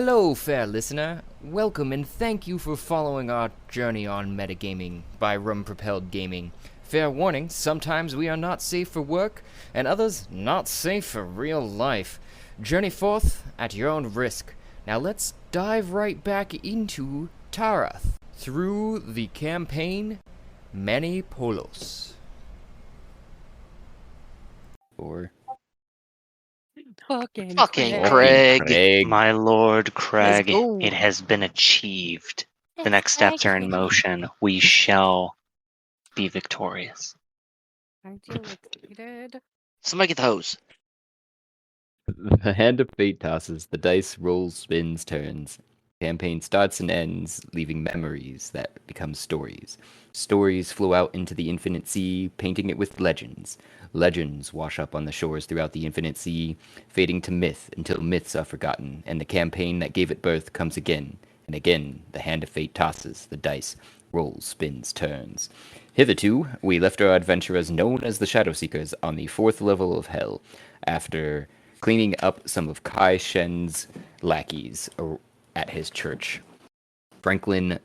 Hello, fair listener. Welcome and thank you for following our journey on metagaming by Rum Propelled Gaming. Fair warning, sometimes we are not safe for work, and others not safe for real life. Journey forth at your own risk. Now let's dive right back into Tarath through the campaign Many Polos. Or Fucking Fucking Craig. Craig. my lord Let's Craig, go. it has been achieved. The It's next steps are in Craig. motion. We shall be victorious. Aren't you excited? Somebody get the hose. The hand of fate tosses, the dice rolls, spins, turns. Campaign starts and ends, leaving memories that become stories. Stories flow out into the infinite sea, painting it with legends. Legends wash up on the shores throughout the infinite sea, fading to myth until myths are forgotten, and the campaign that gave it birth comes again. And again, the hand of fate tosses, the dice rolls, spins, turns. Hitherto, we left our adventurers known as the Shadow Seekers on the 4th level of Hell, after cleaning up some of Shen's lackeys at his church. Franklin,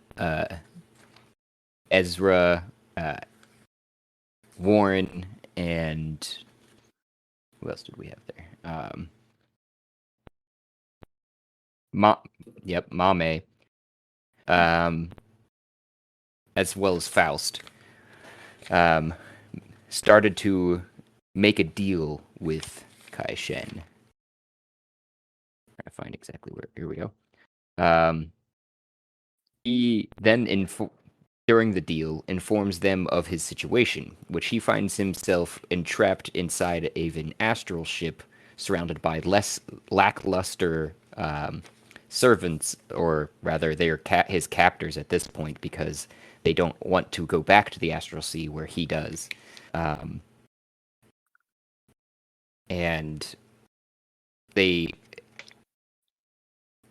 Ezra, Warren, and who else did we have there? Mame, as well as Faust, started to make a deal with Shen. Trying to find exactly where. Here we go. He then during the deal informs them of his situation, which he finds himself entrapped inside of an astral ship surrounded by less lackluster servants, or rather they are his captors at this point, because they don't want to go back to the astral sea where he does. And they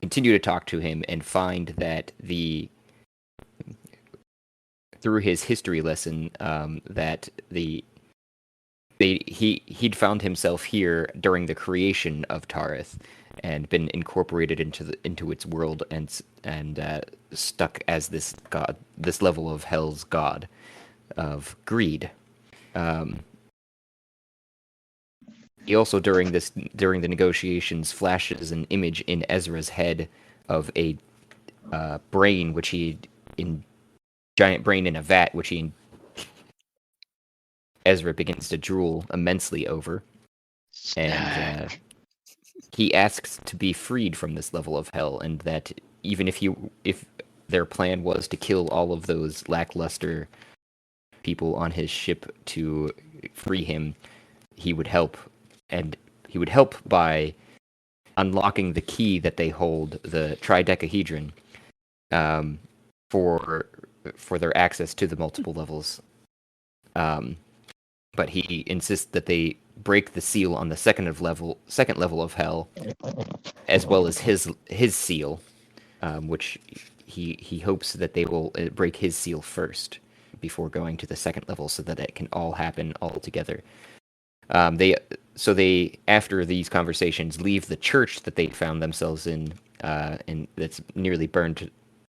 continue to talk to him and find that through his history lesson, that he'd found himself here during the creation of Tareth and been incorporated into its world and stuck as this god, this level of hell's god of greed. He also during the negotiations flashes an image in Ezra's head of a brain, which giant brain in a vat, which Ezra begins to drool immensely over, and he asks to be freed from this level of hell, and that even if their plan was to kill all of those lackluster people on his ship to free him, he would help, and he would help by unlocking the key that they hold, the tridecahedron, for their access to the multiple levels. But he insists that they break the seal on the second level of hell, as well as his seal, which he hopes that they will break his seal first before going to the second level, so that it can all happen all together. They after these conversations leave the church that they found themselves in, and that's nearly burned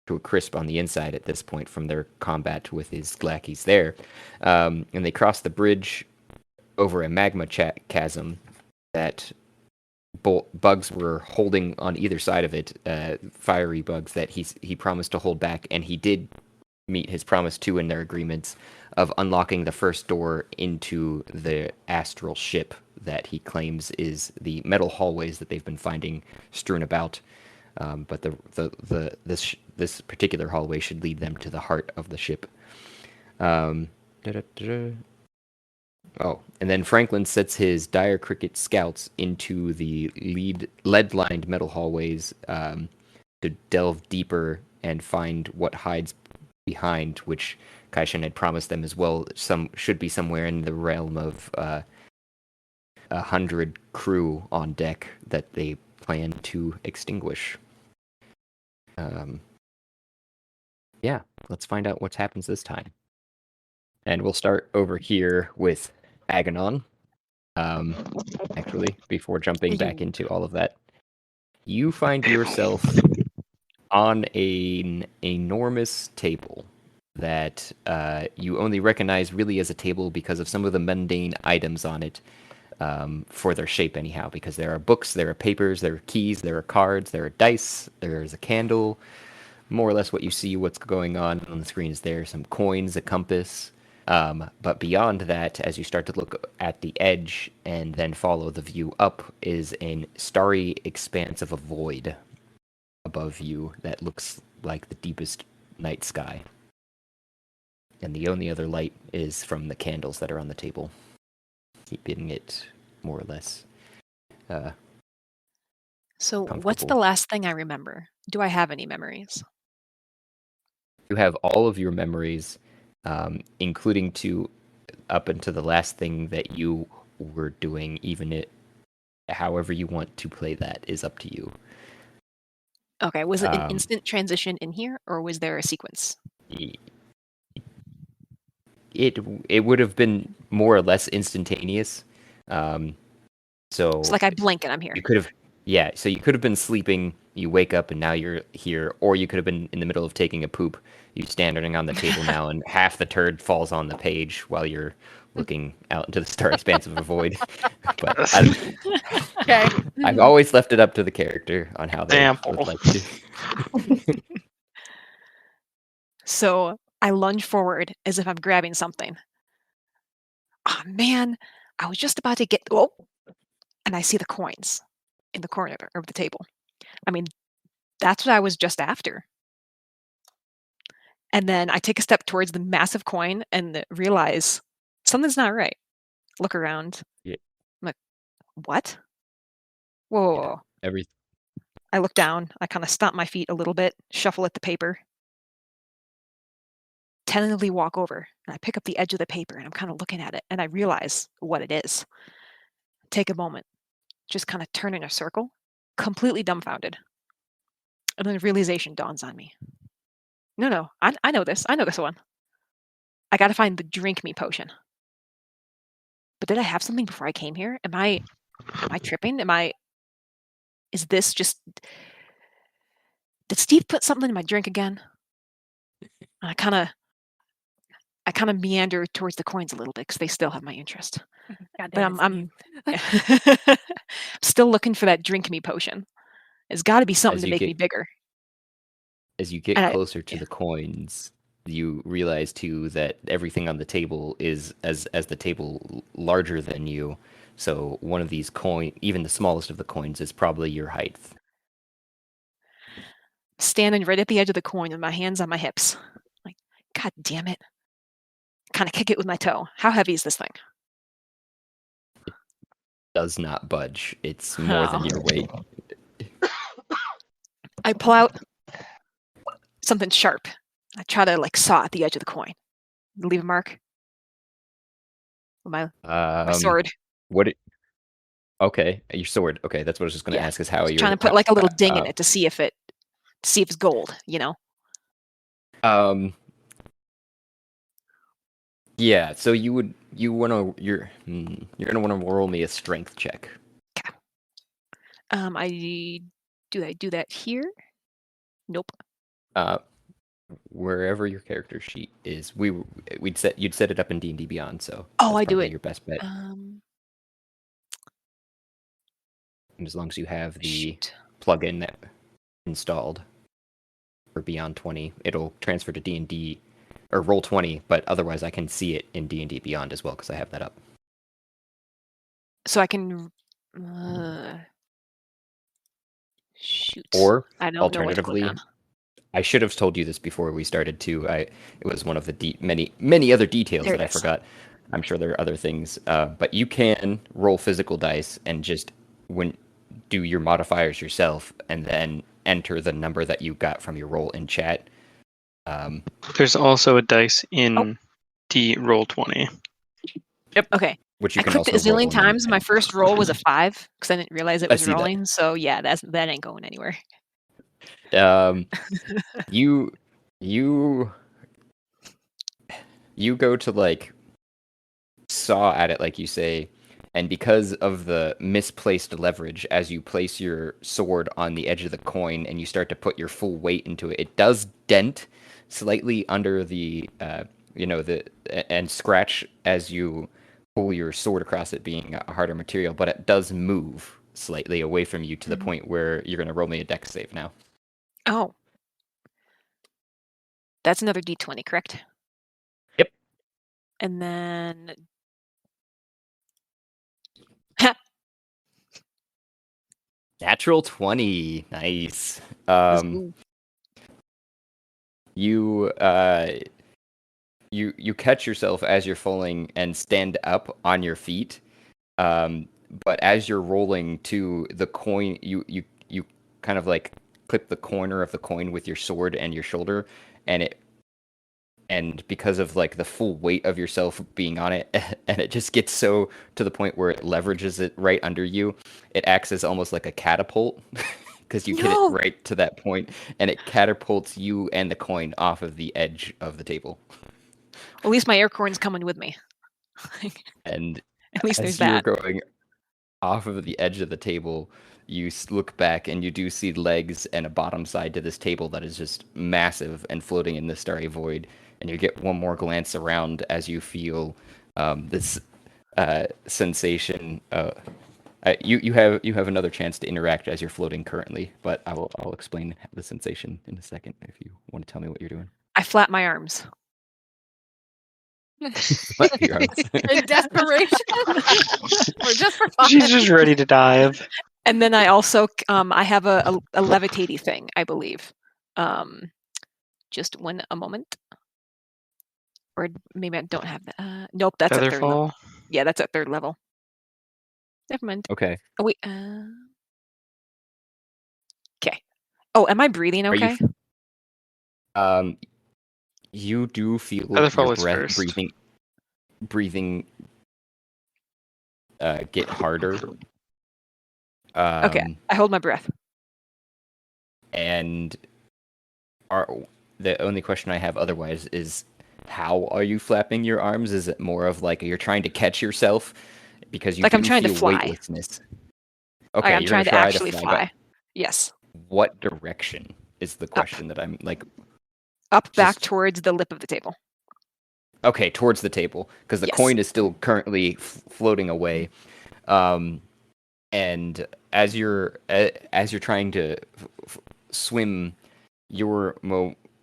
to a crisp on the inside at this point from their combat with his lackeys there, and they cross the bridge over a magma chasm that bugs were holding on either side of it, fiery bugs that he promised to hold back, and he did meet his promise too in their agreements of unlocking the first door into the astral ship that he claims is the metal hallways that they've been finding strewn about. But this particular hallway should lead them to the heart of the ship. Oh, and then Franklin sets his dire cricket scouts into the lead-lined metal hallways to delve deeper and find what hides behind, which Kaishan had promised them as well. Should be somewhere in the realm of 100 crew on deck that they plan to extinguish. Yeah, let's find out what happens this time. And we'll start over here with Aganon. Actually, before jumping back into all of that. You find yourself on an enormous table that you only recognize really as a table because of some of the mundane items on it, for their shape anyhow, because there are books, there are papers, there are keys, there are cards, there are dice, there's a candle, more or less what you see, what's going on the screen is there, some coins, a compass. But beyond that, as you start to look at the edge and then follow the view up, is a starry expanse of a void above you that looks like the deepest night sky. And the only other light is from the candles that are on the table, keeping it more or less So, what's the comfortable. last thing I remember? Do I have any memories? You have all of your memories, including to up into the last thing that you were doing, even it, however you want to play that is up to you. Okay, was it an Um, instant transition in here, or was there a sequence? it would have been more or less instantaneous. So It's like I blink and I'm here. you could have, yeah. So you could have been sleeping. You wake up and now you're here, or you could have been in the middle of taking a poop. You standing on the table now, and half the turd falls on the page while you're looking out into the starry expanse of a void. But Okay. I've always left it up to the character on how they Example. would like to. So I lunge forward as if I'm grabbing something. Oh man, I was just about to get and I see the coins in the corner of the table. I mean, that's what I was just after. And then I take a step towards the massive coin and realize something's not right. Look around. Yeah. I'm like, what? Whoa. Yeah, every I look down. I kind of stomp my feet a little bit, shuffle at the paper, tentatively walk over, and I pick up the edge of the paper and I'm kind of looking at it and I realize what it is. Take a moment, just kind of turn in a circle, completely dumbfounded. And then the realization dawns on me. No, I know this. I know this one. I got to find the drink me potion. But did I have something before I came here? Am I tripping? Is this just, did Steve put something in my drink again? And I kind of meander towards the coins a little bit because they still have my interest. God But damn I'm it, still looking for that drink me potion. It's got to be something as to you make me get bigger. as you get And closer to yeah. the coins, you realize too that everything on the table is as the table larger than you. So one of these coin, even the smallest of the coins, is probably your height. Standing right at the edge of the coin with my hands on my hips. Like, God damn it. Kind of kick it with my toe. How heavy is this thing? Does not budge. It's more than your weight. I pull out something sharp. I try to saw at the edge of the coin. Leave a mark with my sword. What? Okay, your sword. Okay, that's what I was just going to Yeah. ask. Is how you're Trying to put a little ding in it to see if it's gold. Yeah. So you're gonna want to roll me a strength check. Okay. I do that here? Nope. Wherever your character sheet is, you'd set it up in D&D Beyond, so Oh, that's I do probably it. your best bet. And as long as you have the plugin that installed for Beyond 20, it'll transfer to D&D or Roll 20, but otherwise I can see it in D&D Beyond as well because I have that up. So I can shoot. Or I don't know what to click alternatively, on. I should have told you this before we started too. It was one of the many other details There that it I is. forgot. I'm sure there are other things, but you can roll physical dice and just do your modifiers yourself, and then enter the number that you got from your roll in chat. There's also a dice in D roll 20. Yep. Okay. Which you I can clicked it also a roll zillion and then times. My edit. first roll was a 5 because I didn't realize it I was see that. rolling. So yeah, that ain't going anywhere. You go to saw at it, like you say, And because of the misplaced leverage, as you place your sword on the edge of the coin and you start to put your full weight into it, it does dent slightly under the, and scratch as you pull your sword across it, being a harder material, but it does move slightly away from you to the point where you're going to roll me a dex save now. Oh. That's another d20, correct? Yep. And then... Natural 20. Nice. Ooh. You catch yourself as you're falling and stand up on your feet. But as you're rolling to the coin, you kind of like clip the corner of the coin with your sword and your shoulder, and because of like the full weight of yourself being on it, and it just gets so to the point where it leverages it right under you, it acts as almost like a catapult because you hit it right to that point, and it catapults you and the coin off of the edge of the table. At least my aircorn's coming with me. And at least there's as you're that. going off of the edge of the table, you look back and you do see legs and a bottom side to this table that is just massive and floating in the starry void. And you get one more glance around as you feel this sensation. You have another chance to interact as you're floating currently, but I'll explain the sensation in a second if you want to tell me what you're doing. I flap my arms. Flap your arms. In desperation. Or just for fun. She's just ready to dive. And then I also I have a levitating thing, I believe. Just a moment. Or maybe I don't have that. Nope, that's at third level. Featherfall. Yeah, that's at third level. Never mind. Okay. Oh wait. Okay. Oh, am I breathing okay? You do feel Featherfall your is breath first. breathing get harder. Okay, I hold my breath. And the only question I have otherwise is, how are you flapping your arms? Is it more of like you're trying to catch yourself because you Like do I'm trying to feel fly. weightlessness? Okay, I'm you're trying gonna to try actually to fly. but Yes. what direction is the question that I'm like? Up back towards the lip of the table. Okay, towards the table, because the coin is still currently floating away. And as you're trying to swim, your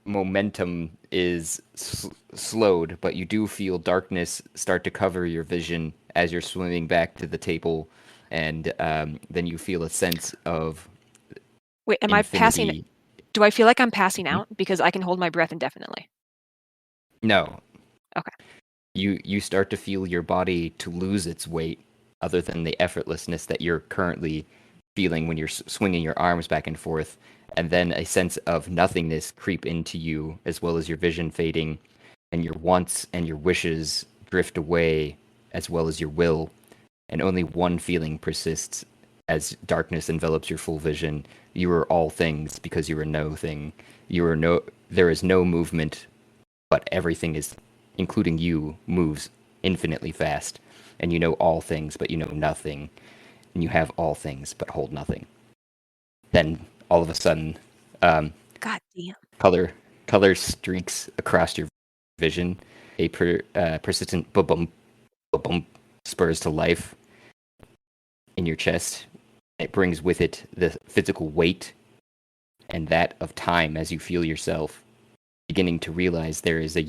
momentum is slowed, but you do feel darkness start to cover your vision as you're swimming back to the table, and then you feel a sense of Wait, am infinity. I passing? Do I feel like I'm passing out because I can hold my breath indefinitely? No. Okay. You start to feel your body to lose its weight, other than the effortlessness that you're currently feeling when you're swinging your arms back and forth, and then a sense of nothingness creep into you, as well as your vision fading, and your wants and your wishes drift away, as well as your will, and only one feeling persists as darkness envelops your full vision. You are all things because you are no thing. There is no movement, but everything is, including you, moves infinitely fast. And you know all things, but you know nothing. And you have all things, but hold nothing. Then, all of a sudden, God damn. color streaks across your vision. A persistent ba-bump, ba-bump spurs to life in your chest. It brings with it the physical weight and that of time as you feel yourself beginning to realize there is a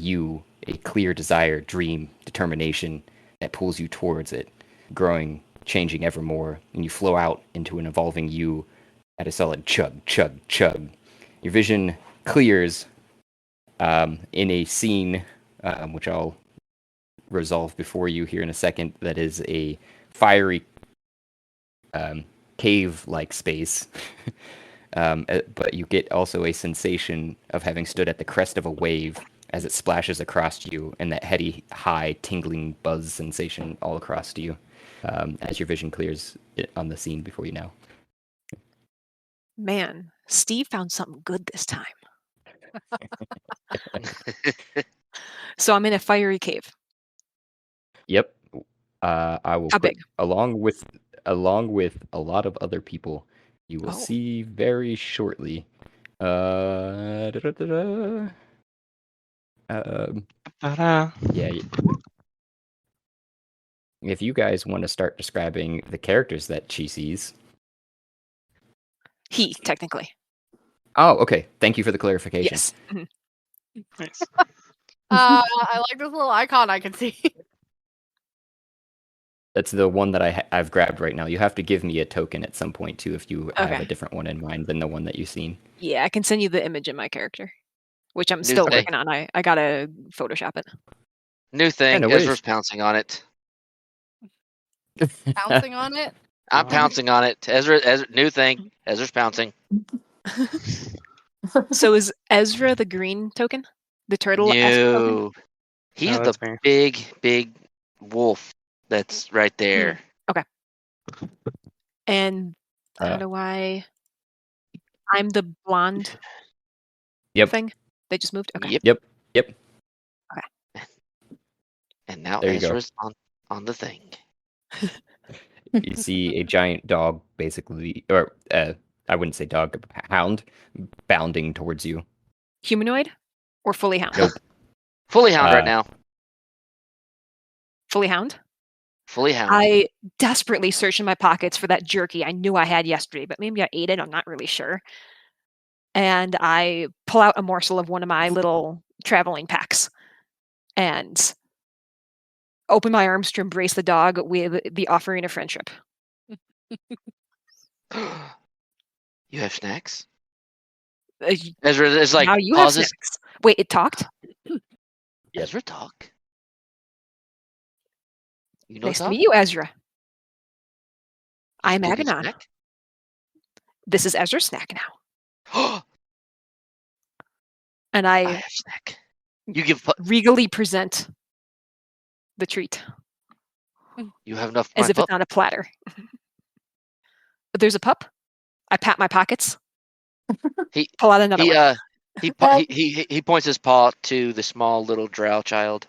clear desire, dream, determination that pulls you towards it, growing, changing ever more, and you flow out into an evolving you at a solid chug, chug, chug. Your vision clears in a scene, which I'll resolve before you here in a second, that is a fiery cave-like space. But you get also a sensation of having stood at the crest of a wave as it splashes across you, and that heady, high, tingling buzz sensation all across you as your vision clears on the scene before you now. Man, Steve found something good this time. So I'm in a fiery cave. Yep. I will How put big? along with a lot of other people. You will Oh. see very shortly. Da-da-da-da. Ta-da. Yeah. If you guys want to start describing the characters that she sees. He, technically. Oh, okay. Thank you for the clarification. Yes. Mhm. Nice. I like this little icon I can see. That's the one that I've grabbed right now. You have to give me a token at some point too if you have Okay. a different one in mind than the one that you've seen. Yeah, I can send you the image of my character, which I'm New still thing. working on. I gotta Photoshop it. New thing. no Ezra's worries. pouncing on it. Pouncing on it. I'm Oh. pouncing on it. Ezra. New thing. Ezra's pouncing. So is Ezra the green token? The turtle Ezra token? No. He's No, the that's me. big wolf that's right there. And how Uh, do I... I'm the blonde Yep. thing? They just moved? Okay. Yep. Yep. And now There you go. Ezra's on the thing. You see a giant dog, basically, or I wouldn't say dog, hound, bounding towards you. Humanoid? Or fully hound? Nope. Fully hound right Uh, now. Fully hound? Fully hound. I desperately searched in my pockets for that jerky I knew I had yesterday, but maybe I ate it. I'm not really sure. And I pull out a morsel of one of my little traveling packs and open my arms to embrace the dog with the offering of friendship. You have snacks? Uh, Ezra is like now you have pauses. snacks. Wait, it talked? Yep. Ezra talk. You know Nice to talk? meet you, Ezra. You I'm give me Aganon. snack? This is Ezra's snack now. I And I have snack. You give. regally present the treat You have enough for as my if it's pup? on a platter. There's a pup. I pat my pockets. He Pull out another he one. he points his paw to the small little drow child.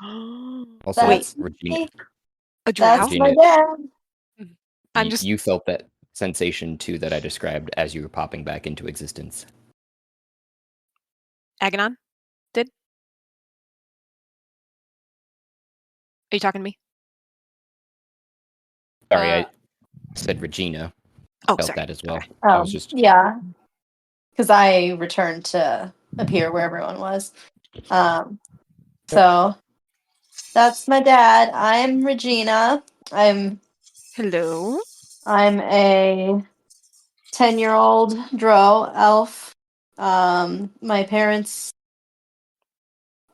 Also, Wait, Regina, a drow? Regina, my dad. I'm you, just you felt that sensation too that I described as you were popping back into existence. Aganon did. Are you talking to me? Sorry, Uh, I said Regina. Oh, Felt sorry. that as well. Okay. I was just Yeah, because I returned to appear where everyone was. So that's my dad. I'm Regina. Hello. I'm a 10-year-old drow elf. My parents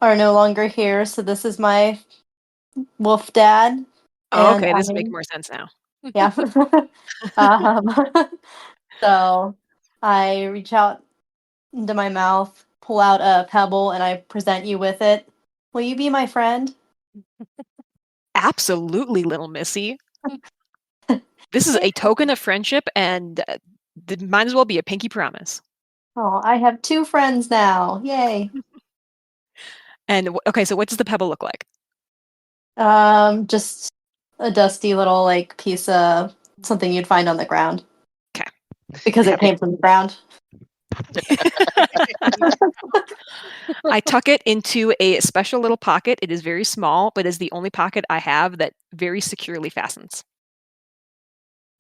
are no longer here, so this is my wolf dad. Oh, And okay, this I- makes more sense now. Yeah. um, so I reach out into my mouth, pull out a pebble, and I present you with it. Will you be my friend? Absolutely, little Missy. This is a token of friendship, and might as well be a pinky promise. Oh, I have 2 friends now. Yay. And okay, so what does the pebble look like? Just a dusty little like piece of something you'd find on the ground. 'Kay. Because it came from the ground. I tuck it into a special little pocket. It is very small, but is the only pocket I have that very securely fastens.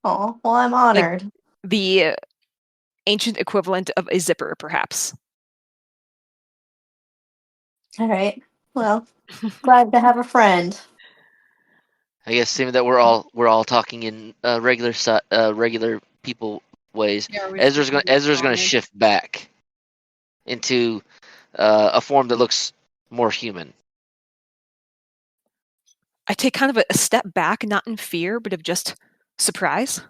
Oh, well, I'm honored. The ancient equivalent of a zipper, perhaps. All right. Well, glad to have a friend. I guess seeming that we're all talking in regular people ways. yeah, we Ezra's should gonna be fine. shift back into a form that looks more human. I take kind of a step back, not in fear, but of just surprise.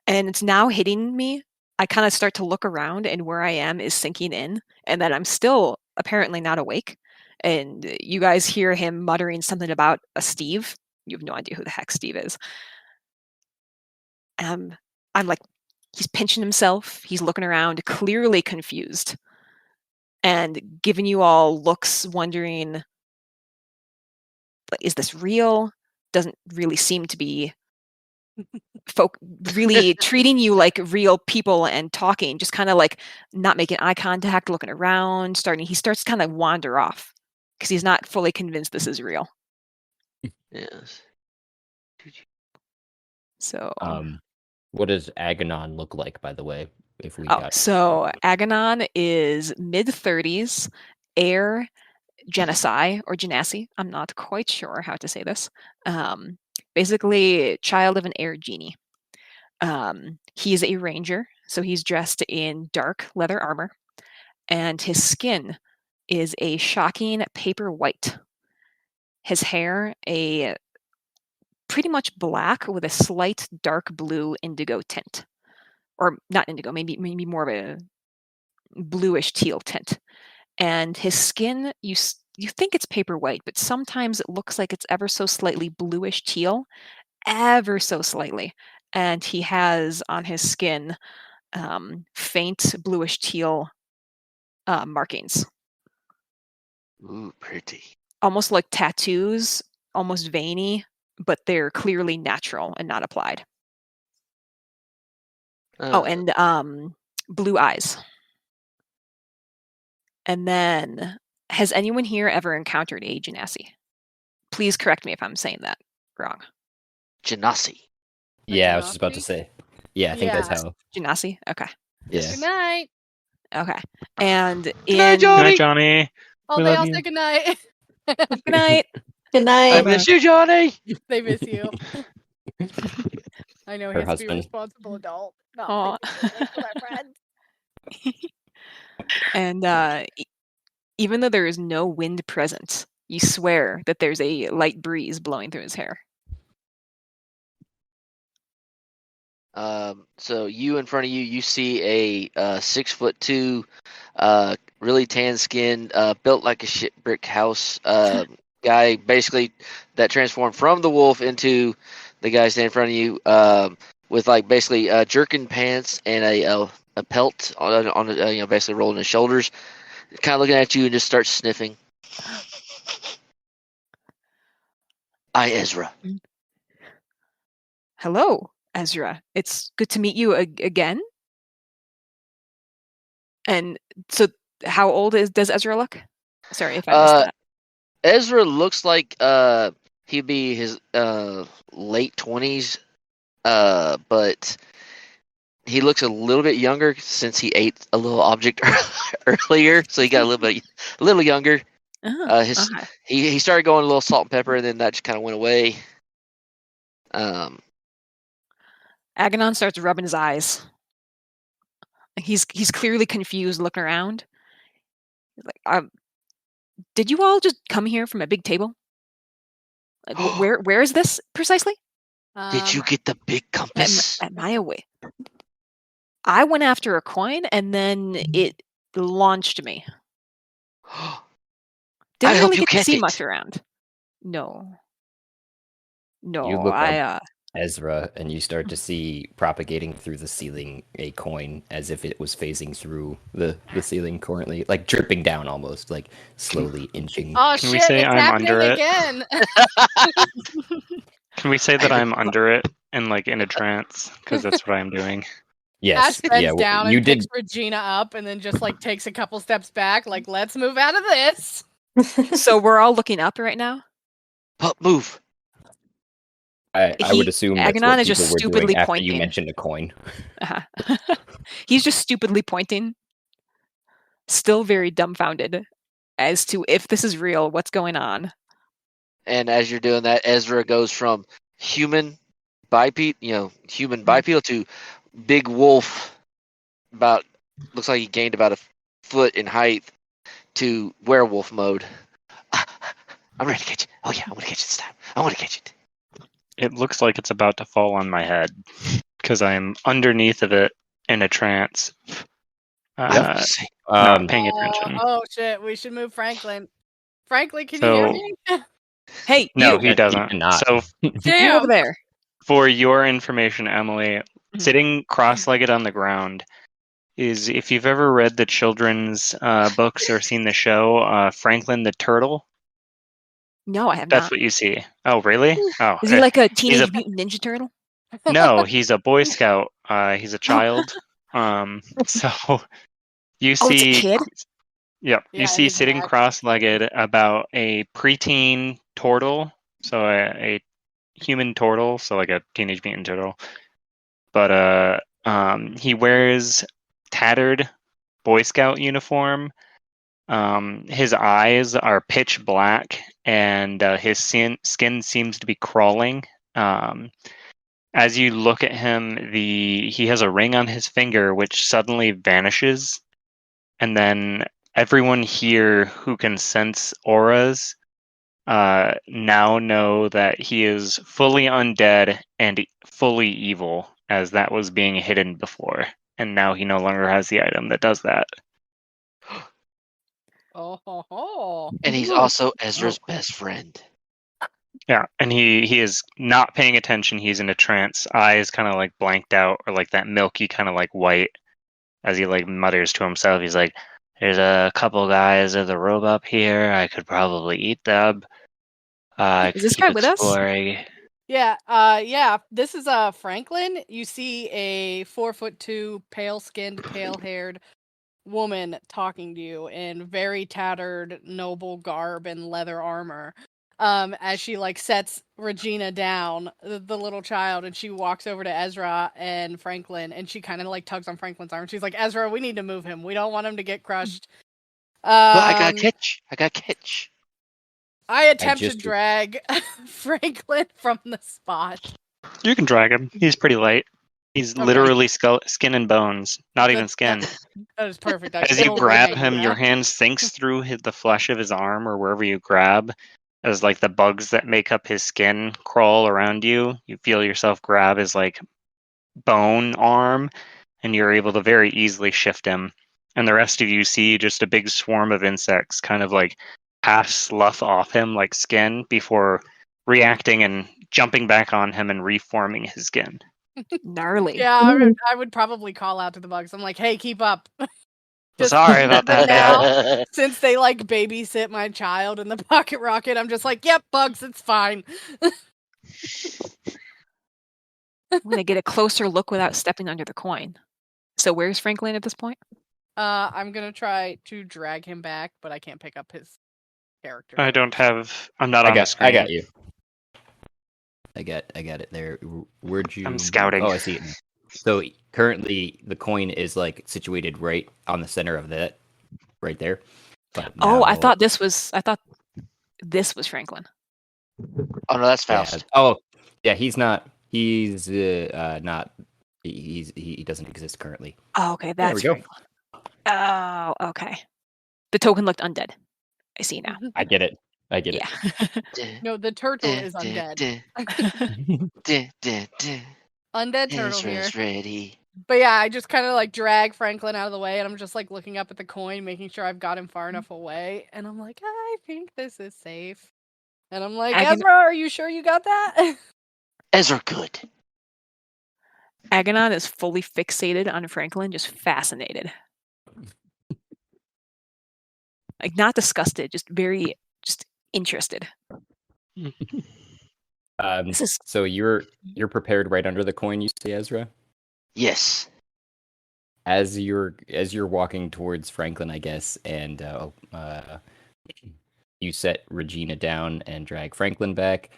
And it's now hitting me. I kind of start to look around, and where I am is sinking in, and that I'm still apparently not awake. And you guys hear him muttering something about a Steve. You have no idea who the heck Steve is. I'm like, he's pinching himself. He's looking around, clearly confused, and giving you all looks, wondering, like, is this real? doesn't really seem to be really treating you like real people and talking, just kind of like not making eye contact, looking around, he starts to kind of wander off because he's not fully convinced this is real. Yes. So What does Aganon look like, by the way? If we so Aganon is mid-30s, air genasi or genasi. I'm not quite sure how to say this. Basically, child of an air genie. He's a ranger, so he's dressed in dark leather armor, and his skin is a shocking paper white. His hair, a pretty much black with a slight dark blue indigo tint. Or not indigo, maybe more of a bluish teal tint. And his skin, you think it's paper white, but sometimes it looks like it's ever so slightly bluish teal, ever so slightly. And he has on his skin faint bluish teal markings. Ooh, pretty. Almost like tattoos, almost veiny, but they're clearly natural and not applied. And blue eyes. And then, has anyone here ever encountered a genasi? Please correct me if I'm saying that wrong. Genasi. Yeah, I was just about to say. Yeah, I think that's how. Genasi? Okay. Yeah. Good night. Okay. And Good night, Good night, Johnny. Johnny. Oh, We they love all you. say good night. good night. Good night. I miss you, Johnny. They miss you. I know he Her has to be a husband. responsible adult. Not Aw. for my friends. And even though there is no wind present, you swear that there's a light breeze blowing through his hair. So you in front of you see a 6'2", really tan skin, built like a shit brick house guy, basically that transformed from the wolf into the guy standing in front of you, with like basically jerkin pants and a pelt on basically rolling his shoulders, kind of looking at you and just starts sniffing. I, Ezra. Hello, Ezra. It's good to meet you again. And so, how old does Ezra look? Sorry if I missed that. Ezra looks like he'd be his late 20s, but he looks a little bit younger since he ate a little object earlier, so he got a little younger. Okay. He started going a little salt and pepper, and then that just kind of went away. Aganon starts rubbing his eyes. He's clearly confused, looking around. He's like, did you all just come here from a big table? Like, where is this precisely? Did you get the big compass? At my away. I went after a coin, and then it launched me. Didn't I hope really you get to get see it. much around. No, You look I up Ezra, and you start to see propagating through the ceiling a coin as if it was phasing through the ceiling currently, like dripping down almost, like slowly inching. Oh Can shit! we say It's I'm happening under it? again. Can we say that I'm under it and like in a trance? Because that's what I'm doing. Yes, Ash bends yeah, down you and did. picks Regina up, and then just like takes a couple steps back. Like, let's move out of this. So we're all looking up right now. Pup, move. I would assume that's Aganon what is just people were stupidly doing after pointing. you mentioned a coin. He's just stupidly pointing, still very dumbfounded as to if this is real, what's going on. And as you're doing that, Ezra goes from human bipedal to big wolf. Looks like he gained about a foot in height to werewolf mode. I'm ready to catch it. Oh yeah, I'm gonna catch it this time. I want to catch it. It looks like it's about to fall on my head because I'm underneath of it in a trance. Not paying attention. Oh shit! We should move Franklin. Franklin, can you So- hear me? Hey, No, you, he He doesn't. cannot. So you Damn. over there. for your information, Emily, sitting cross-legged on the ground is, if you've ever read the children's books or seen the show, Franklin the Turtle. No, I have That's not. what you see. Oh, really? Oh, Is he like a he's Teenage a Mutant Ninja Turtle? no. He's a Boy Scout. He's a child. So you Oh, it's a see, kid? yep, you Yeah, see he's sitting black. cross-legged about a preteen turtle. So a human turtle. So like a Teenage Mutant Turtle. But he wears tattered Boy Scout uniform. His eyes are pitch black, and his skin seems to be crawling. Um, as you look at him, he has a ring on his finger which suddenly vanishes, and then everyone here who can sense auras now know that he is fully undead and fully evil, as that was being hidden before, and now he no longer has the item that does that. Oh ho ho. And he's also Ezra's best friend. Yeah, and he is not paying attention. He's in a trance, eyes kind of like blanked out, or like that milky kind of like white, as he like mutters to himself. He's like, "There's a couple guys at the robe up here. I could probably eat them. I Is could this keep guy with us? exploring." Yeah, this is Franklin. You see a 4'2", pale-skinned, pale-haired woman talking to you in very tattered noble garb and leather armor. As she like sets Regina down, the little child, and she walks over to Ezra and Franklin, and she kind of like tugs on Franklin's arm. She's like, "Ezra, we need to move him. We don't want him to get crushed." Well, I got Um, catch. I got catch. I attempt to just- drag Franklin from the spot. You can drag him. He's pretty light. He's Okay. literally skin and bones, not even skin. That is perfect. I As you totally grab hang him, your that. hand sinks through the flesh of his arm or wherever you grab, as like the bugs that make up his skin crawl around you. You feel yourself grab his like bone arm, and you're able to very easily shift him. And the rest of you see just a big swarm of insects kind of like half slough off him like skin before reacting and jumping back on him and reforming his skin. Gnarly. Yeah, I would probably call out to the bugs. I'm like, "Hey, keep up." Just- Sorry about but that. now, since they like babysit my child in the pocket rocket, I'm just like, "Yep, bugs, it's fine." I'm gonna get a closer look without stepping under the coin. So where's Franklin at this point? I'm gonna try to drag him back, but I can't pick up his character. I'm not I on the got screen. I got you. I got it there. Where'd you? I'm scouting. Oh, I see it now. So currently the coin is like situated right on the center of that, right there. But Oh, I now- thought this was Franklin. Oh no, that's Yeah. Faust. Oh, yeah. He's not. He's not. He doesn't exist currently. Oh, okay, There we that's go. Franklin. Oh, okay. The token looked undead. I see now. I get it. I get Yeah. No, the turtle is undead. Undead turtle here. Ezra's ready. But yeah, I just kind of like drag Franklin out of the way, and I'm just like looking up at the coin, making sure I've got him far enough away. And I'm like, I think this is safe. And I'm like, Ezra, are you sure you got that? Ezra, good. Aganon is fully fixated on Franklin, just fascinated. Like not disgusted, just very interested. This is So you're prepared right under the coin, you say, Ezra? Yes. As you're walking towards Franklin, I guess, and you set Regina down and drag Franklin back.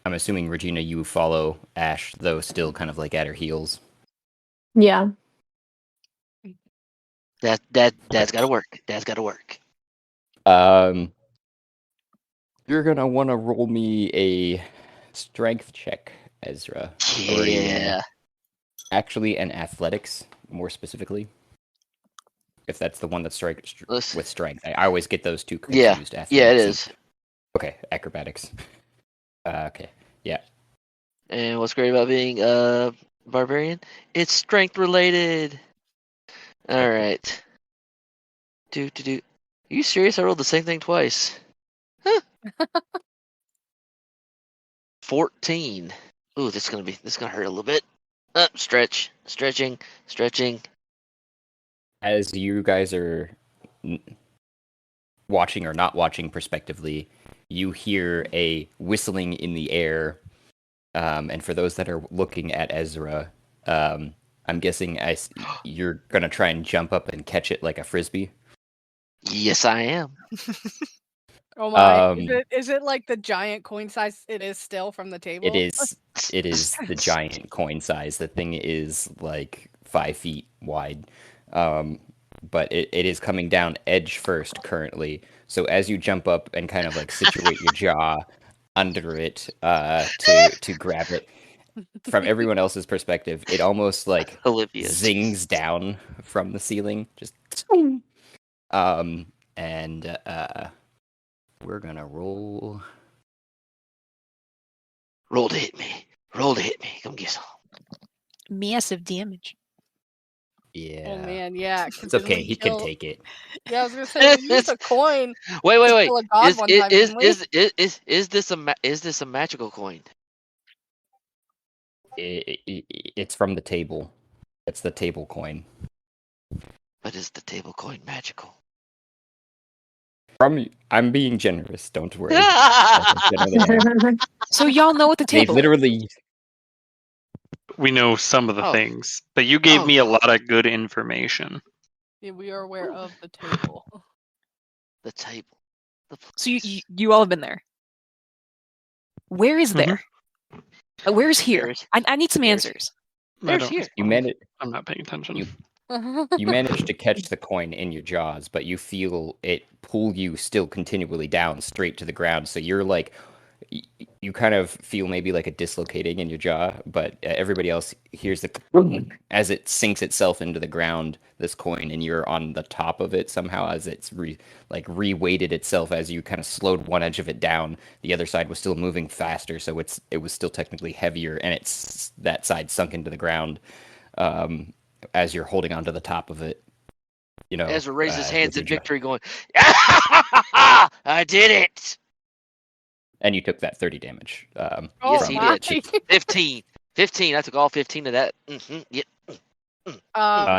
I'm assuming, Regina, you follow Ash, though still kind of like at her heels. Yeah. Dad's gotta work. Dad's gotta work. You're gonna want to roll me a strength check, Ezra. Or Yeah. actually, an athletics, more specifically. If that's the one that's Listen. with strength. I always get those two Yeah. confused. Yeah, it athletics is. Okay, acrobatics. Okay, yeah. And what's great about being barbarian? It's strength related. All right. Do. Are you serious? I rolled the same thing twice. Huh. 14. Ooh, this is gonna hurt a little bit. Stretching. As you guys are watching or not watching prospectively, you hear a whistling in the air. And for those that are looking at Ezra, I'm guessing you're going to try and jump up and catch it like a frisbee. Yes, I am. Oh my! Um, Is it like the giant coin size? It is still from the table. It is the giant coin size. The thing is like 5 feet wide. But it is coming down edge first currently. So as you jump up and kind of like situate your jaw under it to grab it, from everyone else's perspective, it almost like Olivia zings down from the ceiling. Just and we're gonna roll. Roll to hit me. Roll to hit me. Come get some. Massive damage. Yeah. Oh man, yeah. It's okay. He can take it. Yeah, I was gonna say we used a coin. Wait. to kill a god one time, didn't we? Is this a magical coin? It's from the table. It's the table coin. But is the table coin magical? I'm being generous. Don't worry. So y'all know what the They table is. literally. We know some of the Oh. things, but you gave me a Oh. lot of good information. Yeah, we are aware of the table. The table. The So you, place. you all have been there. Where is Mhm. there? Where is here? There's- I need some there's- answers. I There's don't here. You respond. managed. I'm not paying attention. You managed to catch the coin in your jaws, but you feel it pull you still continually down straight to the ground. So you're like, you kind of feel maybe like a dislocating in your jaw, but everybody else hears the as it sinks itself into the ground. This coin, and you're on the top of it somehow as it's re-weighted itself as you kind of slowed one edge of it down. The other side was still moving faster, so it was still technically heavier, and it's that side sunk into the ground. As you're holding onto the top of it, you know. Ezra raised his hands with your in jaw. victory, going, "I did it!" And you took that 30 damage. Oh Yes, from he my. did. 15. I took all 15 of that. Yeah.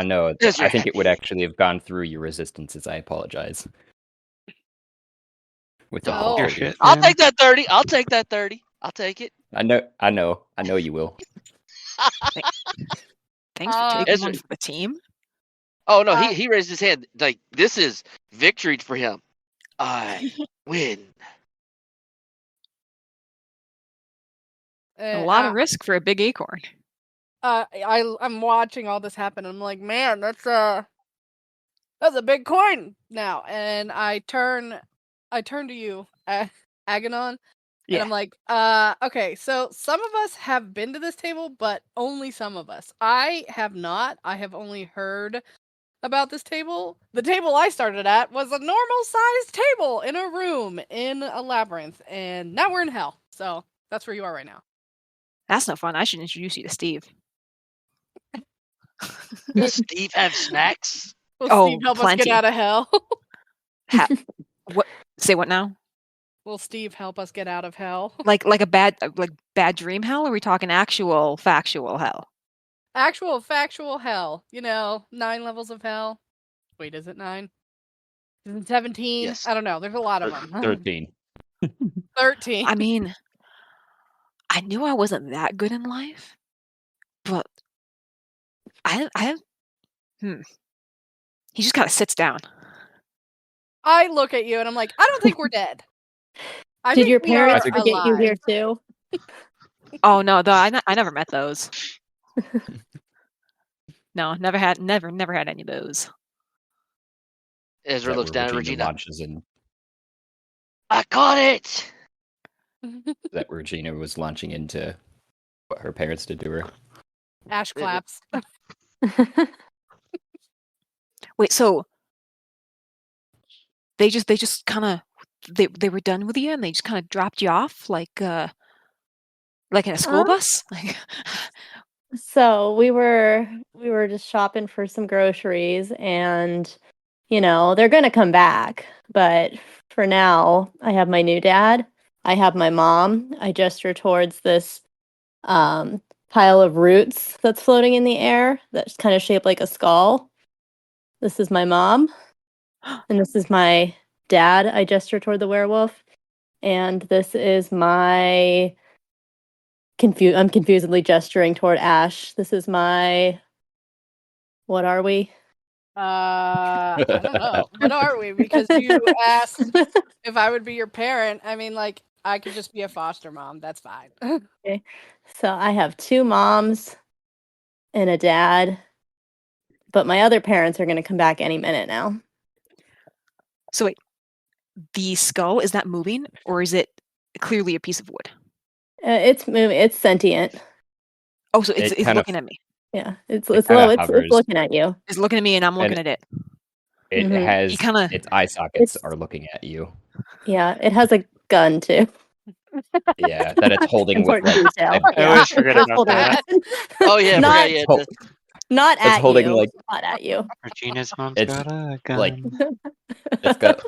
No, Ezra I think it would happy. actually have gone through your resistances. I apologize. With the Oh. whole Your 30. shit, I'll man. take that 30. I'll take that 30. I'll take it. I know you will. Thanks for taking Ezra- one for the team. Oh no, Uh, he raised his hand like this is victory for him. I win. A lot of risk for a big acorn. I'm watching all this happen. I'm like, man, that's a big coin now. And I turn to you, Aganon, and Yeah. I'm like, okay, so some of us have been to this table, but only some of us. I have not. I have only heard about this table. The table I started at was a normal sized table in a room in a labyrinth, and now we're in hell. So that's where you are right now. That's no fun. I should introduce you to Steve. Does Steve have snacks? Will Oh, Steve help us plenty. get out of hell? What? Say what now? Will Steve help us get out of hell? Like a bad dream hell? Or are we talking actual factual hell? Actual factual hell. 9 levels of hell. Wait, is it 9? Is it 17? Yes. I don't know. There's a lot of them. 13. 13. I mean, I knew I wasn't that good in life, but He just kind of sits down. I look at you and I'm like, I don't think we're dead. I Did think your we are parents forget you here alive. too? Oh no, though I never met those. No, never had any of those. Ezra looks down at Regina. Launches in, I got it. that Regina was launching into what her parents did to her. Ash claps. Wait, so they just kind of they were done with you and they just kind of dropped you off like in a school bus? Like, So we were just shopping for some groceries, and they're gonna come back, but for now I have my new dad, I have my mom. I gesture towards this pile of roots that's floating in the air that's kind of shaped like a skull. This is my mom, and this is my dad. I gesture toward the werewolf. And this is my I'm confusedly gesturing toward Ash. This is my what are we? I don't know. What are we? Because you asked if I would be your parent. I mean, like, I could just be a foster mom. That's fine. Okay. So I have 2 moms and a dad. But my other parents are going to come back any minute now. So wait, the skull, is that moving or is it clearly a piece of wood? It's moving. It's sentient. Oh, so It it's kind of- looking at me. Yeah, it's It low. kinda It's hovers. looking at you. It's looking at me and I'm looking at it. It Mhm. has He kinda- its eye sockets It's- are looking at you. Yeah, it has a gun too. Yeah, that it's holding with Important like detail. I always forget It's about holding a that. weapon. Oh yeah, I not forgot. Yeah, hol- not it's at holding you. like Not at you. Regina's mom's It's got a gun. like it's got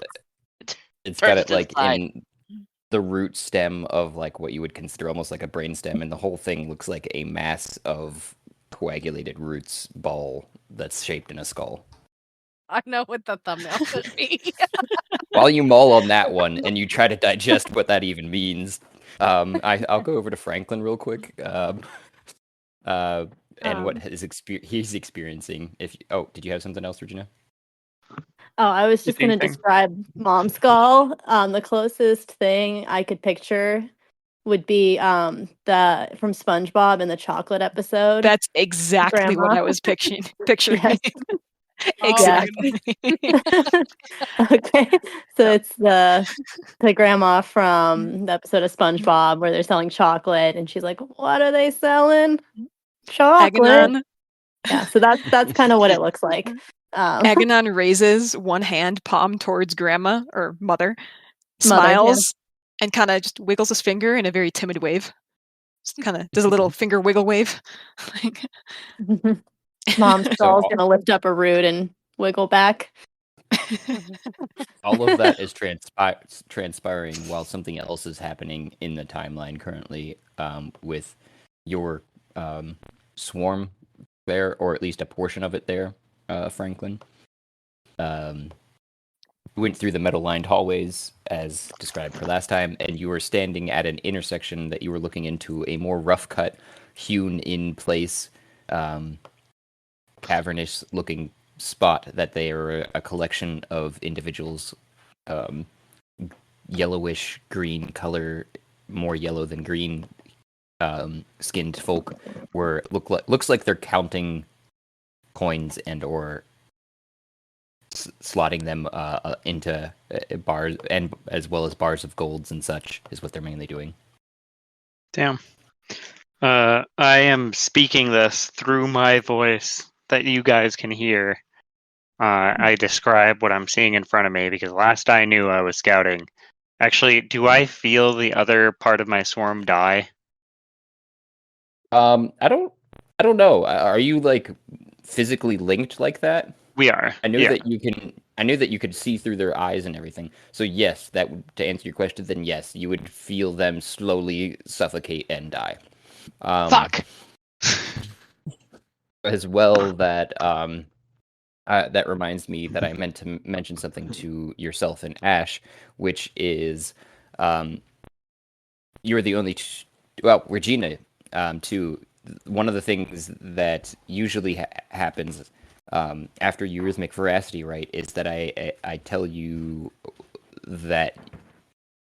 Turns it to the like side. in the root stem of like what you would consider almost like a brain stem, and the whole thing looks like a mass of coagulated roots ball that's shaped in a skull. I know what the thumbnail should be. While you mull on that one and you try to digest what that even means, I'll go over to Franklin real quick. And what he's experiencing. Did you have something else, Regina? Oh, I was just Same going to thing. describe Mom Skull. The closest thing I could picture would be the from SpongeBob in the chocolate episode. That's exactly what Grandma. I was picturing. Yes. Exactly. Okay, so it's the grandma from the episode of SpongeBob where they're selling chocolate, and she's like, "What are they selling? Chocolate." Aganon. Yeah, so that's kind of what it looks like. Aganon raises one hand, palm towards grandma or mother, Mother, yeah. smiles, and kind of just wiggles his finger in a very timid wave. Just kind of does a little finger wiggle wave. Mom's skull's all- gonna lift up a root and wiggle back. All of that is transpiring while something else is happening in the timeline currently, with your swarm there, or at least a portion of it there, Franklin. You went through the metal-lined hallways as described for last time, and you were standing at an intersection that you were looking into a more rough-cut, hewn-in-place, cavernous-looking spot that they are a collection of individuals, yellowish green color, more yellow than green, skinned folk, where looks like they're counting coins and or slotting them into bars, and as well as bars of golds and such is what they're mainly doing. Damn. I am speaking this through my voice that you guys can hear. I describe what I'm seeing in front of me because last I knew I was scouting. Actually, do I feel the other part of my swarm die? I don't know. Are you like physically linked like that? We are. I knew Yeah. that you can. I knew that you could see through their eyes and everything. So yes, to answer your question, then yes, you would feel them slowly suffocate and die. Fuck. As well, that that reminds me that I meant to mention something to yourself and Ash, which is, you're the only. Regina, too. One of the things that usually happens after eurythmic veracity, right, is that I tell you that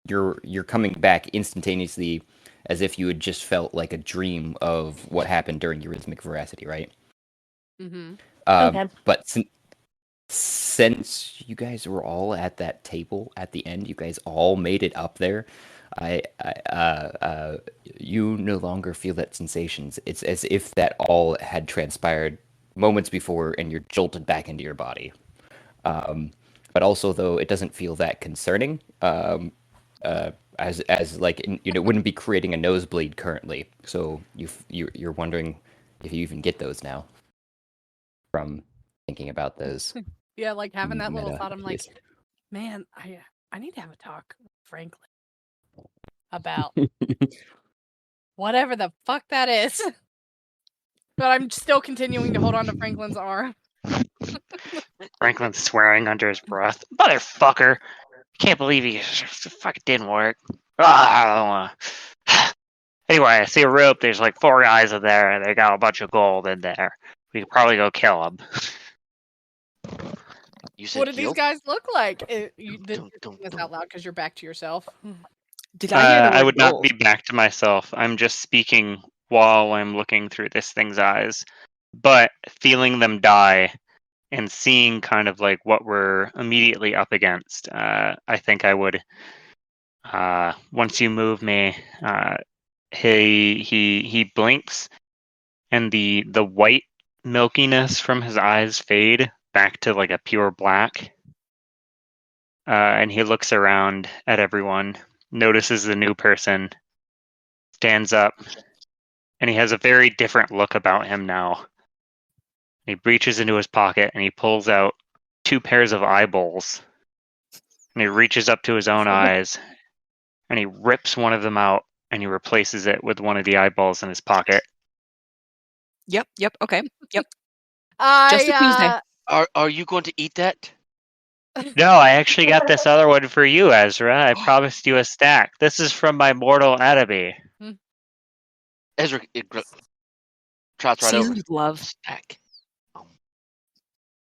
you're coming back instantaneously, as if you had just felt like a dream of what happened during eurythmic veracity, right? Mm-hmm. Okay. But since you guys were all at that table at the end, you guys all made it up there. You no longer feel that sensations. It's as if that all had transpired moments before, and you're jolted back into your body. But also, though, it doesn't feel that concerning. As like it wouldn't be creating a nosebleed currently. So you're wondering if you even get those now from thinking about those. Yeah, like having that little meta thought. I'm like, piece. man, I need to have a talk with Franklin about whatever the fuck that is. But I'm still continuing to hold on to Franklin's arm. Franklin's swearing under his breath. Motherfucker! Can't believe it fucking didn't work. Ah, anyway, I see a rope. There's like 4 guys in there, and they got a bunch of gold in there. We could probably go kill them. You said What do kill? these guys look like? You did Dun, this dun. out loud because you're back to yourself. Did I hear the word I would not gold? be back to myself. I'm just speaking while I'm looking through this thing's eyes. But feeling them die and seeing kind of like what we're immediately up against, I think I would. Once you move me, he blinks, and the white milkiness from his eyes fade back to like a pure black. And he looks around at everyone, notices the new person, stands up, and he has a very different look about him now. He reaches into his pocket and he pulls out 2 pairs of eyeballs. And he reaches up to his own eyes and he rips one of them out and he replaces it with one of the eyeballs in his pocket. Yep. Okay. Yep. Just a Tuesday. Are you going to eat that? No, I actually got this other one for you, Ezra. I promised you a stack. This is from my mortal enemy. Ezra trots right over. Seasoned with love. Stack.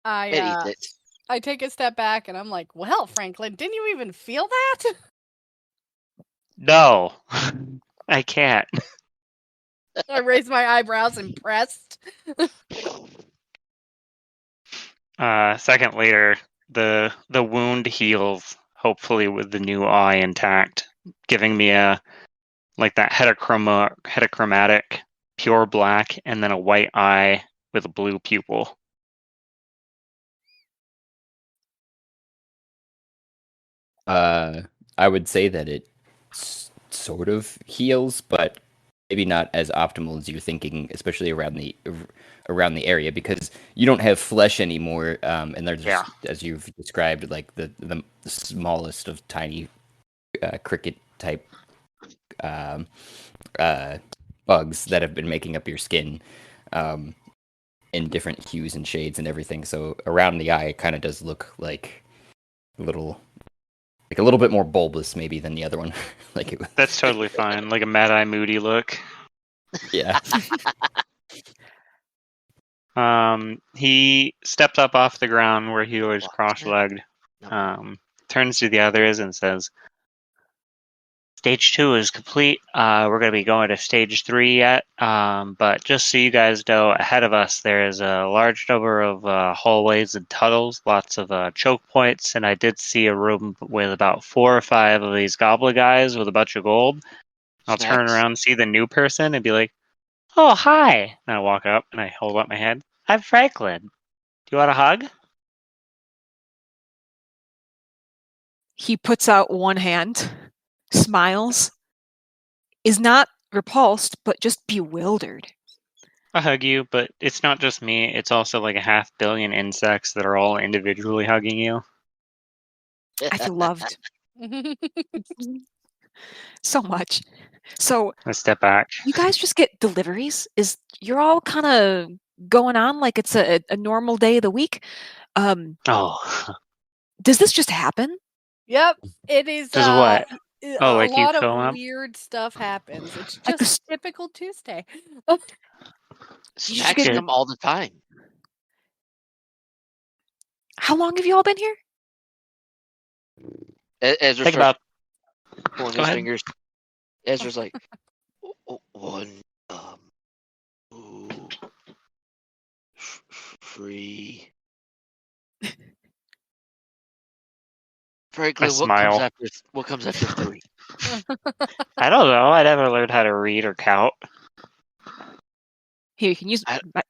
It I eats it. I take a step back and I'm like, well, Franklin, didn't you even feel that? No, I can't. I raised my eyebrows, impressed. Second later, the wound heals, hopefully with the new eye intact, giving me a like that heterochromatic pure black and then a white eye with a blue pupil. I would say that it sort of heals, but maybe not as optimal as you're thinking, especially around the area, because you don't have flesh anymore, and there's Yeah. as you've described, like the smallest of tiny cricket type bugs that have been making up your skin in different hues and shades and everything. So around the eye, it kind of does look like a little bit more bulbous maybe than the other one. That's totally fine. Like a mad-eye moody look. Yeah. He steps up off the ground where he was cross-legged, turns to the others and says, Stage 2 is complete. We're going to be going to Stage 3 yet. But just so you guys know, ahead of us there is a large number of hallways and tunnels, lots of choke points, and I did see a room with about 4 or 5 of these goblin guys with a bunch of gold. I'll turn Snacks? around and see the new person and be like, oh, hi! And I walk up and I hold up my hand. I'm Franklin. Do you want a hug? He puts out one hand, smiles, is not repulsed, but just bewildered. I hug you, but it's not just me. It's also like a 500 million insects that are all individually hugging you. I feel loved so much. So I step back. you guys just get deliveries? You're all kind of going on like it's a normal day of the week? Oh, Does this just happen? Yep, it is. does what? A like you lot fill of up? weird stuff happens. It's Like just typical Tuesday. Snacks get- come all the time. How long have you all been here? Ezra Think starts about. pulling Go his ahead. fingers. Ezra's like, 1, 2, 3. Franklin, smile. what comes after 3? I don't know. I never learned how to read or count. Here, you can use. I Uh,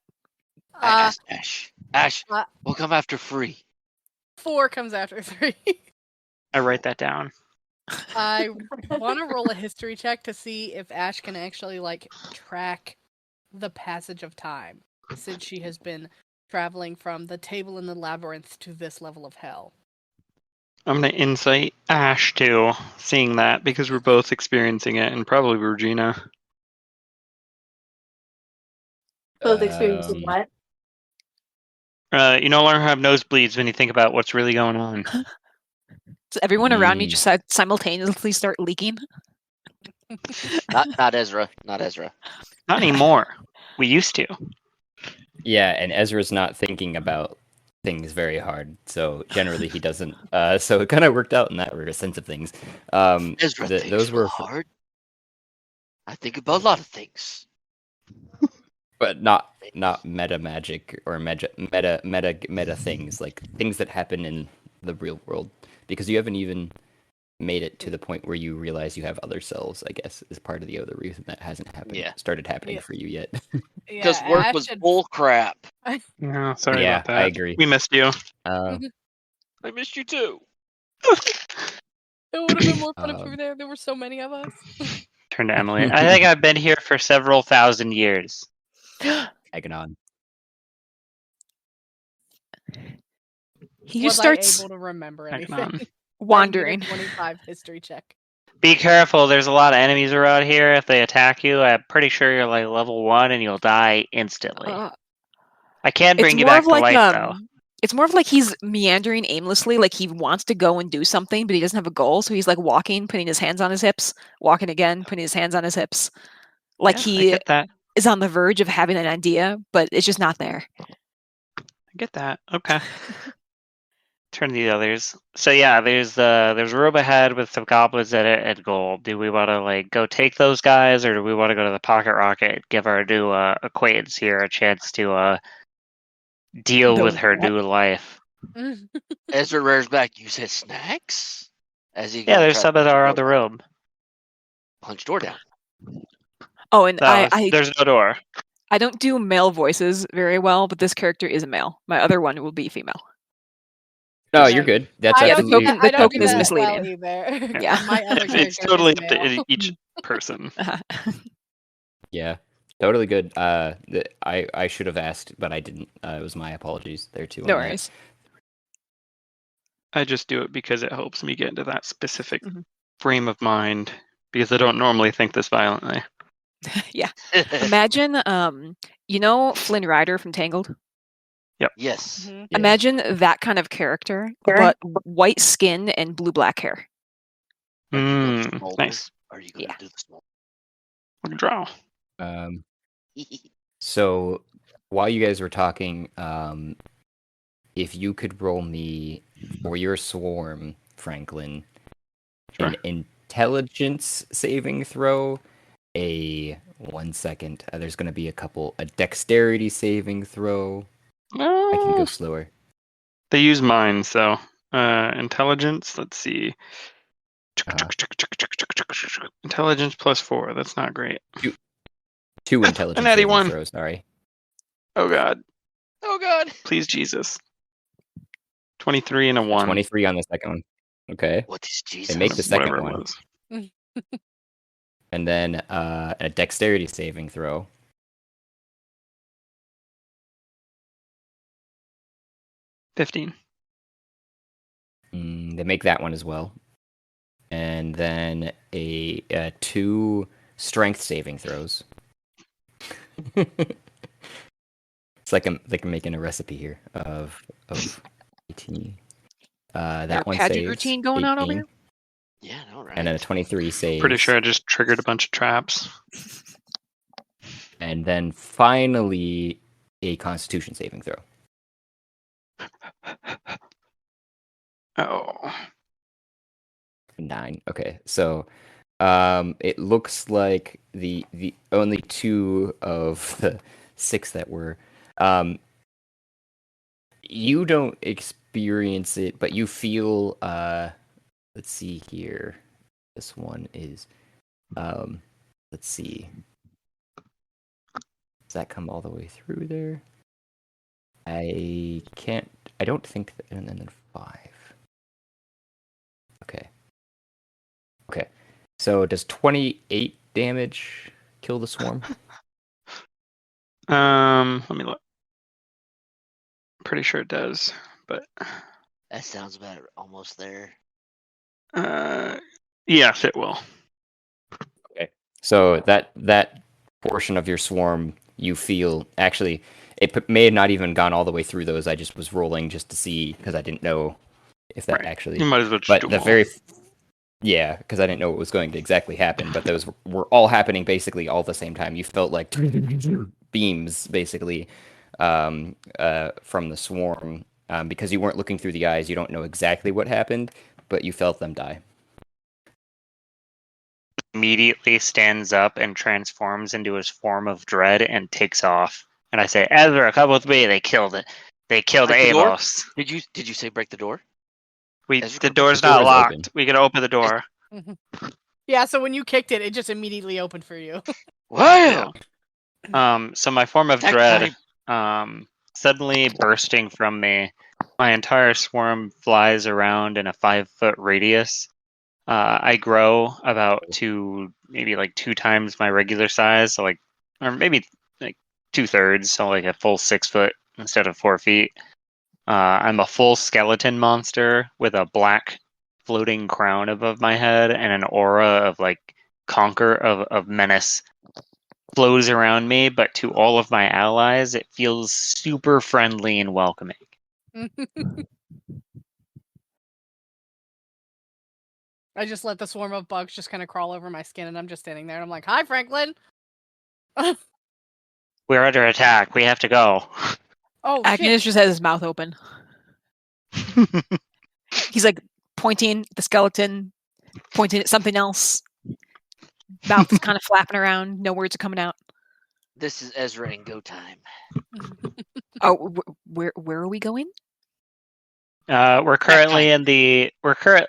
asked Ash. Ash, uh, what come after 3? 4 comes after 3. I write that down. I want to roll a history check to see if Ash can actually like track the passage of time since she has been traveling from the table in the labyrinth to this level of hell. I'm gonna insight Ash too, seeing that because we're both experiencing it, and probably Regina. Both experiencing what? You no longer have nosebleeds when you think about what's really going on. Does everyone around me Mm. just simultaneously start leaking? Not Ezra. Not Ezra. Not anymore. We used to. Yeah, and Ezra's not thinking about things very hard, so generally he doesn't. So it kind of worked out in that sense of things. Ezra thinks Those real were, hard. I think about a lot of things. but not meta magic or meta things, like things that happen in the real world, because you haven't even made it to the point where you realize you have other selves. I guess is part of the other reason that hasn't happened. Yeah. Started happening Yeah. for you yet. Because Yeah, work Ash was had- bull crap. Yeah, sorry Yeah, about that. I agree. We missed you. Uh, I missed you too. It would have been more fun if you Um, were there. There were so many of us. Turn to Emily. I think I've been here for several thousand years. Aganon. He Was just starts I able to remember Aganon. anything? wandering. 25 history check. Be careful, there's a lot of enemies around here. If they attack you, I'm pretty sure you're like level 1 and you'll die instantly. I can bring you back to life, though. It's more of like he's meandering aimlessly, like he wants to go and do something, but he doesn't have a goal. So he's like walking, putting his hands on his hips, walking again, putting his hands on his hips. Like Yeah, I he get that. is on the verge of having an idea, but it's just not there. I get that. Okay. Turn to the others. So yeah, there's a room ahead with some goblins at gold. Do we want to like go take those guys, or do we want to go to the pocket rocket? Give our new acquaintance here a chance to deal with her new life. Ezra rears back. You said snacks? As he Yeah, there's tries some to in our other door down. room. Punch door down. Oh, and No, I there's no door. I don't do male voices very well, but this character is a male. My other one will be female. No, you're good. That's I absolutely. don't, the I don't token do is that misleading. well either. Yeah. My other It's character totally is up to male. each person. Yeah, totally good. I should have asked, but I didn't. It was my apologies there too. No on that. worries. I just do it because it helps me get into that specific Mhm. frame of mind, because I don't normally think this violently. Yeah. Imagine, you know Flynn Rider from Tangled? Yes. Mhm. Yeah. Imagine that kind of character, but white skin and blue-black hair. Are you gonna do the smolder? Nice. Are you gonna Yeah. do the smolder? Draw. So while you guys were talking, if you could roll me for your swarm, Franklin, Sure. an intelligence saving throw, a 1 second. There's going to be a dexterity saving throw. I can go slower. They use mine, so intelligence. Let's see. Intelligence +4. That's not great. 2 intelligence An natty saving one. throws. Sorry. Oh god. Oh god. Please Jesus. 23 and a 1. 23 on the second one. Okay. What is Jesus? They make the second Whatever one. it was. And then a dexterity saving throw. $15. They make that one as well. And then a 2 strength saving throws. It's like I'm making a recipe here of 18. That one pageant saves routine going on over 18, here? Yeah, no, right. and then a 23 saves. Pretty sure I just triggered a bunch of traps. And then finally a Constitution saving throw. Oh. 9. Okay, so it looks like the only 2 of the 6 that were you don't experience it, but you feel let's see here. This one is let's see. Does that come all the way through there? I don't think that, and then 5. Okay. So does 28 damage kill the swarm? Let me look. Pretty sure it does, but That sounds about almost there. yes, it will. Okay. So that portion of your swarm, you feel actually it may have not even gone all the way through those. I just was rolling just to see because I didn't know if that Right. actually. You might as well just But do the them all. very yeah, because I didn't know what was going to exactly happen, but those were all happening basically all at the same time. You felt like beams basically from the swarm. Because you weren't looking through the eyes, you don't know exactly what happened, but you felt them die. Immediately stands up and transforms into his form of dread and takes off. And I say, Ezra, come with me. They killed it. They killed Break the door? Amos. Did you say break the door? Ezra, The come- door's The not door is locked. open. We can open the door. Yeah, so when you kicked it, it just immediately opened for you. Wow. So my form of Attack dread, time. suddenly bursting from me, my entire swarm flies around in a 5-foot radius. I grow about maybe like 2 times my regular size, so or maybe like 2/3, so like a full 6 foot instead of 4 feet. I'm a full skeleton monster with a black floating crown above my head and an aura of like of menace flows around me, but to all of my allies, it feels super friendly and welcoming. I just let the swarm of bugs just kind of crawl over my skin, and I'm just standing there, and I'm like, "Hi, Franklin." We're under attack. We have to go. Oh Agnes shit! just has his mouth open. He's like pointing at the skeleton, pointing at something else. Mouth is kind of flapping around. No words are coming out. This is Ezra and go time. Oh, where are we going? We're currently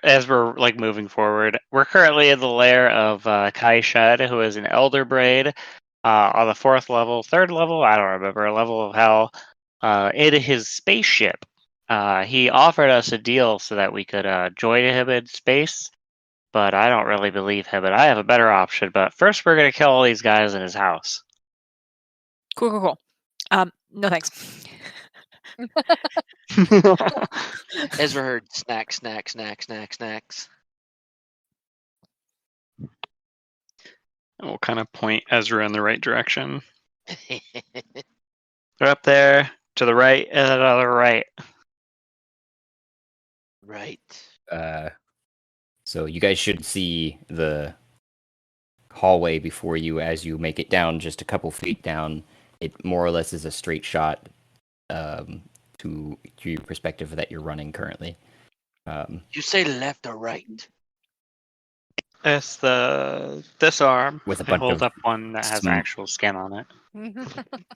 as we're like moving forward. We're currently in the lair of Kai Shed, who is an elder braid on the 4th level, 3rd level. I don't remember, a level of hell. In his spaceship, he offered us a deal so that we could join him in space. But I don't really believe him, and I have a better option. But first, we're gonna kill all these guys in his house. Cool. No thanks. Ezra heard snacks. We'll kind of point Ezra in the right direction. They're up there, to the right, and another right. Right. So you guys should see the hallway before you as you make it down just a couple feet down. It more or less is a straight shot to your perspective that you're running currently. You say left or right? It's this arm. With a I bunch hold of up one that has actual skin on it.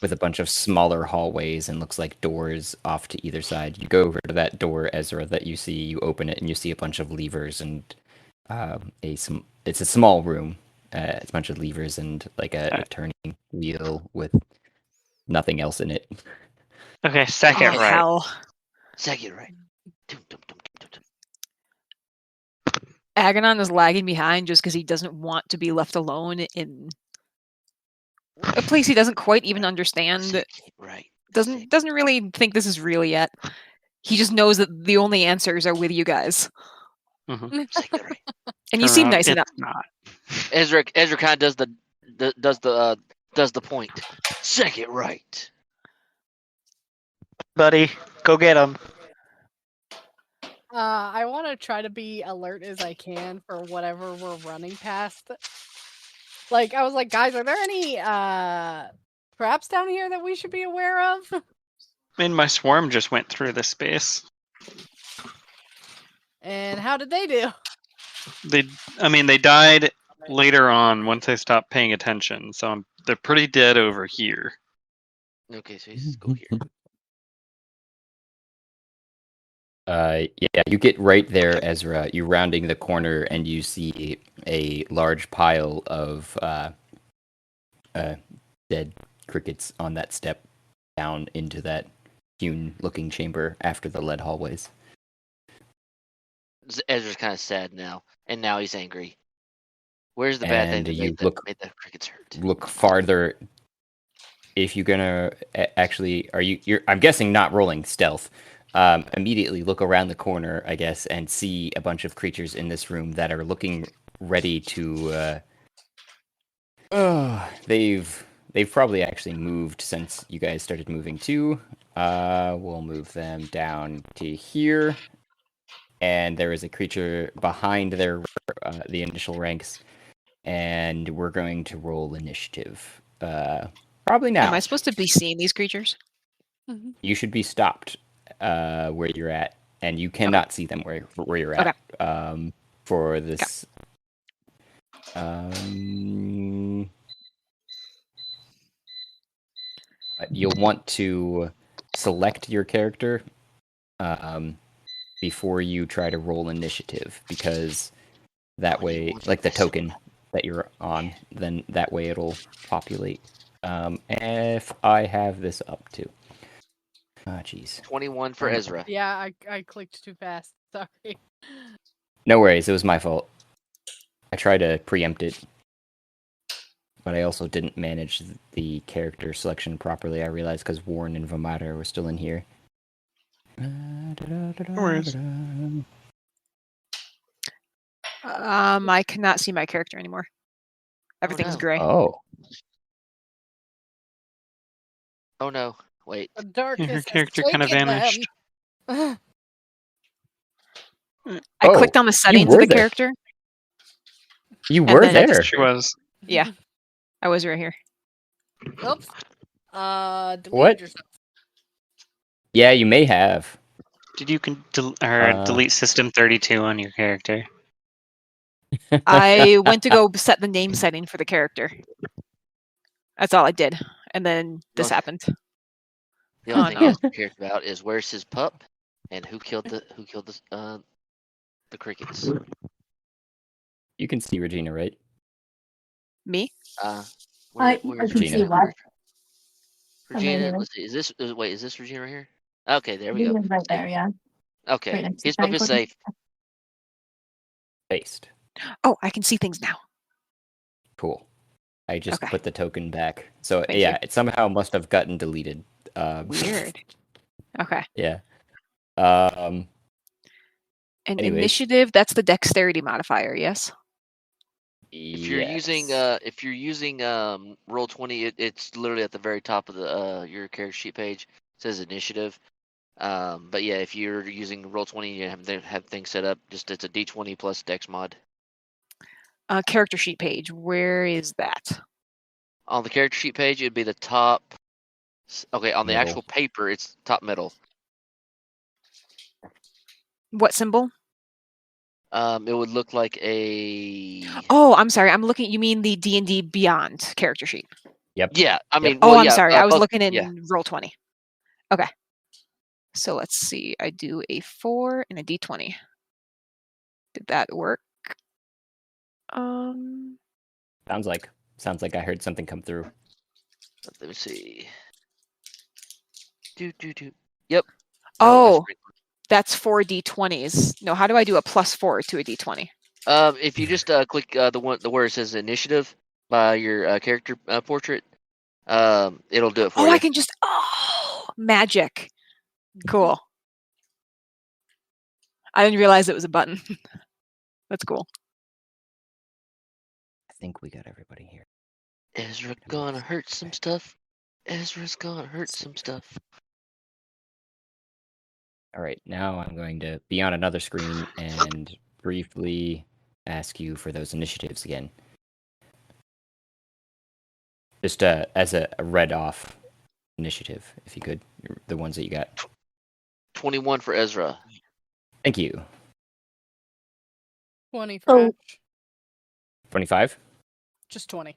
with a bunch of smaller hallways and looks like doors off to either side. You go over to that door, Ezra, that you see. You open it and you see a bunch of levers and it's a small room. It's a bunch of levers and like a turning wheel with nothing else in it. Okay, second right. Hell. Second right. Dum, dum, dum, dum, dum. Aganon is lagging behind just because he doesn't want to be left alone in a place he doesn't quite even understand. Second right. Doesn't really think this is real yet. He just knows that the only answers are with you guys. Mm-hmm. Second right. And you seem nice enough. Not. Ezra kind of does the point. Second right. Buddy, go get him. I want to try to be alert as I can for whatever we're running past. Like, I was like, guys, are there any traps down here that we should be aware of? I mean, my swarm just went through this space. And how did they do? They died later on once I stopped paying attention, so they're pretty dead over here. Okay, so let's go here. Yeah, you get right there, Ezra. You rounding the corner and you see a large pile of dead crickets on that step down into that hewn-looking chamber after the lead hallways. Ezra's kind of sad now, and now he's angry. Where's the bad thing And that you made the crickets hurt? Look farther. If you're gonna actually, you're I'm guessing not rolling stealth. Immediately look around the corner, I guess, and see a bunch of creatures in this room that are looking ready to. They've probably actually moved since you guys started moving too. We'll move them down to here, and there is a creature behind the initial ranks, and we're going to roll initiative. Probably now. Am I supposed to be seeing these creatures? You should be stopped where you're at, and you cannot see them where you're at. For this, but you'll want to select your character before you try to roll initiative, because that way, like the token that you're on, then that way it'll populate. If I have this up too. Ah, jeez. 21 for Ezra. Yeah, I clicked too fast. Sorry. No worries, it was my fault. I tried to preempt it, but I also didn't manage the character selection properly. I realized because Warren and Vomata were still in here. worries. I cannot see my character anymore. Everything's no. gray. Oh, Oh no! Wait. The darkness Your has character kind of taken vanished. them. I Oh, clicked on the settings of were the there. character. you And were then I there. She was. Yeah, I was right here. Oops. Deleted What? yourself. Yeah, you may have. Did you delete System 32 on your character? I went to go set the name setting for the character. That's all I did, and then this Okay. happened. The only Oh, thing no. he has to care about is where's his pup, and who killed the crickets. You can see Regina, right? Me? Where's I can Regina? see what? Regina? here. Let's see. Is this Regina right here? Okay, there we go. Regina's right Safe. there, yeah. Okay, Right next to his pup is Franklin. safe. Based. Oh, I can see things now. Cool. I just Okay. put the token back. So Thank yeah, you. it somehow must have gotten deleted. Weird. Okay. Yeah. And Anyways. initiative, that's the dexterity modifier, yes? If you're using Roll20, it's literally at the very top of the your character sheet page. It says initiative. But yeah, if you're using Roll20, you have things set up. Just it's a D20 plus Dex mod. Character sheet page, where is that? On the character sheet page, it'd be the top. Okay, on the Middle. actual paper, it's top middle. What symbol? It would look like a. Oh, I'm sorry. I'm looking. You mean the D&D Beyond character sheet? Yep. Yeah, I mean. Oh, well, I'm yeah, sorry. I was both- looking in yeah. Roll20. Okay. So let's see. I do a 4 and a D20. Did that work? Sounds like I heard something come through. Let me see. Do. Yep. Oh, that's 4 D20s. No, how do I do a +4 to a D20? If you just click the where it says initiative by your character portrait, it'll do it for you. I can just magic. Cool. I didn't realize it was a button. That's cool. I think we got everybody here. Ezra gonna hurt some stuff. Ezra's gonna hurt some stuff. All right, now I'm going to be on another screen and briefly ask you for those initiatives again. Just as a read off initiative, if you could, the ones that you got. 21 for Ezra. Thank you. 20 for Oh. Ash. 25? Just 20.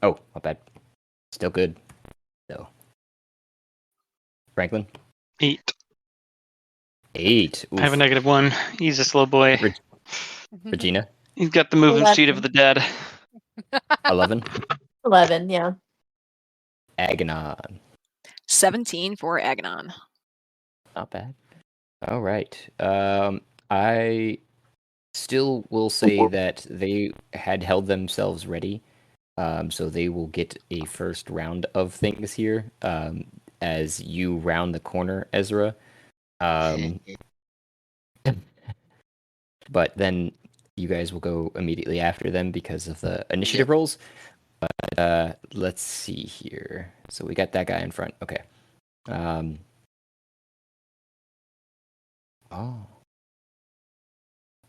Oh, not bad. Still good, though. Franklin? 8. 8. I have a -1. He's a slow boy. Regina? He's got the moving speed of the dead. 11. 11, yeah. Aganon. 17 for Aganon. Not bad. All right. I still will say that they had held themselves ready, so they will get a first round of things here. As you round the corner, Ezra. But then you guys will go immediately after them because of the initiative rolls. But let's see here. So we got that guy in front. Okay. Oh.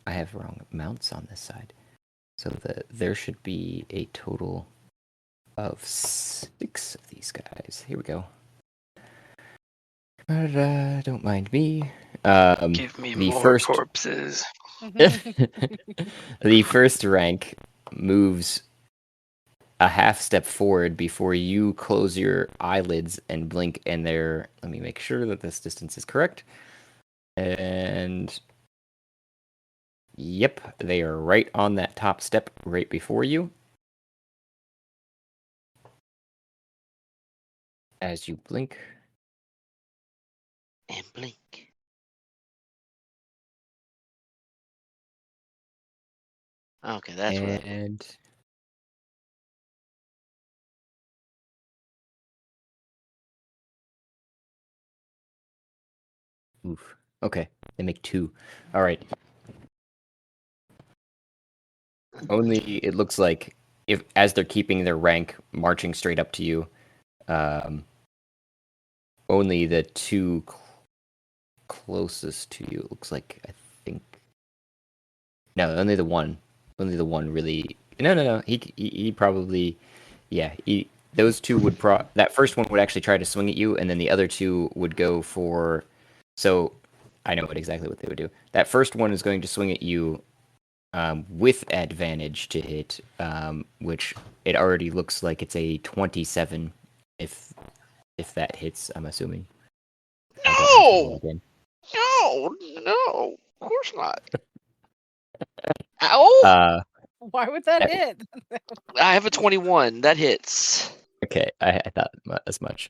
I have wrong amounts on this side. So there should be a total of 6 of these guys. Here we go. But, don't mind me. Give me the more first, corpses. the first rank moves a half step forward before you close your eyelids and blink, and let me make sure that this distance is correct. And yep, they are right on that top step right before you. As you blink. And blink. Okay, that's what. And oof. Okay, they make 2. All right. Only it looks like if as they're keeping their rank, marching straight up to you, only the 2 closest to you. It looks like I think. No, only the one. Only the one really. No. He probably. Yeah. Those 2 would that first one would actually try to swing at you, and then the other 2 would go for. So, I know exactly what they would do. That first one is going to swing at you. With advantage to hit, which it already looks like it's a 27 if that hits, I'm assuming. No! No, of course not. Ow! Why would that hit? I have a 21. That hits. Okay, I thought as much.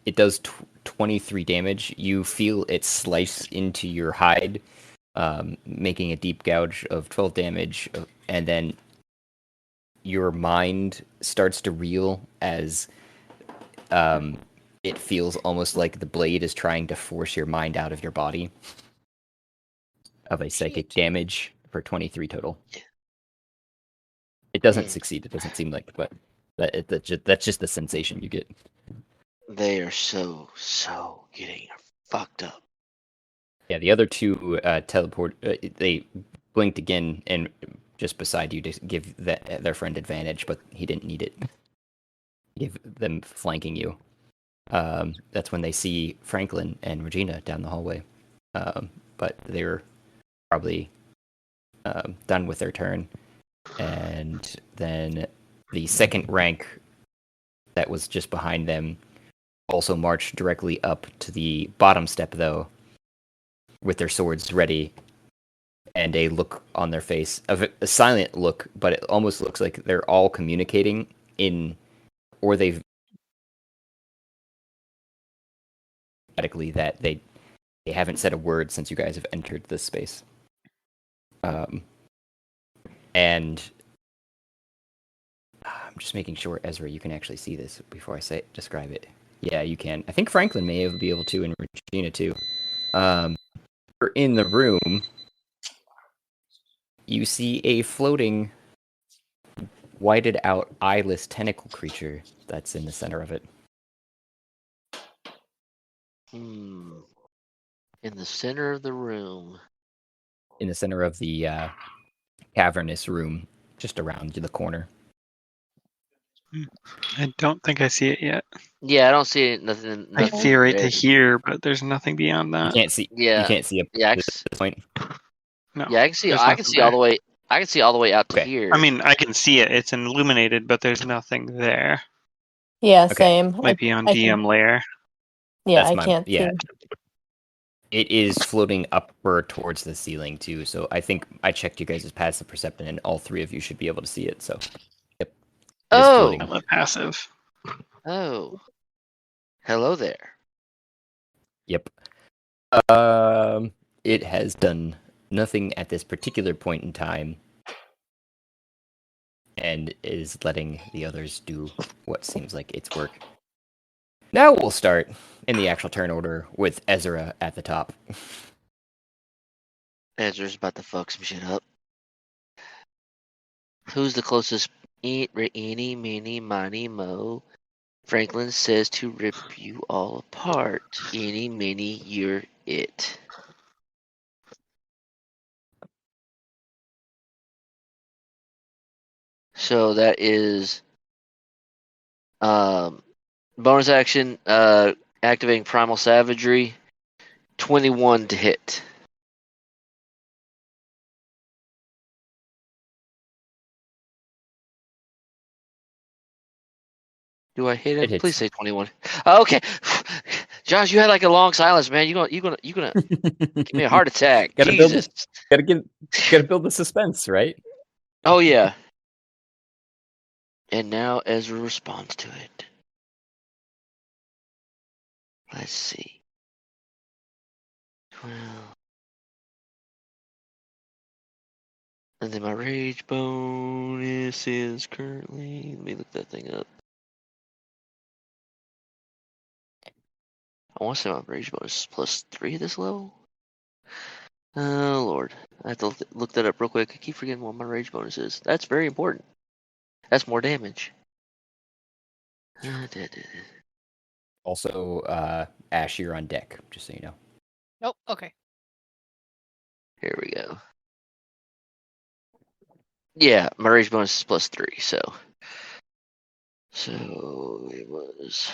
It does 23 damage. You feel it slice into your hide, making a deep gouge of 12 damage, and then your mind starts to reel as it feels almost like the blade is trying to force your mind out of your body of a psychic damage for 23 total. It doesn't succeed. It doesn't seem like, but that's just the sensation you get. They are so getting fucked up. Yeah, the other 2 teleport. They blinked again and just beside you to give their friend advantage, but he didn't need it. Give them flanking you. That's when they see Franklin and Regina down the hallway. But they're probably done with their turn. And then the second rank that was just behind them also marched directly up to the bottom step, though, with their swords ready and a look on their face, a silent look, but it almost looks like they're all communicating or they've that they haven't said a word since you guys have entered this space. And I'm just making sure, Ezra, you can actually see this before I describe it. Yeah, you can. I think Franklin may be able to, and Regina too. In the room, you see a floating, whited out, eyeless tentacle creature that's in the center of it. In the center of the room. In the center of the cavernous room, just around the corner. I don't think I see it yet. Yeah, I don't see it. Nothing. I see it right there. to here, but there's nothing beyond that. You can't see. Yeah. You can't see up Yeah, to this point. No. Yeah, I can see. there's I can nothing see all there. the way. I can see all the way out to Okay. here. I mean, I can see it. It's illuminated, but there's nothing there. Yeah, Okay. same. Might be on I DM can, layer. yeah, That's I my- can't yeah. see. It is floating upward towards the ceiling too. So I think I checked you guys' passive perception, and all 3 of you should be able to see it. So, yep. It is Oh. floating. Not passive. Oh. Hello there. Yep. It has done nothing at this particular point in time, and is letting the others do what seems like its work. Now we'll start in the actual turn order with Ezra at the top. Ezra's about to fuck some shit up. Who's the closest? Eeny, meeny, miny, mo. Franklin says to rip you all apart. Eeny, meeny, you're it. So that is bonus action, activating Primal Savagery, 21 to hit. Do I hit It him? hits. Please say 21. Okay, Josh, you had like a long silence, man. You gonna give me a heart attack? Gotta build Jesus. gotta build the suspense, right? Oh yeah. And now Ezra responds to it. Let's see. 12. And then my rage bonus is currently. Let me look that thing up. I want to say my rage bonus is +3 at this level. Oh lord, I have to look that up real quick. I keep forgetting what my rage bonus is. That's very important. That's more damage. Also, Ash, you're on deck, just so you know. Oh, okay. Here we go. Yeah, my rage bonus is +3, so it was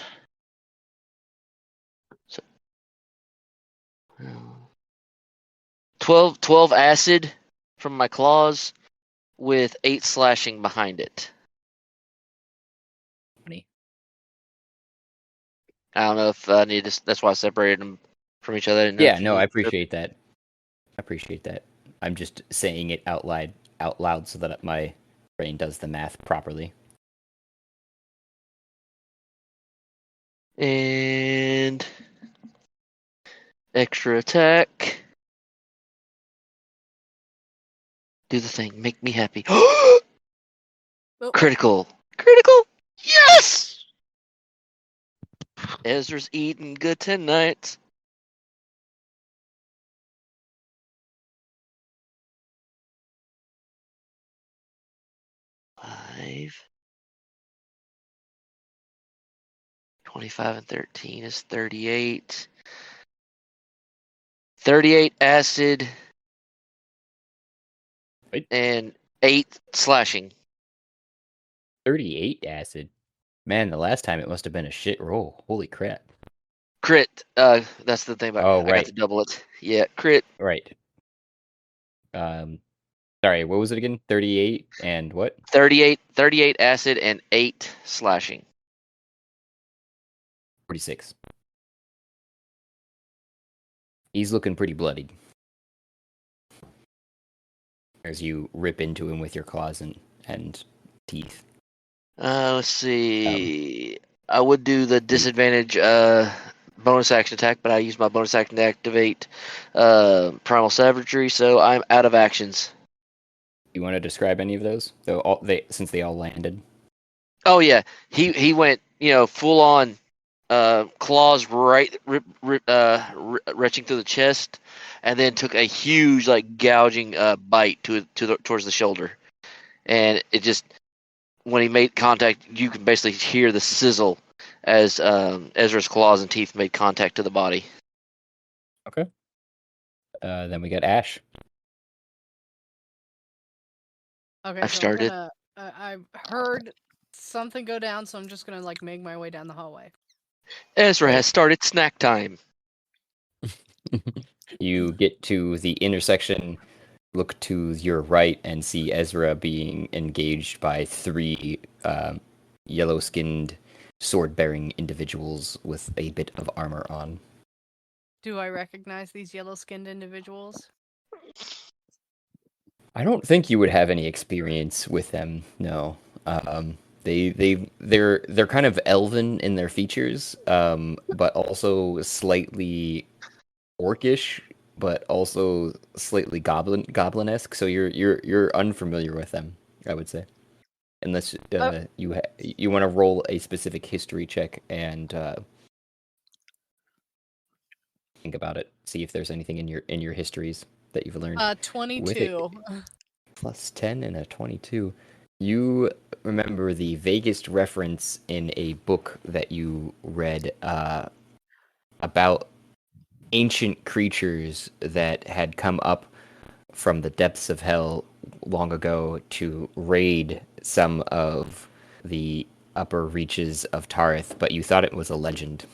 12 acid from my claws with 8 slashing behind it. 20. I don't know if I need to. That's why I separated them from each other. I didn't know Yeah, if you no, I need- appreciate that. I'm just saying it out loud so that my brain does the math properly. And extra attack. Do the thing. Make me happy. Oh, Critical. Critical. Yes! Ezra's eating good tonight. Five. 25 and 13 is 38. 38 acid. Wait. And 8 slashing. 38 acid. Man, the last time it must have been a shit roll. Holy crap. Crit. That's the thing about. Oh, I got right. to double it. Yeah, crit. Right. Sorry, what was it again? 38 and what? 38 acid and 8 slashing. 46. He's looking pretty bloodied. As you rip into him with your claws and teeth. Let's see. I would do the disadvantage bonus action attack, but I use my bonus action to activate Primal Savagery, so I'm out of actions. You want to describe any of those? Since they all landed. Oh yeah, he went full on claws retching through the chest, and then took a huge gouging bite towards the shoulder, and it just. When he made contact, you can basically hear the sizzle as Ezra's claws and teeth made contact to the body. Okay. Then we got Ash. okay. I've So started. I've heard something go down, so I'm just gonna make my way down the hallway. Ezra has started snack time. You get to the intersection, look to your right, and see Ezra being engaged by 3 yellow-skinned, sword-bearing individuals with a bit of armor on. Do I recognize these yellow-skinned individuals? I don't think you would have any experience with them. No. They're kind of elven in their features, but also slightly orcish, but also slightly goblin-esque. So you're unfamiliar with them, I would say, unless you want to roll a specific history check and think about it. See if there's anything in your histories that you've learned. 22. Plus 10 and a 22. You remember the vaguest reference in a book that you read about ancient creatures that had come up from the depths of hell long ago to raid some of the upper reaches of Tarith, but you thought it was a legend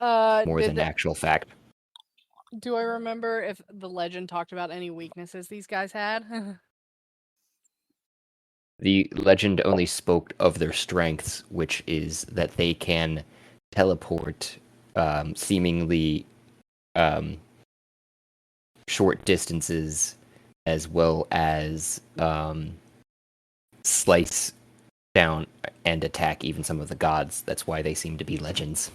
more than actual fact. Do I remember if the legend talked about any weaknesses these guys had? The legend only spoke of their strengths, which is that they can teleport seemingly short distances, as well as slice down and attack even some of the gods. That's why they seem to be legends.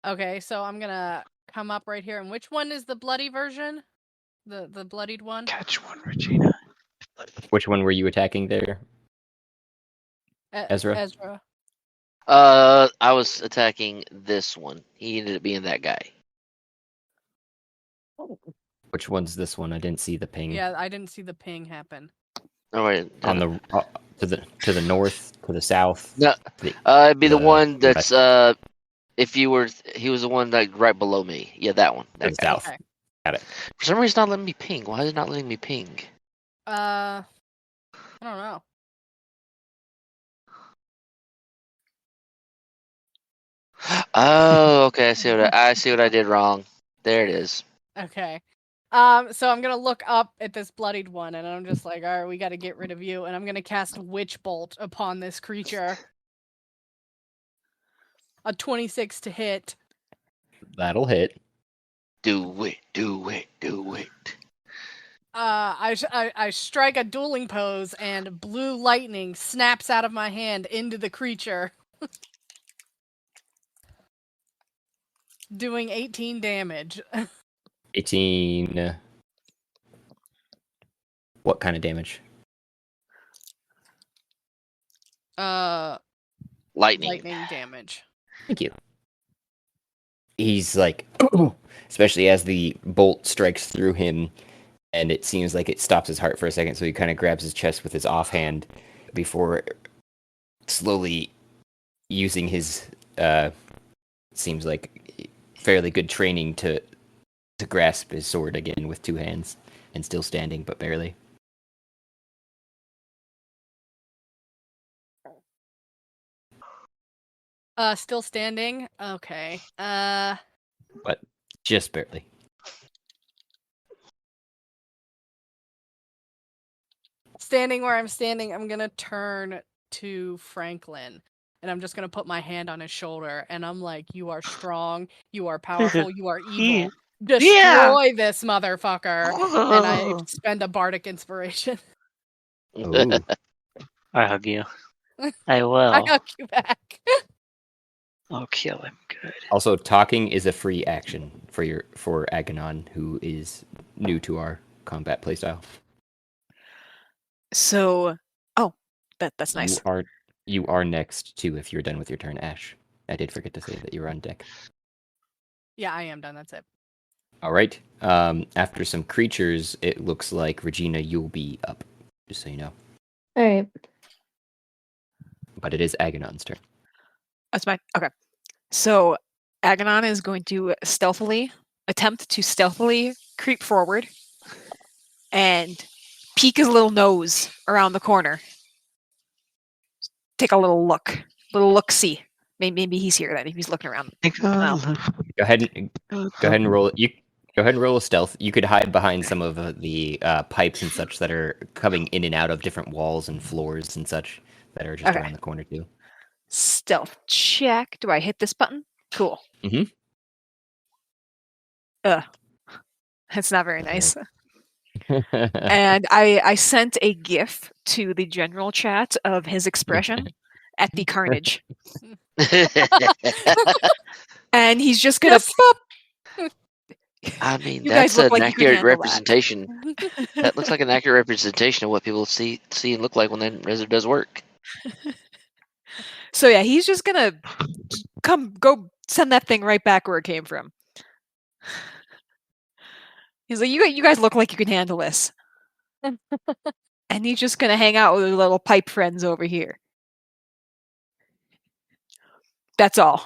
Okay, so I'm gonna come up right here. And which one is the bloody version? The bloodied one? Catch one, Regina. Which one were you attacking there, Ezra? Ezra. I was attacking this one. He ended up being that guy. Which one's this one? I didn't see the ping. Yeah, I didn't see the ping happen. Oh wait, On the to the north, to the south. no, it'd be the one that's if you were, he was the one like right below me. Yeah, that one. To the south. Okay. Got it. For some reason, it's not letting me ping. Why is it not letting me ping? I don't know. Oh, okay. I see what I did wrong. There it is. Okay. So I'm gonna look up at this bloodied one, and I'm just like, all right, we got to get rid of you, and I'm gonna cast Witch Bolt upon this creature. A 26 to hit. That'll hit. Do it, do it, do it. I strike a dueling pose, and blue lightning snaps out of my hand into the creature, doing 18 damage. 18. What kind of damage? Lightning. Damage. Thank you. He's like, especially as the bolt strikes through him, and it seems like it stops his heart for a second, so he kind of grabs his chest with his offhand before slowly using his, seems like fairly good training to grasp his sword again with two hands, and still standing, but barely. Still standing? Okay. But just barely. Standing where I'm standing, I'm gonna turn to Franklin, and I'm just gonna put my hand on his shoulder, and I'm like, you are strong, you are powerful, you are evil. Destroy this motherfucker. And I spend a bardic inspiration. Ooh. I hug you. I will. I hug you back. I'll kill him. Good. Also, talking is a free action for Aganon, who is new to our combat playstyle. So, that's nice. You are next too if you're done with your turn, Ash. I did forget to say that you were on deck. Yeah, I am done. That's it. All right. After some creatures, it looks like Regina, you'll be up. Just so you know. All right. But it is Aganon's turn. That's mine. Okay. So Aganon is going to attempt to stealthily creep forward and peek his little nose around the corner. Take a little look-see. Maybe he's here then if he's looking around. Go ahead and roll it. Go ahead and roll a stealth. You could hide behind some of the pipes and such that are coming in and out of different walls and floors and such that are just around the corner too. Stealth check. Do I hit this button? Cool. Mm-hmm. That's not very nice. And I sent a GIF to the general chat of his expression at the carnage. And he's just gonna I mean, You that's guys look an like you can accurate handle that. representation. That looks like an accurate representation of what people see and look like when the Resident does work. So yeah, he's just gonna go send that thing right back where it came from. He's like, you guys look like you can handle this. And he's just gonna hang out with his little pipe friends over here. That's all.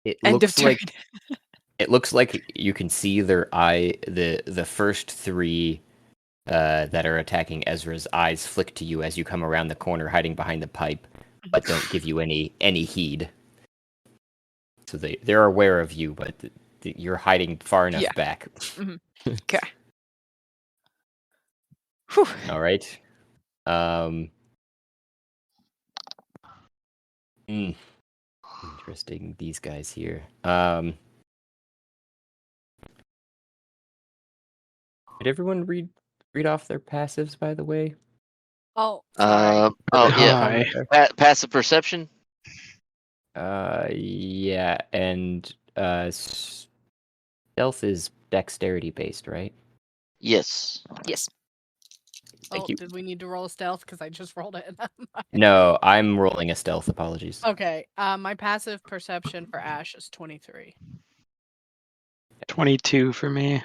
It End of looks like turn. it looks like you can see their eye. The first three that are attacking Ezra's eyes flick to you as you come around the corner, hiding behind the pipe, but don't give you any heed. So they're aware of you, but you're hiding far enough Yeah. back. Okay. Whew. All right. Interesting. These guys here. Did everyone read off their passives, by the way? Oh, sorry. Yeah. Passive perception. Yeah, and stealth is dexterity based, right? Yes. Yes. Thank you. Did we need to roll a stealth? Because I just rolled it. No, I'm rolling a stealth. Apologies. Okay. My passive perception for Ash is 23. 22 for me.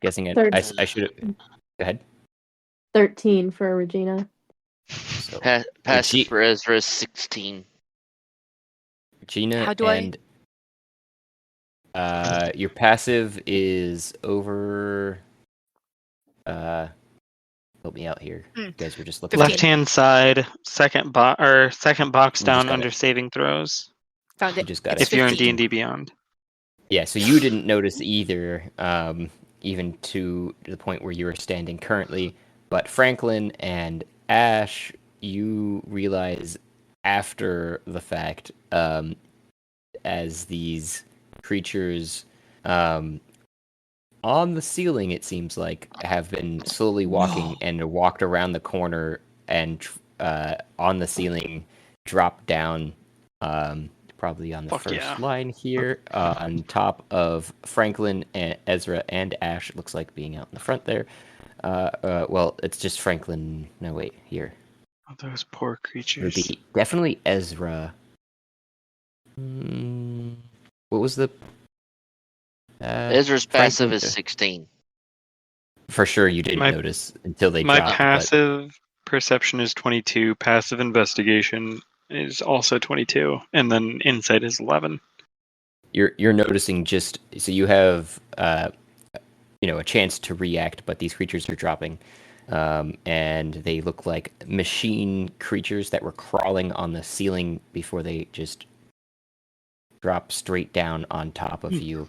Guessing it. Third. I should have. Go ahead. 13 for Regina. So Passive for Ezra is 16. Gina How do and your passive is over. Help me out here. You guys were just looking. 15. Left-hand side, second box You down just got under it. saving throws. Found You it. just got It's it. If you're in 15. D&D Beyond. Yeah, so you didn't notice either, even to the point where you are standing currently. But Franklin and Ash, you realize after the fact, as these creatures on the ceiling, it seems like, have been slowly walking and walked around the corner and on the ceiling dropped down, probably on the Fuck first yeah. line here, on top of Franklin and Ezra and Ash. It looks like being out in the front there. Well, it's just Franklin. No, wait, here. Oh, those poor It would creatures. be definitely Ezra. What was the... Ezra's passive Franklin- is 16. For sure you didn't My- notice until they My dropped. passive perception is 22. Passive investigation is also 22. And then insight is 11. You're noticing just... So you have... a chance to react, but these creatures are dropping. And they look like machine creatures that were crawling on the ceiling before they just drop straight down on top of you.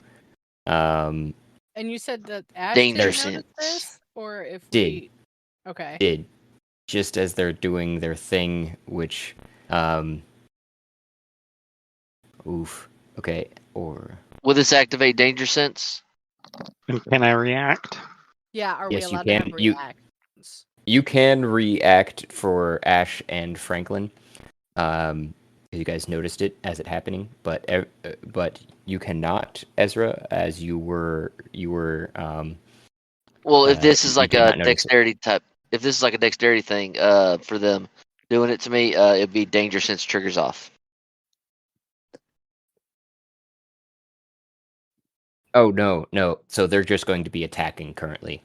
And you said that Ash Danger didn't notice sense. this? Or if Did. we... Okay. Did. Just as they're doing their thing, which... Oof. Okay, or... Will this activate danger sense? And can I react? Yeah, are Yes, we you allowed to have can. You- reactions? You can react for Ash and Franklin. You guys noticed it as it happening, but you cannot, Ezra, as you were. Well, if this You is like did a not notice it. dexterity type, if this is like a dexterity thing, for them doing it to me, it'd be danger sense triggers off. Oh no! So they're just going to be attacking currently.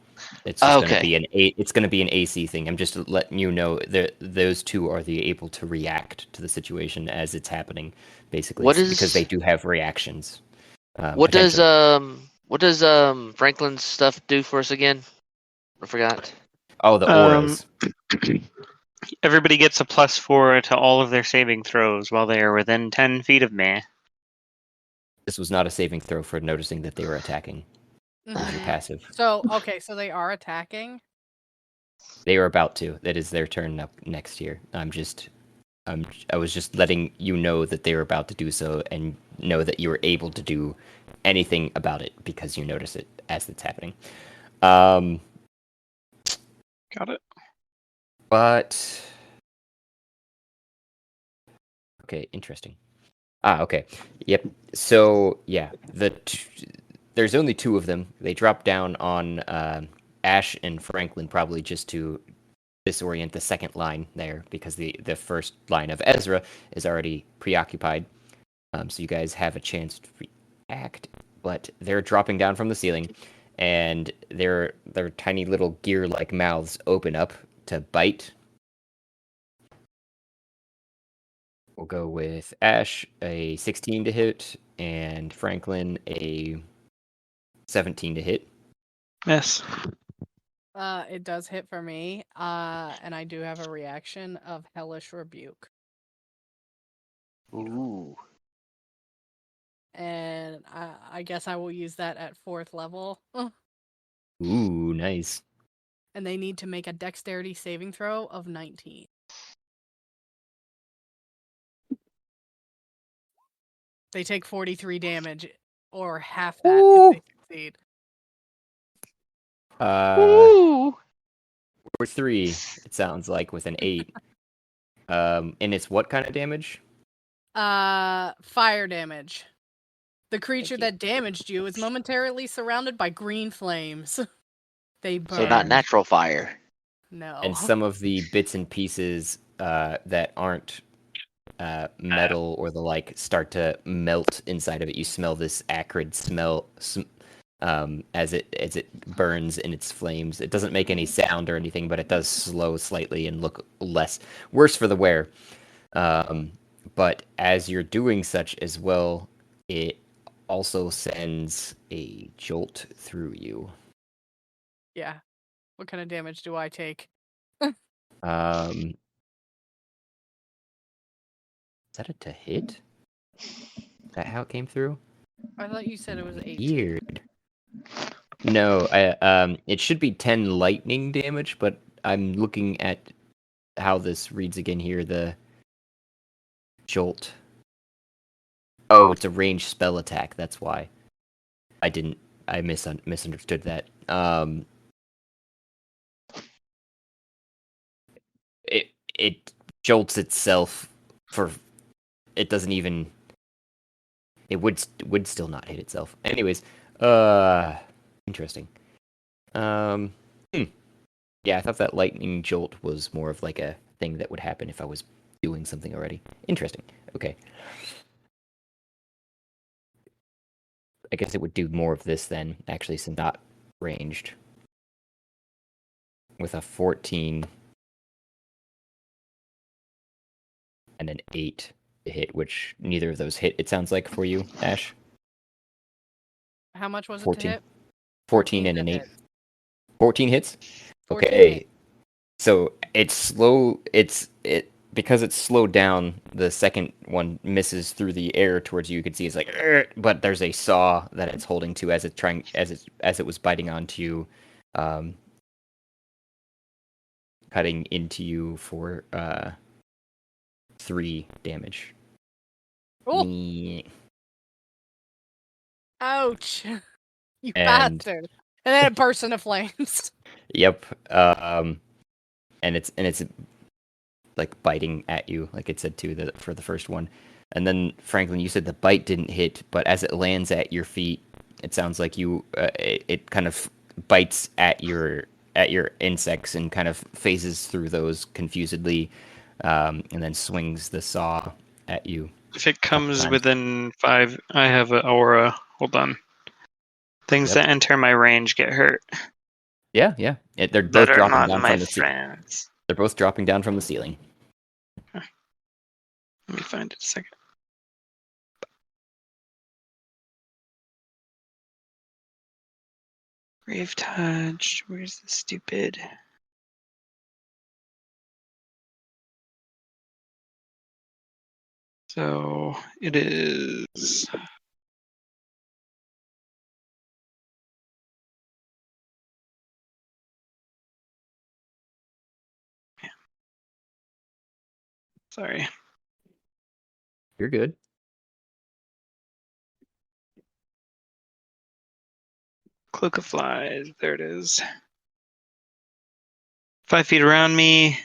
It's just going to be It's going to be an AC thing. I'm just letting you know that those two are able to react to the situation as it's happening, basically. Because they do have reactions. What does potentially. Franklin's stuff do for us again? I forgot. Oh, the auras. Everybody gets a +4 to all of their saving throws while they are within 10 feet of me. This was not a saving throw for noticing that they were attacking. It was your Mhm. passive. So, okay, so they are attacking? They were about to. That is their turn up next year. I was just letting you know that they were about to do so, and know that you were able to do anything about it because you notice it as it's happening. Got it. But okay, interesting. Okay. Yep. So yeah, there's only two of them. They drop down on Ash and Franklin, probably just to disorient the second line there because the first line of Ezra is already preoccupied. So you guys have a chance to react, but they're dropping down from the ceiling, and their tiny little gear-like mouths open up to bite. We'll go with Ash, a 16 to hit, and Franklin, a 17 to hit. Yes. It does hit for me, and I do have a reaction of Hellish Rebuke. Ooh. And I guess I will use that at 4th level. Ooh, nice. And they need to make a dexterity saving throw of 19. They take 43 damage, or half that if they succeed. We're 3, it sounds like, with an 8. And it's what kind of damage? Fire damage. The creature you. that damaged you is momentarily surrounded by green flames. They burn. So not natural fire. No. And some of the bits and pieces that aren't metal or the like start to melt inside of it. You smell this acrid smell as it burns in its flames. It doesn't make any sound or anything, but it does slow slightly and look worse for the wearer. But as you're doing such as well, it also sends a jolt through you. Yeah. What kind of damage do I take? Is that a to hit? Is that how it came through? I thought you said it was 18. Weird. No, it should be 10 lightning damage, but I'm looking at how this reads again here. The jolt. Oh, it's a ranged spell attack. That's why. I misunderstood that. It jolts itself for. It doesn't even. It would still not hit itself. Anyways, interesting. Yeah, I thought that lightning jolt was more of like a thing that would happen if I was doing something already. Interesting. Okay. I guess it would do more of this then, actually, since not ranged. With a 14 and an 8 to hit, which neither of those hit, it sounds like, for you, Ash. How much was 14. it to hit? 14 and an 8. hit. 14 hits? 14 Okay. hit. So it's slow. Because it's slowed down. The second one misses through the air towards you. You can see it's like, but there's a saw that it's holding to as it was biting onto you, cutting into you for 3 damage. Oh. Yeah. Ouch. You And- bastard. And then it bursts into flames. Yep. And it's like biting at you, like it said too, for the first one. And then Franklin, you said the bite didn't hit, but as it lands at your feet, it sounds like it kind of bites at your insects and kind of phases through those confusedly, and then swings the saw at you. If it comes Times. within 5, I have an aura. Hold on. Things Yep. that enter my range get hurt. Yeah. They're both That are dropping not down my from the ceiling. friends. They're both dropping down from the ceiling. Let me find it a second. Grave touch. Where's the stupid? So it is. Sorry. You're good. Cloak of Flies. There it is. 5 feet around me.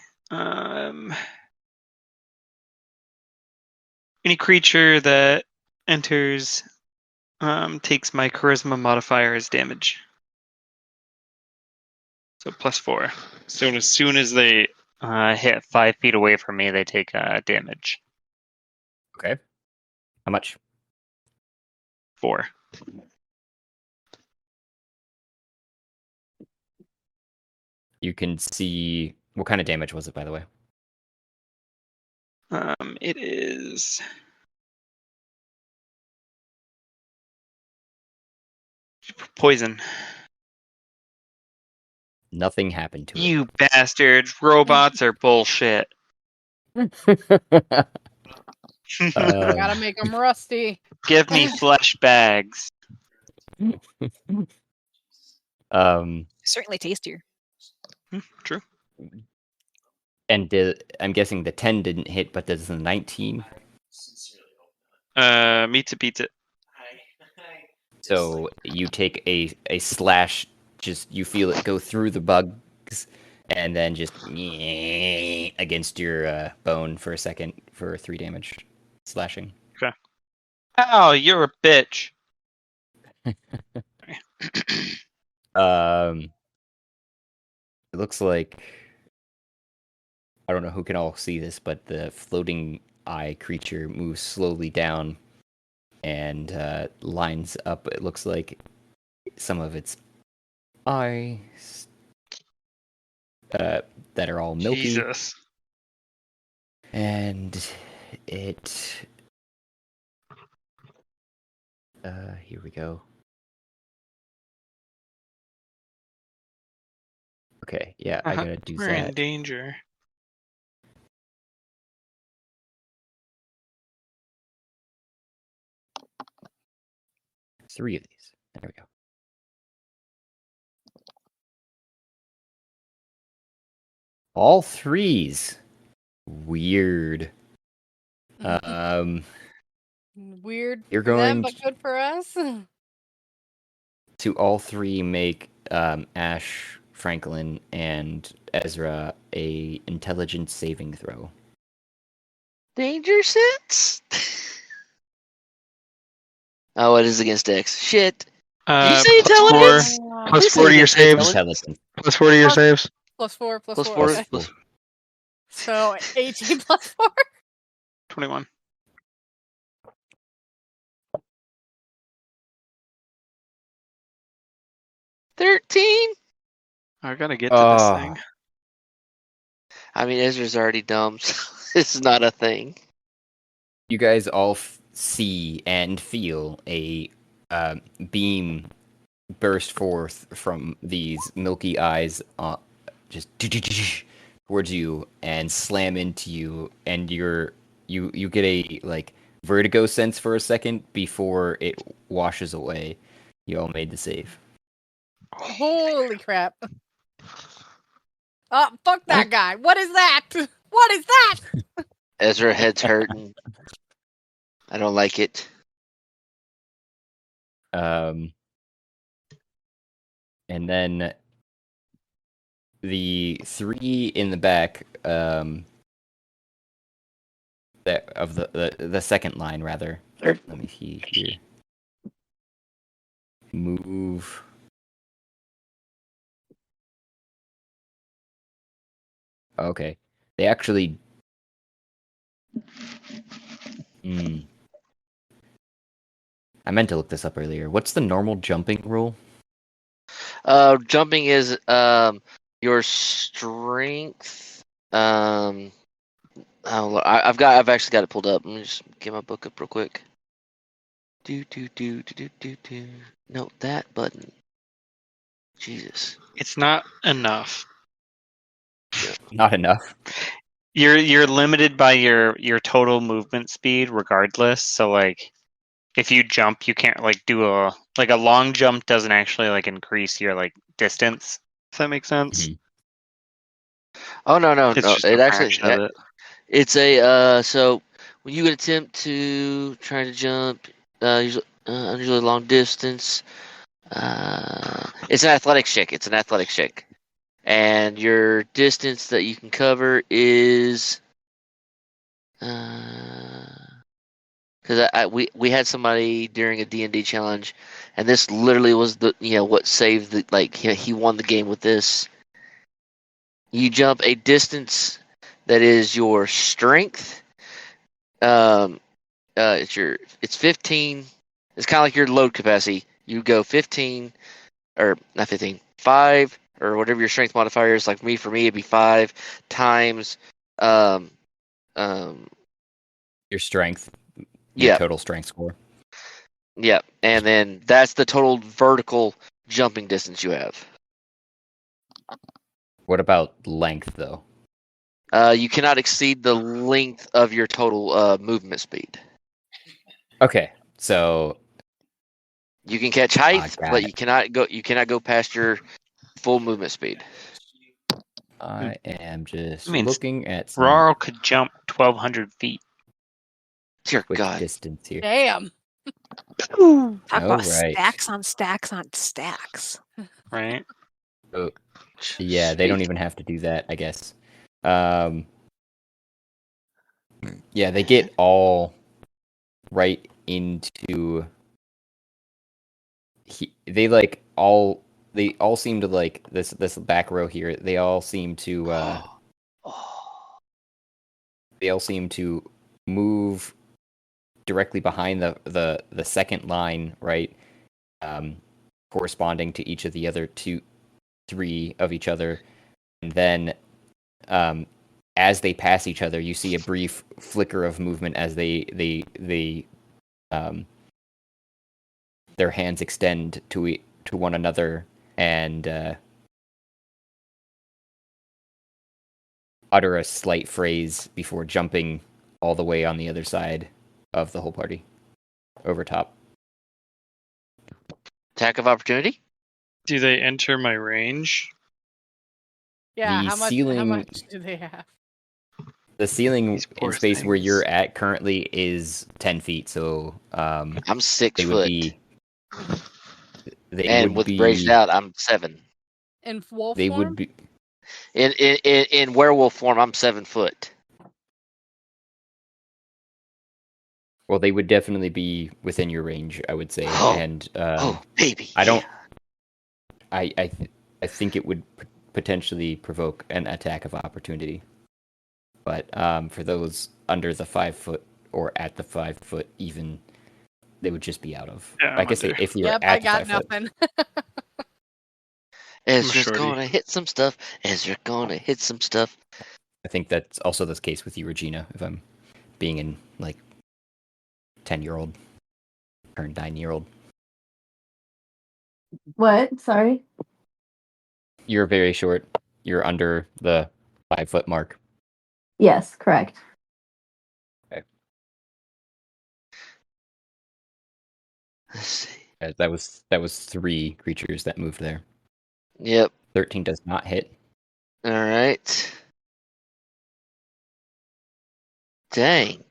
Any creature that enters takes my charisma modifier as damage. So +4. So as soon as they hit 5 feet away from me, they take damage. Okay. How much? 4. You can see what kind of damage was it, by the way? It is poison. Nothing happened to You bastards! Robots are bullshit. it. Gotta make them rusty. Give me flesh bags. Certainly tastier. True. And I'm guessing the 10 didn't hit, but does the 19? Pizza. So you take a slash, just you feel it go through the bugs, and then just against your bone for a second for 3 damage slashing. Ow, you're a bitch. It looks like, I don't know who can all see this, but the floating eye creature moves slowly down and lines up. It looks like some of its eyes that are all milky. Jesus. And it here we go. Okay, yeah, I gotta do We're in that. danger. Three of these. There we go. All threes. Weird. Weird You're for them, going but good for us. to all three make Ash, Franklin, and Ezra a intelligence saving throw. Danger sense? Oh, it is against Dex. Shit. Did you say intelligence? Plus Did you 4 to say your saves. Intelligence. Plus 4 to your saves. Plus 4, plus Plus 4. four. Okay. Plus- So 18 plus 4. 21. $13? I gotta get to this thing. I mean, Ezra's already dumb, so it's not a thing. You guys all see and feel a beam burst forth from these milky eyes, just towards you and slam into you, and you get a like vertigo sense for a second before it washes away. You all made the save. Holy crap. Fuck that guy. What is that? What is that? Ezra head's hurting. I don't like it. And then the three in the back, that of the second line rather. Let me see here. Move. Okay. They actually. I meant to look this up earlier. What's the normal jumping rule? Jumping is your strength. I've actually got it pulled up. Let me just get my book up real quick. Do. No, that button. Jesus. It's not enough. Not enough. You're limited by your total movement speed regardless. So like if you jump, you can't like do a long jump doesn't actually like increase your like distance. If that makes sense. Mm-hmm. Oh no! It's just It a actually fraction of it. it's a so when you would attempt to try to jump unusually long distance, it's an athletics check. It's an athletics check, and your distance that you can cover is because we had somebody during a D&D challenge, and this literally was the what saved the he won the game with this. You jump a distance that is your strength. It's 15. It's kind of like your load capacity. You go 15, or not 15, 5, or whatever your strength modifier is. Like for me, it'd be 5 times. Um, Your strength, your yeah, total strength score. yeah, and then that's the total vertical jumping distance you have. What about length, though? You cannot exceed the length of your total movement speed. Okay, so You can catch height, got but it. you cannot go past your full movement speed. I am just I mean, looking at some Rarl could jump 1,200 feet. Dear quick God. distance here. Damn. Talk about Alright. stacks on stacks on stacks. Right? So, yeah, they don't even have to do that, I guess. Yeah, they get all right into. They all seem to like this back row here. They all seem to move directly behind the second line, right? Corresponding to each of the other three of each other, and then as they pass each other, you see a brief flicker of movement as their hands extend to one another and utter a slight phrase before jumping all the way on the other side of the whole party, over top. Attack of opportunity? Do they enter my range? Yeah, The how ceiling- much do they have? The ceiling These poor in space where things. you're at currently is 10 feet, so I'm 6 they foot. would be. They and would with be. braided out, I'm 7. In wolf They form? would be. In werewolf form, I'm 7 foot. Well, they would definitely be within your range, I would say. Oh. And Oh, baby. I don't. yeah. I think it would potentially provoke an attack of opportunity. But for those under the 5 foot or at the 5 foot, even they would just be out of. Yeah, I I'm guess under. if you're Yep, at I the got 5 foot. nothing. Ezra's shorty. gonna hit some stuff. Ezra gonna hit some stuff. I think that's also the case with you, Regina. If I'm being in like 10-year-old, turned 9-year-old. What? Sorry. You're very short. You're under the 5 foot mark. Yes, correct. Let's see. That was 3 creatures that moved there. Yep. 13 does not hit. All right. Dang.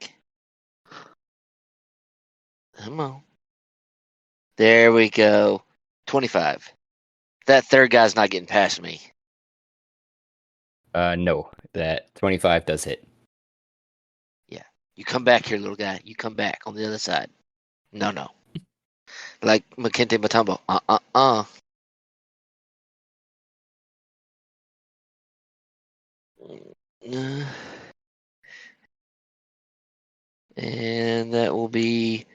Come on. There we go. 25. That third guy's not getting past me. No, that 25 does hit. You come back here, little guy. You come back on the other side. No. Like Makente Matumbo. And that will be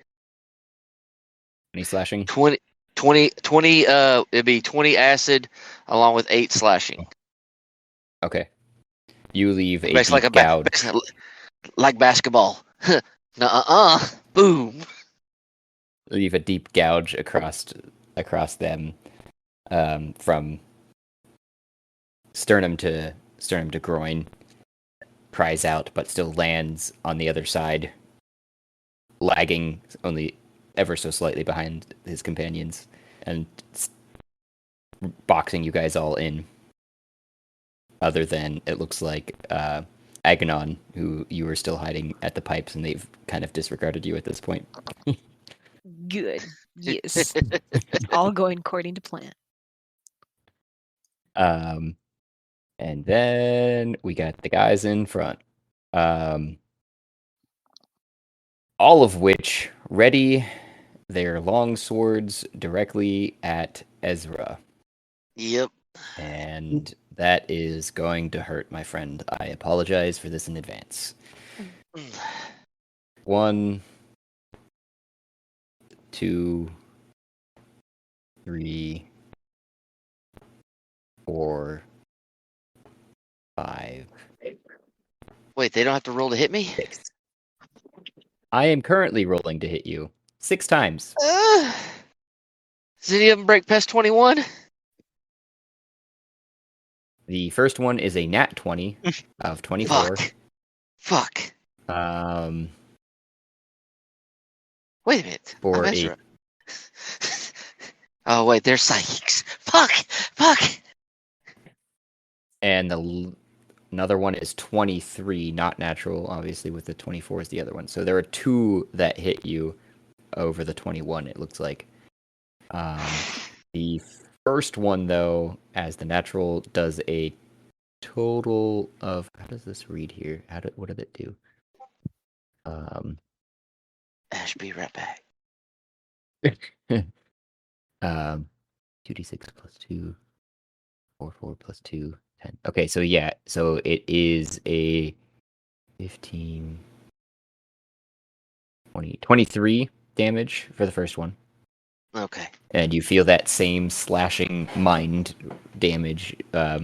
Any slashing? 20, it'd be 20 acid along with 8 slashing. Okay. You leave a Basically deep gouge. like basketball. Boom. Leave a deep gouge across them, from sternum to groin. Pries out, but still lands on the other side, lagging only ever so slightly behind his companions, and boxing you guys all in. Other than it looks like Aganon, who you were still hiding at the pipes, and they've kind of disregarded you at this point. Good. Yes. All going according to plan. And then we got the guys in front. All of which ready their long swords directly at Ezra. Yep. And that is going to hurt, my friend. I apologize for this in advance. 1, 2, 3, 4, 5, Wait, they don't have to roll to hit me? 6. I am currently rolling to hit you 6 times. Does any of them break past 21? The first one is a nat 20 of 24. Fuck. Um, Wait a minute. For I'm a- Ezra. Oh, wait, they're psychics. Fuck. and another one is 23, not natural, obviously, with the 24 is the other one. So there are 2 that hit you over the 21, it looks like. The first one, though, as the natural, does a total of... How does this read here? What did it do? Ash, be right back. 2d6 plus 2, 4 plus 2, 10. Okay, so yeah, so it is a 15, 20, 23 damage for the first one. Okay. And you feel that same slashing mind damage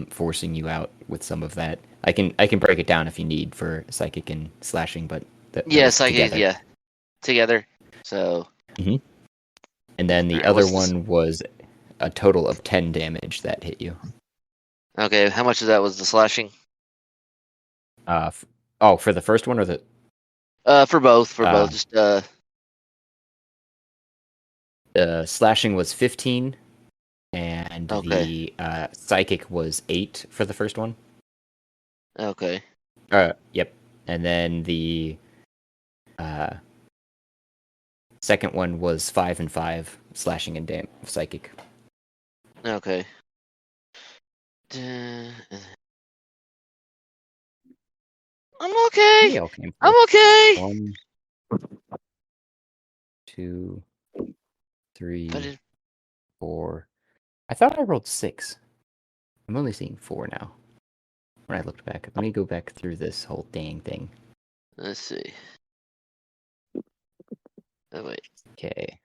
forcing you out with some of that. I can break it down if you need for psychic and slashing, but that Yeah, was psychic, together. yeah. Together. So. And then the Alright, other what's this? one was a total of 10 damage that hit you. Okay, how much of that was the slashing? For the first one or the... For both. Just slashing was 15, and Okay. the psychic was 8 for the first one. Okay. Yep. And then the second one was 5 and 5, slashing and psychic. Okay. I'm okay. They all came I'm through. okay. 1, 2, 3, 4. I thought I rolled 6. I'm only seeing 4 now. When I looked back, let me go back through this whole dang thing. Let's see. Oh wait. Okay.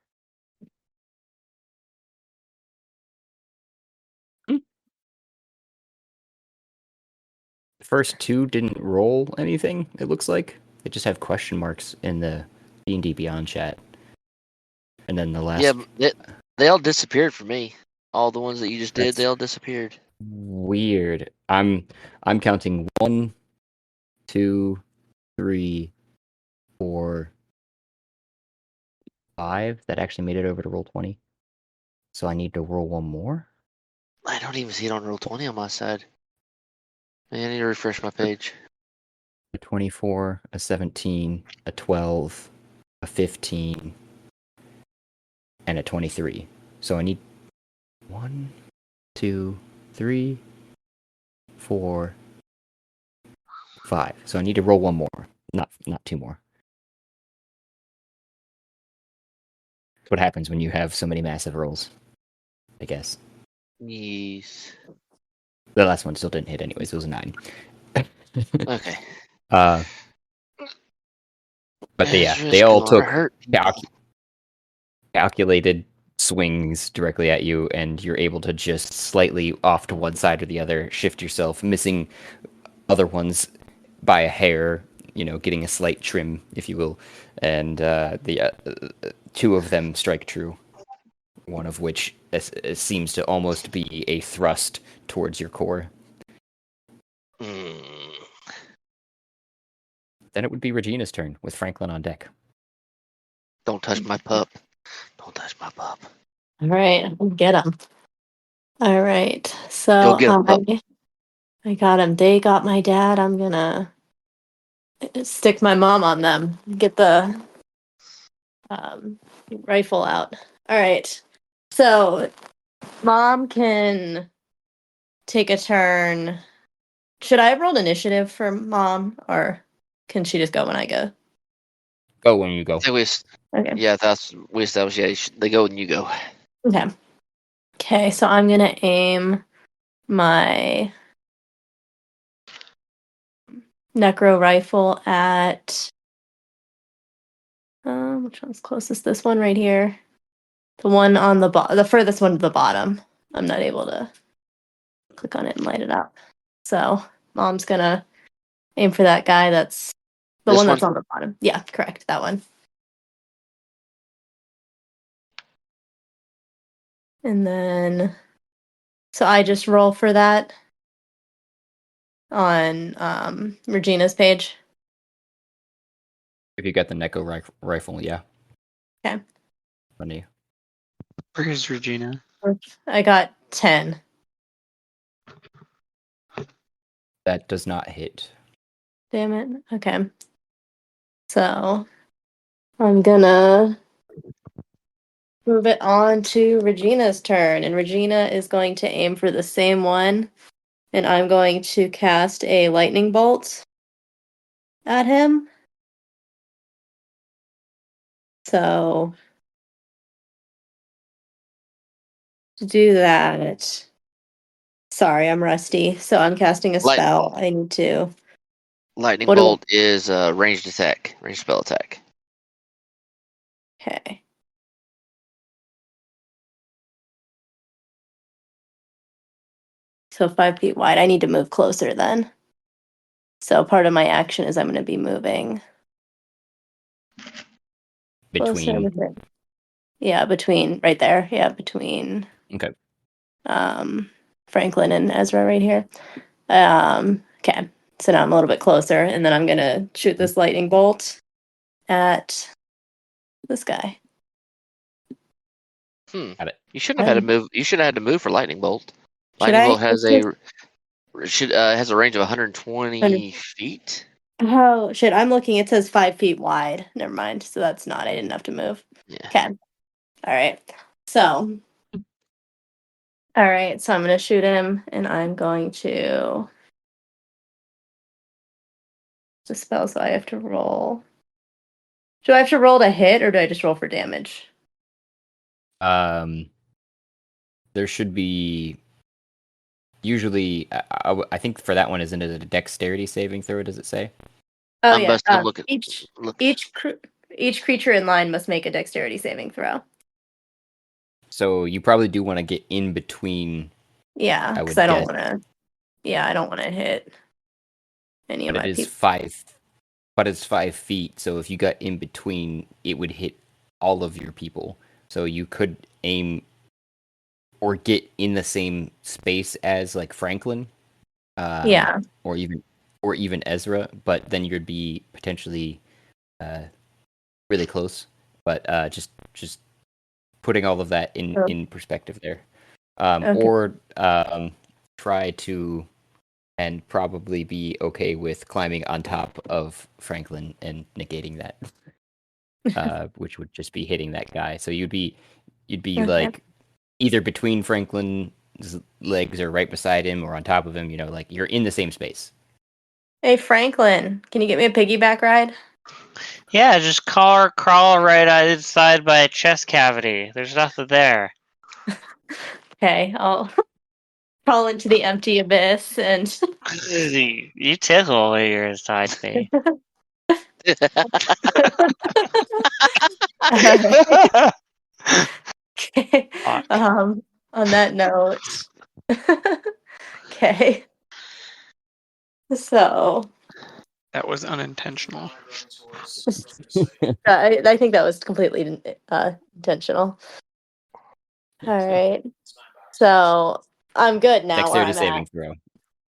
The first 2 didn't roll anything, it looks like. They just have question marks in the D&D Beyond chat. And then the last... Yeah, they all disappeared for me. All the ones that you just did, That's they all disappeared. weird. I'm counting 1, 2, 3, 4, 5 that actually made it over to roll 20. So I need to roll 1 more. I don't even see it on roll 20 on my side. I need to refresh my page. A 24, a 17, a 12, a 15, and a 23. So I need 1, 2, 3, 4, 5. So I need to roll 1 more, not 2 more. That's what happens when you have so many massive rolls, I guess. Yes. The last one still didn't hit anyways. It was a 9. Okay. But they all took calculated swings directly at you, and you're able to just slightly off to one side or the other, shift yourself, missing other ones by a hair, getting a slight trim, if you will. And the 2 of them strike true, one of which seems to almost be a thrust towards your core. Then it would be Regina's turn, with Franklin on deck. Don't touch my pup. Don't touch my pup. All right, I'll get him. All right, so Go get him, pup. I got him. They got my dad. I'm gonna stick my mom on them. Get the rifle out. All right, so mom can take a turn. Should I have rolled initiative for mom, or can she just go when I go? Go when you go. I think Okay. yeah, we established. Yeah, they go and you go. Okay. Okay, so I'm gonna aim my necro rifle at which one's closest? This one right here. The one on the furthest one to the bottom. I'm not able to click on it and light it up. So mom's gonna aim for that guy that's the This one one? that's on the bottom. Yeah, correct. That one. And then so I just roll for that on Regina's page. If you got the Neko rifle, yeah. Okay. Funny. Where's Regina? I got 10. That does not hit. Damn it. Okay. So I'm gonna move it on to Regina's turn, and Regina is going to aim for the same one, and I'm going to cast a lightning bolt at him. So to do that, sorry, I'm rusty. So I'm casting a spell. I need to. Lightning What do- bolt is ranged attack, ranged spell attack. Okay. So 5 feet wide. I need to move closer then. So part of my action is I'm going to be moving closer Between. with it. Yeah, between right there. Yeah, between Okay. Franklin and Ezra right here. Okay. So now I'm a little bit closer, and then I'm gonna shoot this lightning bolt at this guy. Got it. You shouldn't have had to move. You should have had to move for lightning bolt. Should Lightning I? bolt has has a range of 120 feet. Oh shit! I'm looking. It says 5 feet wide. Never mind. So that's not. I didn't have to move. Yeah. Okay. All right. So. All right. So I'm gonna shoot him, and I'm going to. The spell, so I have to roll. Do I have to roll to hit, or do I just roll for damage? There should be. Usually, I think for that one, isn't it a dexterity saving throw? Does it say? Oh I'm yeah. busting. I'm looking. Each creature in line must make a dexterity saving throw. So you probably do want to get in between. Yeah, I because would I don't guess. want to. Yeah, I don't want to hit any of But my it is people. 5. But it's 5 feet. So if you got in between, it would hit all of your people. So you could aim or get in the same space as like Franklin. Yeah. Or even Ezra, but then you'd be potentially really close. But just putting all of that in perspective there. Okay. Or try to and probably be okay with climbing on top of Franklin and negating that, which would just be hitting that guy. So you'd be Okay. like either between Franklin's legs or right beside him or on top of him. You know, like you're in the same space. Hey Franklin, can you get me a piggyback ride? Yeah, just crawl right inside my chest cavity. There's nothing there. Okay, I'll crawl into the empty abyss and. You tickle when you're inside me. Okay. On that note. Okay. So. That was unintentional. I think that was completely intentional. All right. So I'm good now. Dexterity where I'm saving at. throw.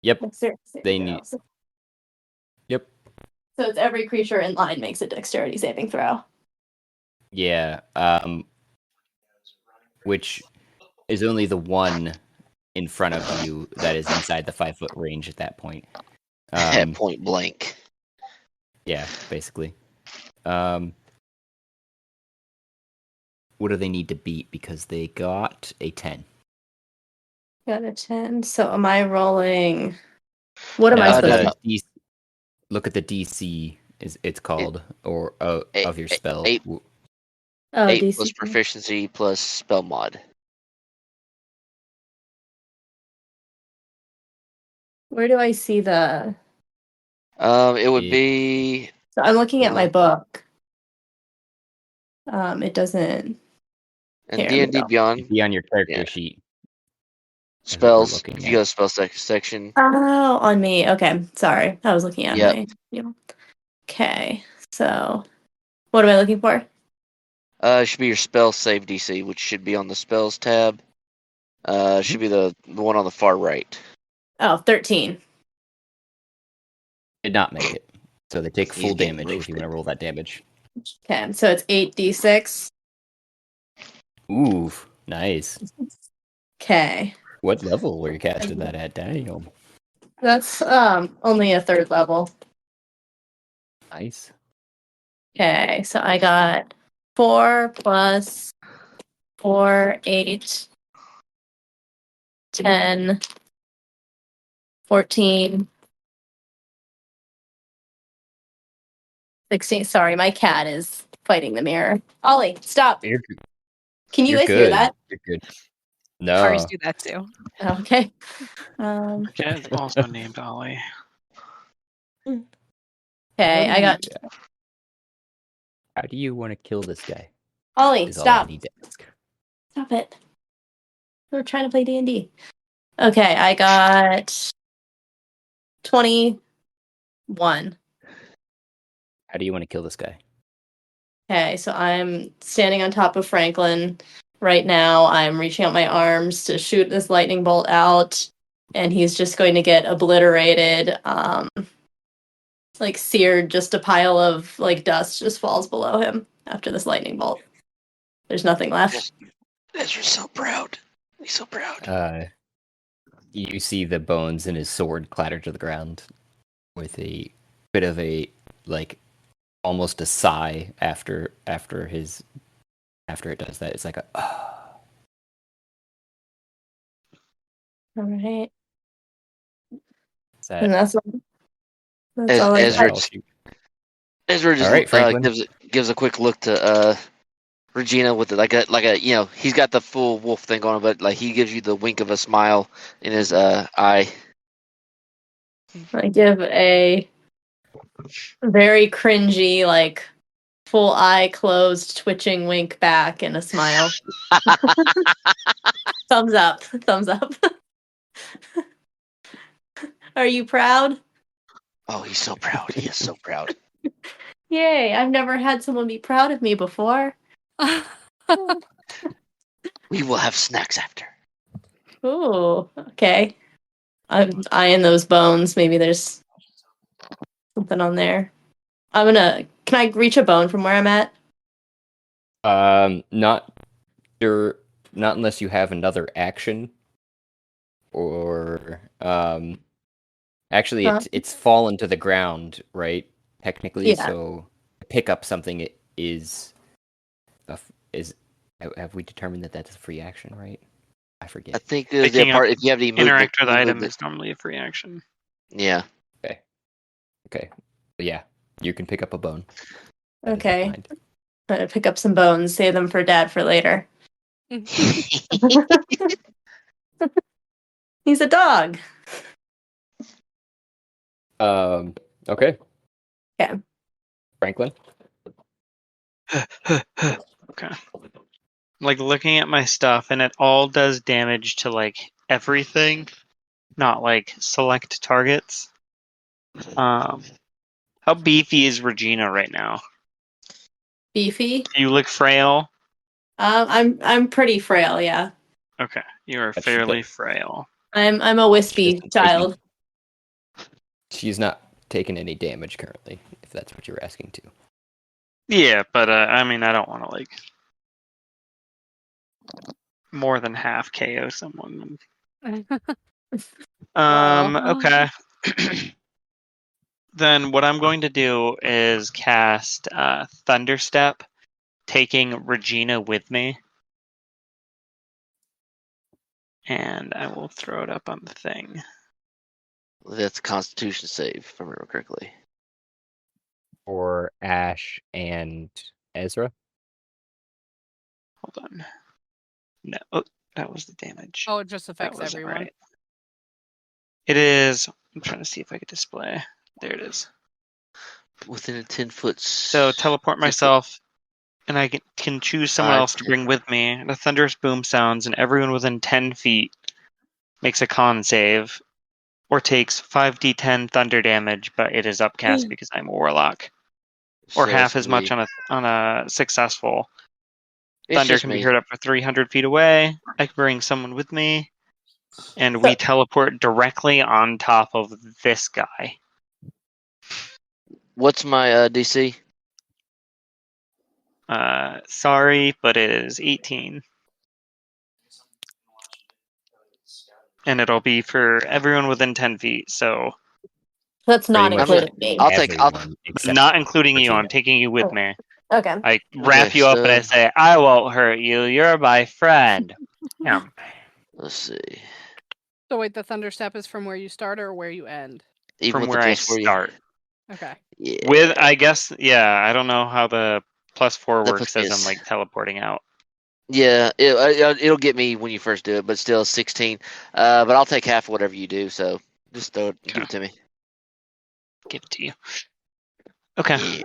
Yep. Dexterity saving They throw. need. Yep. So it's every creature in line makes a dexterity saving throw. Yeah. Which is only the one in front of you that is inside the 5-foot range at that point. At point blank. Yeah, basically. What do they need to beat? Because they got a 10. Got a 10. So am I rolling? What am I supposed to? Look at the DC. It's called of your spell. 8 DC plus proficiency plus spell mod. Where do I see the? It would Yeah. be So I'm looking at my book. It doesn't. in Here, D&D go. Beyond It'd be on your character Yeah. sheet. That's what we're spells. looking If at. you go to spell section, Oh, on me. Okay, sorry. I was looking at Yep. my. Okay, so what am I looking for? it should be your spell save DC, which should be on the spells tab. Should be the one on the far right. Oh, 13. Did not make it. So they take He's full getting damage if you want to roasted. roll that damage. Okay, so it's 8d6. Ooh, nice. Okay, What level were you casting that at, Daniel? that's only a 3rd level. Nice. Okay, so I got 4 plus 4, 8, 10, 14, 16. Sorry, my cat is fighting the mirror. Ollie, stop. You're, Can you you're guys good. hear that? You're good. Cars No. do that too. Okay. Cat is also named Ollie. Okay, I got How do you want to kill this guy? Ollie, Is all I stop. need to ask. Stop it. We're trying to play D&D. Okay, I got 21. How do you want to kill this guy? Okay, so I'm standing on top of Franklin right now. I'm reaching out my arms to shoot this lightning bolt out, and he's just going to get obliterated. Like seared, just a pile of like dust just falls below him after this lightning bolt. There's nothing left. Ezra's so proud. He's so proud. You see the bones in his sword clatter to the ground with a bit of a like almost a sigh after it does that. It's like a All right. Is that, And that's Ez- all I Ezra- got. Ezra just All right, Franklin. gives a quick look to Regina with like a he's got the full wolf thing on, but like he gives you the wink of a smile in his eye. I give a very cringy, like full eye closed, twitching wink back and a smile. Thumbs up. Thumbs up. Are you proud? Oh, he's so proud. He is so proud. Yay, I've never had someone be proud of me before. We will have snacks after. Ooh, okay. I'm eyeing those bones. Maybe there's something on there. Can I reach a bone from where I'm at? not sure, not unless you have another action, or actually Huh? it's fallen to the ground, right? Technically, Yeah. so pick up something is have we determined that that's a free action, right? I forget. I think Picking the part if you have any movement, Interact with item movement. is normally a free action. Yeah. Okay, but yeah, you can pick up a bone. That is Okay. behind. I'm gonna pick up some bones, save them for Dad for later. He's a dog. Okay. Okay. Franklin. Okay. Like looking at my stuff, and it all does damage to like everything, not like select targets. How beefy is Regina right now? Beefy. Do you look frail? I'm pretty frail, yeah. Okay, you are That's fairly good. frail. I'm a wispy Just child. She's not taking any damage currently, if that's what you're asking to. Yeah, but I mean, I don't want to like more than half KO someone. Okay. Then what I'm going to do is cast Thunderstep, taking Regina with me. And I will throw it up on the thing. That's a Constitution save, if I remember correctly. For Ash and Ezra. Hold on. No, that was the damage. Oh, it just That affects wasn't everyone. right. It is I'm trying to see if I could display. There it is. Within a 10-foot. So teleport myself, and I can choose someone else to bring with me. The thunderous boom sounds, and everyone within 10 feet makes a con save, or takes 5d10 thunder damage, but it is upcast because I'm a warlock. Or half as much on a successful. Thunder can be heard up to 300 feet away. I can bring someone with me, and we teleport directly on top of this guy. What's my DC? Sorry, but it is 18. And it'll be for everyone within 10 feet, so... That's not Pretty much including me. I'll take- everyone except Not including you, I'm Regina. taking you with me. Okay. I wrap you up and I say, I won't hurt you, you're my friend. Let's see. So wait, the thunder step is from where you start or where you end? Even From with where the I plus 4, start. Okay. Yeah. With, I guess, I don't know how the +4 The works plus as I'm is- like teleporting out. Yeah, it'll get me when you first do it, but still 16. But I'll take half of whatever you do, so just give it to me. Give it to you. Okay.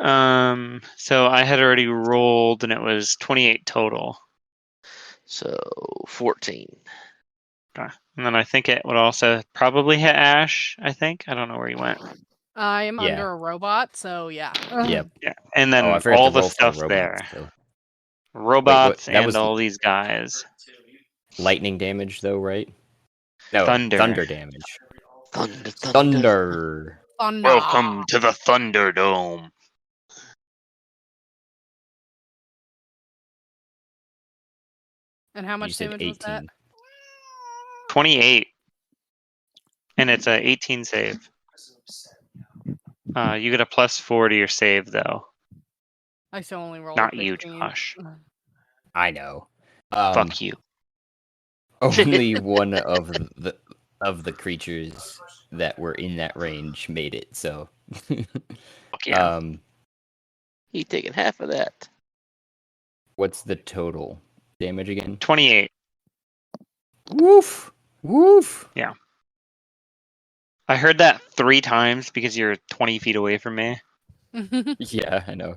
So I had already rolled and it was 28 total. So 14. Okay. And then I think it would also probably hit Ash, I think. I don't know where he went. I am Yeah. under a robot, so yeah. Yep. Yeah. And then I forgot all to the roll for stuff robots, there. though. Robots that and was- all these guys. Lightning damage, though, right? No, Thunder. damage. Thunder. Thunder. Thunder. Welcome to the Thunderdome. And how You much said damage was that? 18. 28. And it's a 18 save. You get a +4 to your save, though. I still only rolled Not 15. you, Josh. I know. Fuck you. Only one of the creatures that were in that range made it, so Fuck yeah. He taking half of that. what's the total damage again? 28. Woof! Woof! Yeah. I heard that 3 times because you're 20 feet away from me. Yeah, I know.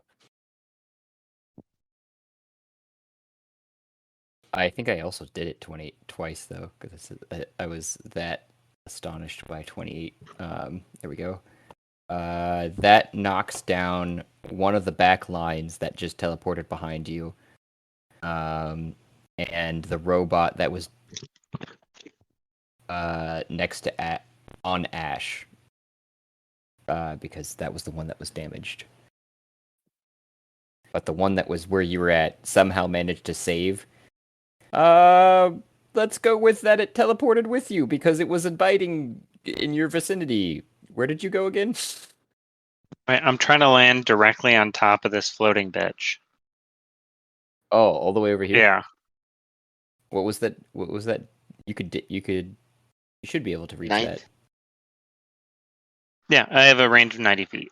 I think I also did it twice though, because I was that astonished by 28. There we go. That knocks down one of the back lines that just teleported behind you. And the robot that was next to on Ash. Because that was the one that was damaged. But the one that was where you were at somehow managed to save. Let's go with that it teleported with you because it was inviting in your vicinity. Where did you go again? Wait, I'm trying to land directly on top of this floating bitch. Oh, all the way over here? Yeah. What was that? You should be able to reach 9th? that. Yeah, I have a range of 90 feet.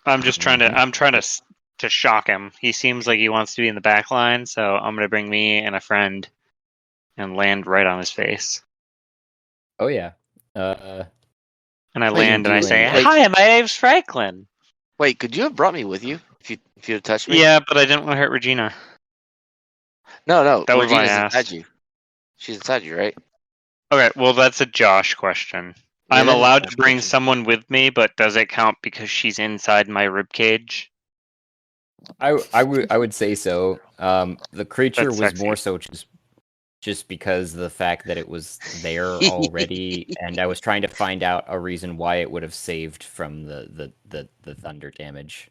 I'm just trying to shock him. He seems like he wants to be in the back line, so I'm going to bring me and a friend and land right on his face. Oh yeah. And I Wait, land and I say, wait. "Hi, my name's Franklin." Wait, could you have brought me with you if you'd have touched me? Yeah, but I didn't want to hurt Regina. No. That was why I Regina's asked. inside you. She's inside you, right? Okay, well that's a Josh question. Yeah, I'm that is a allowed Josh to bring question. someone with me, but does it count because she's inside my ribcage? I would say so. The creature That's was sexy. more so just because of the fact that it was there already, and I was trying to find out a reason why it would have saved from the thunder damage.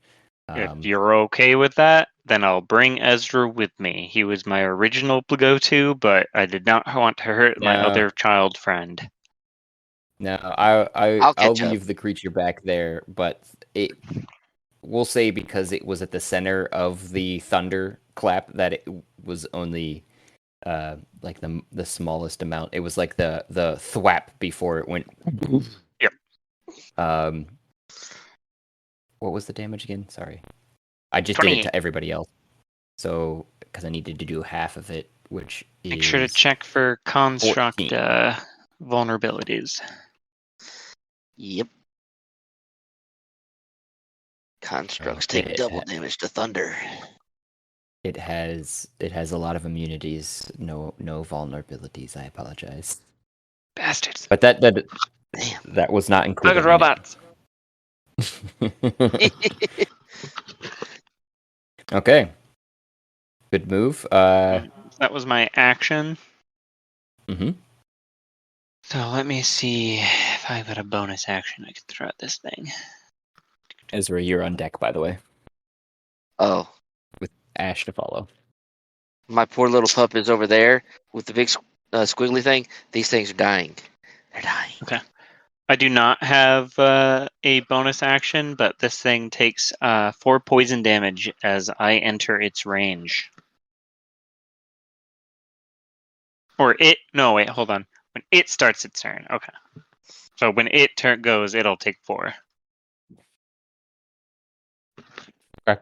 If you're okay with that, then I'll bring Ezra with me. He was my original go-to, but I did not want to hurt my No. other child friend. No, I'll I'll catch up. leave the creature back there, but we'll say because it was at the center of the thunder clap that it was only like the smallest amount. It was like the thwap before it went. Yep. What was the damage again? Sorry, I just 28. did it to everybody else. So because I needed to do half of it, which is Make sure to check for construct 14. vulnerabilities. Yep. Constructs Okay, take double damage to thunder. It has a lot of immunities, no vulnerabilities. I apologize, Bastards. but that Damn. that was not included. Fucking robots. Okay, good move. That was my action. Mm-hmm. So let me see if I've got a bonus action I can throw at this thing. Ezra, you're on deck, by the way, Oh, with Ash to follow. my poor little pup is over there with the big squiggly thing. These things are dying. They're dying. Okay. I do not have a bonus action, but this thing takes 4 poison damage as I enter its range. Or it... No, wait, hold on. When it starts its turn. Okay. So when it goes, it'll take 4. Okay.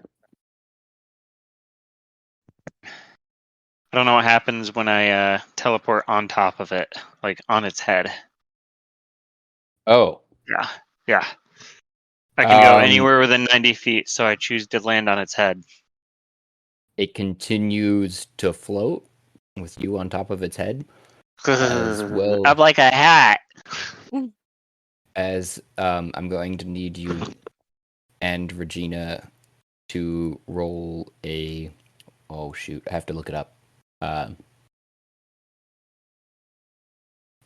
I don't know what happens when I teleport on top of it, like on its head. Oh. Yeah. I can go anywhere within 90 feet, so I choose to land on its head. It continues to float with you on top of its head, as well I'm like a hat. as I'm going to need you and Regina to roll a. Oh shoot! I have to look it up.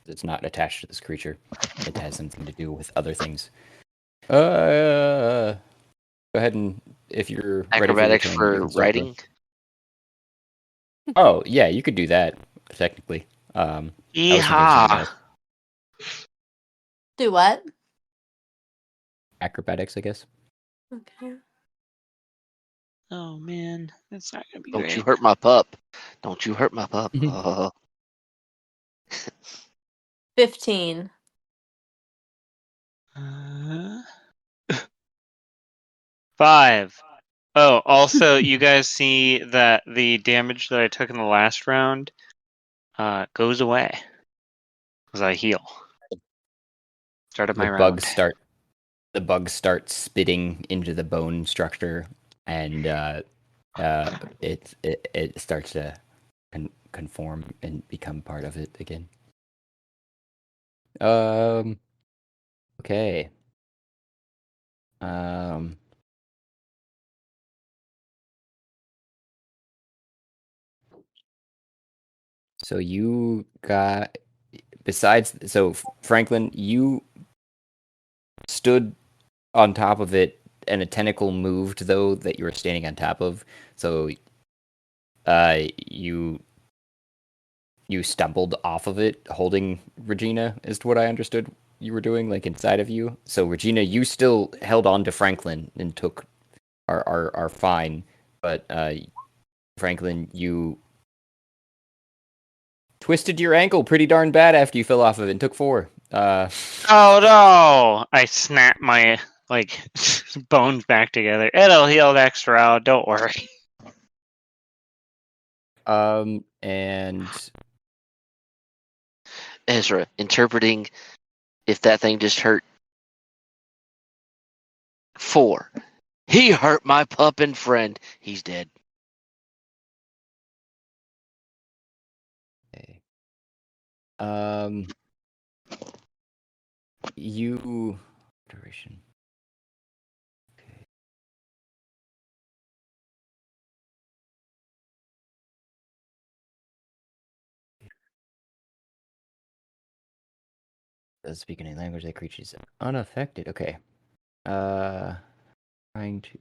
It's not attached to this creature. It has something to do with other things. Go ahead and if you're Acrobatics ready for you can start writing. Oh yeah, you could do that technically. I was thinking of something Yeehaw. else. Do what? Acrobatics, I guess. Okay. Oh man, that's not gonna be Don't great. you hurt my pup. Don't you hurt my pup. Mhm. Oh. 15. 5. Oh, also, you guys see that the damage that I took in the last round goes away as I heal. Start of my round. The bugs start spitting into the bone structure, and it starts to conform and become part of it again. Okay. So you got Franklin, you stood on top of it, and a tentacle moved though that you were standing on top of. So, you stumbled off of it, holding Regina, is what I understood you were doing, like inside of you. So Regina, you still held on to Franklin and are fine, but Franklin, you twisted your ankle pretty darn bad after you fell off of it and took 4. Oh no! I snap my bones back together. It'll heal next round. Don't worry. And Ezra, interpreting if that thing just hurt. 4. He hurt my pup and friend. He's dead. okay. You duration. Okay. Does speak any language that creatures unaffected. Okay. Trying to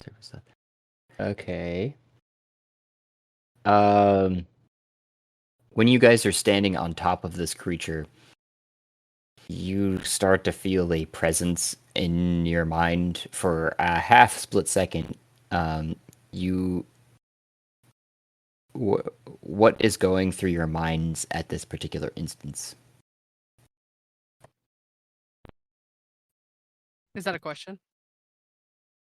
surface up. Okay. When you guys are standing on top of this creature, you start to feel a presence in your mind for a half split second. What is going through your minds at this particular instance? Is that a question?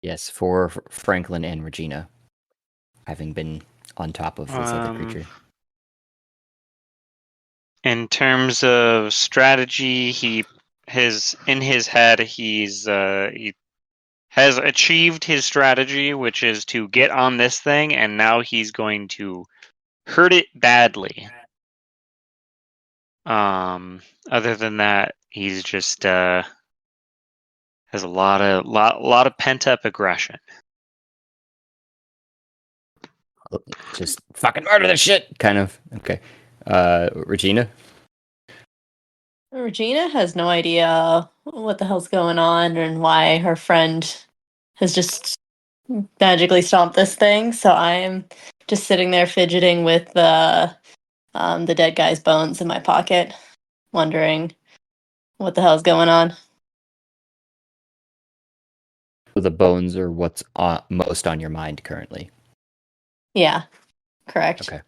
Yes, for Franklin and Regina, having been on top of this other creature. In terms of strategy, he in his head, he has achieved his strategy, which is to get on this thing, and now he's going to hurt it badly. Other than that, he's just has a lot of pent up aggression. Just fucking murder this shit, kind of. Okay. Regina? Regina has no idea what the hell's going on and why her friend has just magically stomped this thing. So I'm just sitting there fidgeting with the dead guy's bones in my pocket, wondering what the hell's going on. The bones are what's most on your mind currently. Yeah, correct. Okay.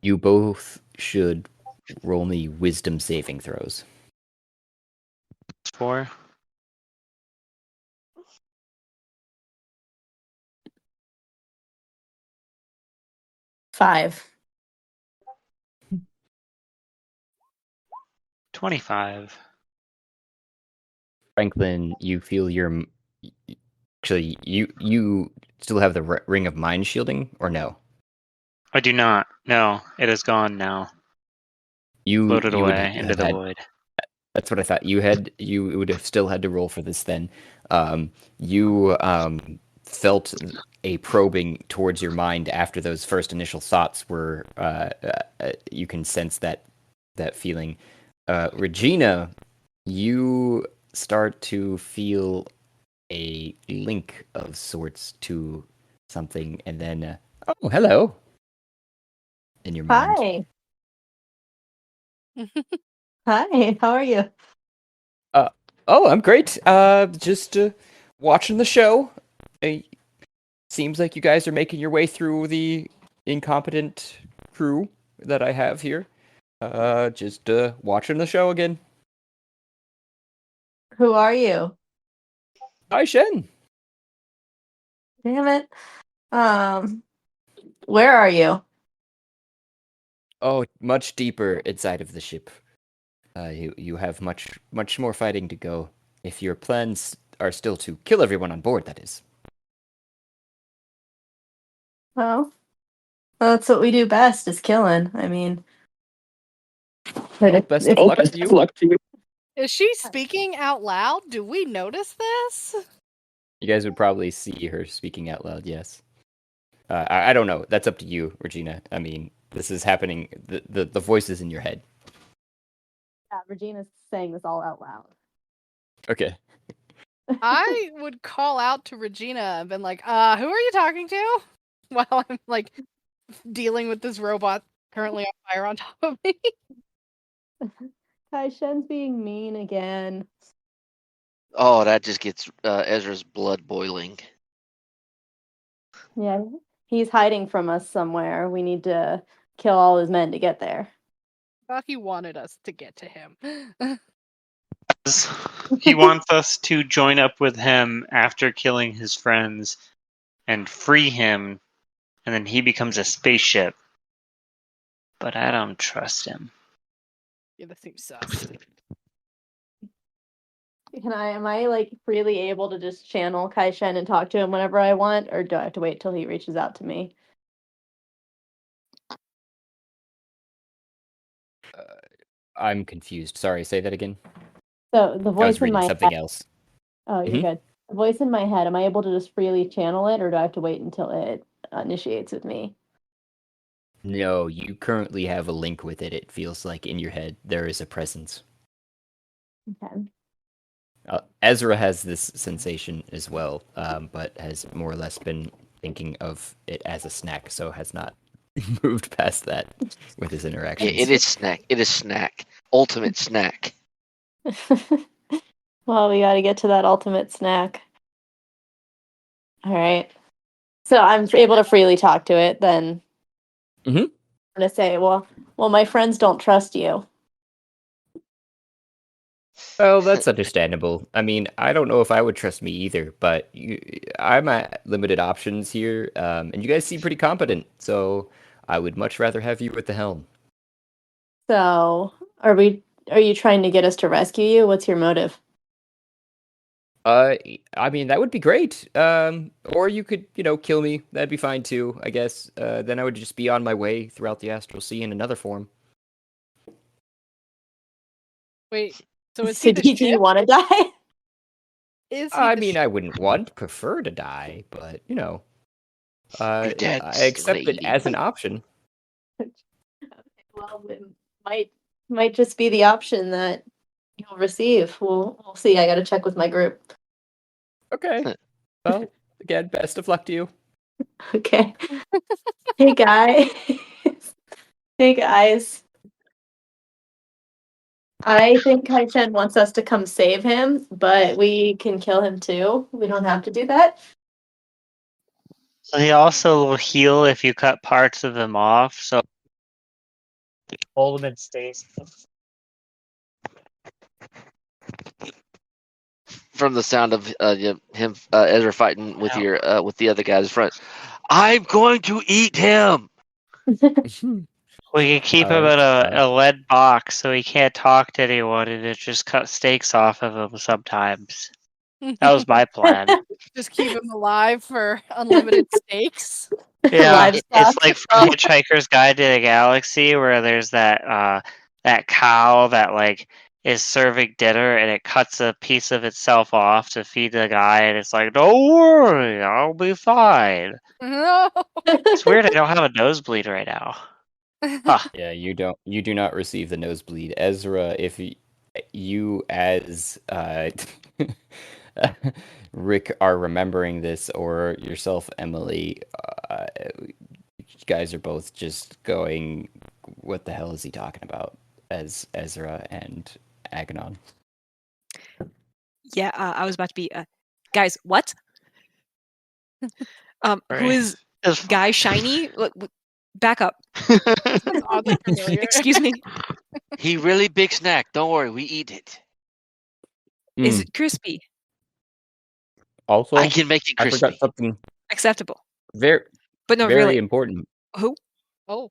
You both should roll me wisdom saving throws. 4. 5. 25. Franklin, you feel your... Actually, you still have the ring of mind shielding, or no? I do not. No, it is gone now. You Floated would away into have the had- void. That's what I thought. You would have still had to roll for this then. You felt a probing towards your mind after those first initial thoughts were. You can sense that feeling. Regina, you start to feel a link of sorts to something, and then oh, hello, in your mind. Hi. Hi, how are you? Oh, I'm great. Just watching the show. Seems like you guys are making your way through the incompetent crew that I have here. Just watching the show again. Who are you? Hi, Shen. Damn it. Where are you? Oh, much deeper inside of the ship. You have much more fighting to go. If your plans are still to kill everyone on board, that is. Well, that's what we do best, is killing. I mean, but Best of luck to you. Is she speaking out loud? Do we notice this? You guys would probably see her speaking out loud. Yes. I don't know. That's up to you, Regina. I mean, this is happening. The voice is in your head. Yeah, Regina's saying this all out loud. Okay. I would call out to Regina and been like, who are you talking to? While I'm like dealing with this robot currently on fire on top of me. Hi, Shen's being mean again. Oh, that just gets Ezra's blood boiling. Yeah, he's hiding from us somewhere. We need to kill all his men to get there. Thought he wanted us to get to him. He wants us to join up with him after killing his friends and free him, and then he becomes a spaceship. But I don't trust him. Yeah, that seems sus. Am I like freely able to just channel Kai Shen and talk to him whenever I want, or do I have to wait till he reaches out to me? I'm confused. Sorry, say that again. So the I was voice in reading my something head. else. Oh, you're good. The voice in my head. Am I able to just freely channel it, or do I have to wait until it initiates with me? No, you currently have a link with it. It feels like in your head there is a presence. Okay. Ezra has this sensation as well, but has more or less been thinking of it as a snack, so has not moved past that with his interactions. Yeah, it is snack. It is snack. Ultimate snack. Well, we got to get to that ultimate snack. All right. So I'm able to freely talk to it then. Mhm. I'm going to say, well, my friends don't trust you. Well, that's understandable. I mean, I don't know if I would trust me either, but I'm at limited options here, and you guys seem pretty competent, so I would much rather have you at the helm. So, are you trying to get us to rescue you? What's your motive? I mean, that would be great. Or you could, kill me. That'd be fine too, I guess. Then I would just be on my way throughout the Astral Sea in another form. Wait, so is So he the do ship? you want to die? Is he I the mean, ship? I wouldn't prefer to die, but, Your I dad's accept it lady. as an option. Well, it might just be the option that you'll receive. We'll see. I got to check with my group. Okay. Well, again, best of luck to you. Okay. Hey guys. Hey guys. I think Kai-Chen wants us to come save him, but we can kill him too. We don't have to do that. So he also will heal if you cut parts of him off. So hold him in stasis. From the sound of him, Ezra fighting with with the other guys in front. I'm going to eat him. We can keep him Alright, in a lead box so he can't talk to anyone, and it just cut steaks off of him sometimes. That was my plan. Just keep him alive for unlimited steaks. Yeah, Livestock. it's like from Hitchhiker's Guide to the Galaxy, where there's that cow that like is serving dinner, and it cuts a piece of itself off to feed the guy, and it's like, "Don't worry, I'll be fine." No. It's weird. I don't have a nosebleed right now. Huh. Yeah, you do not receive the nosebleed. Ezra, if you as Rick are remembering this, or yourself, Emily, you guys are both just going, what the hell is he talking about? As Ezra and Aganon. Yeah, I was about to be, guys, what? Who is It's Guy Shiny? Back up. Sounds oddly familiar. Excuse me. He really big snack. Don't worry, we eat it. Is it crispy? Also, I can make it I crispy. forgot something Acceptable. very, But no, very really. important. Who? Oh.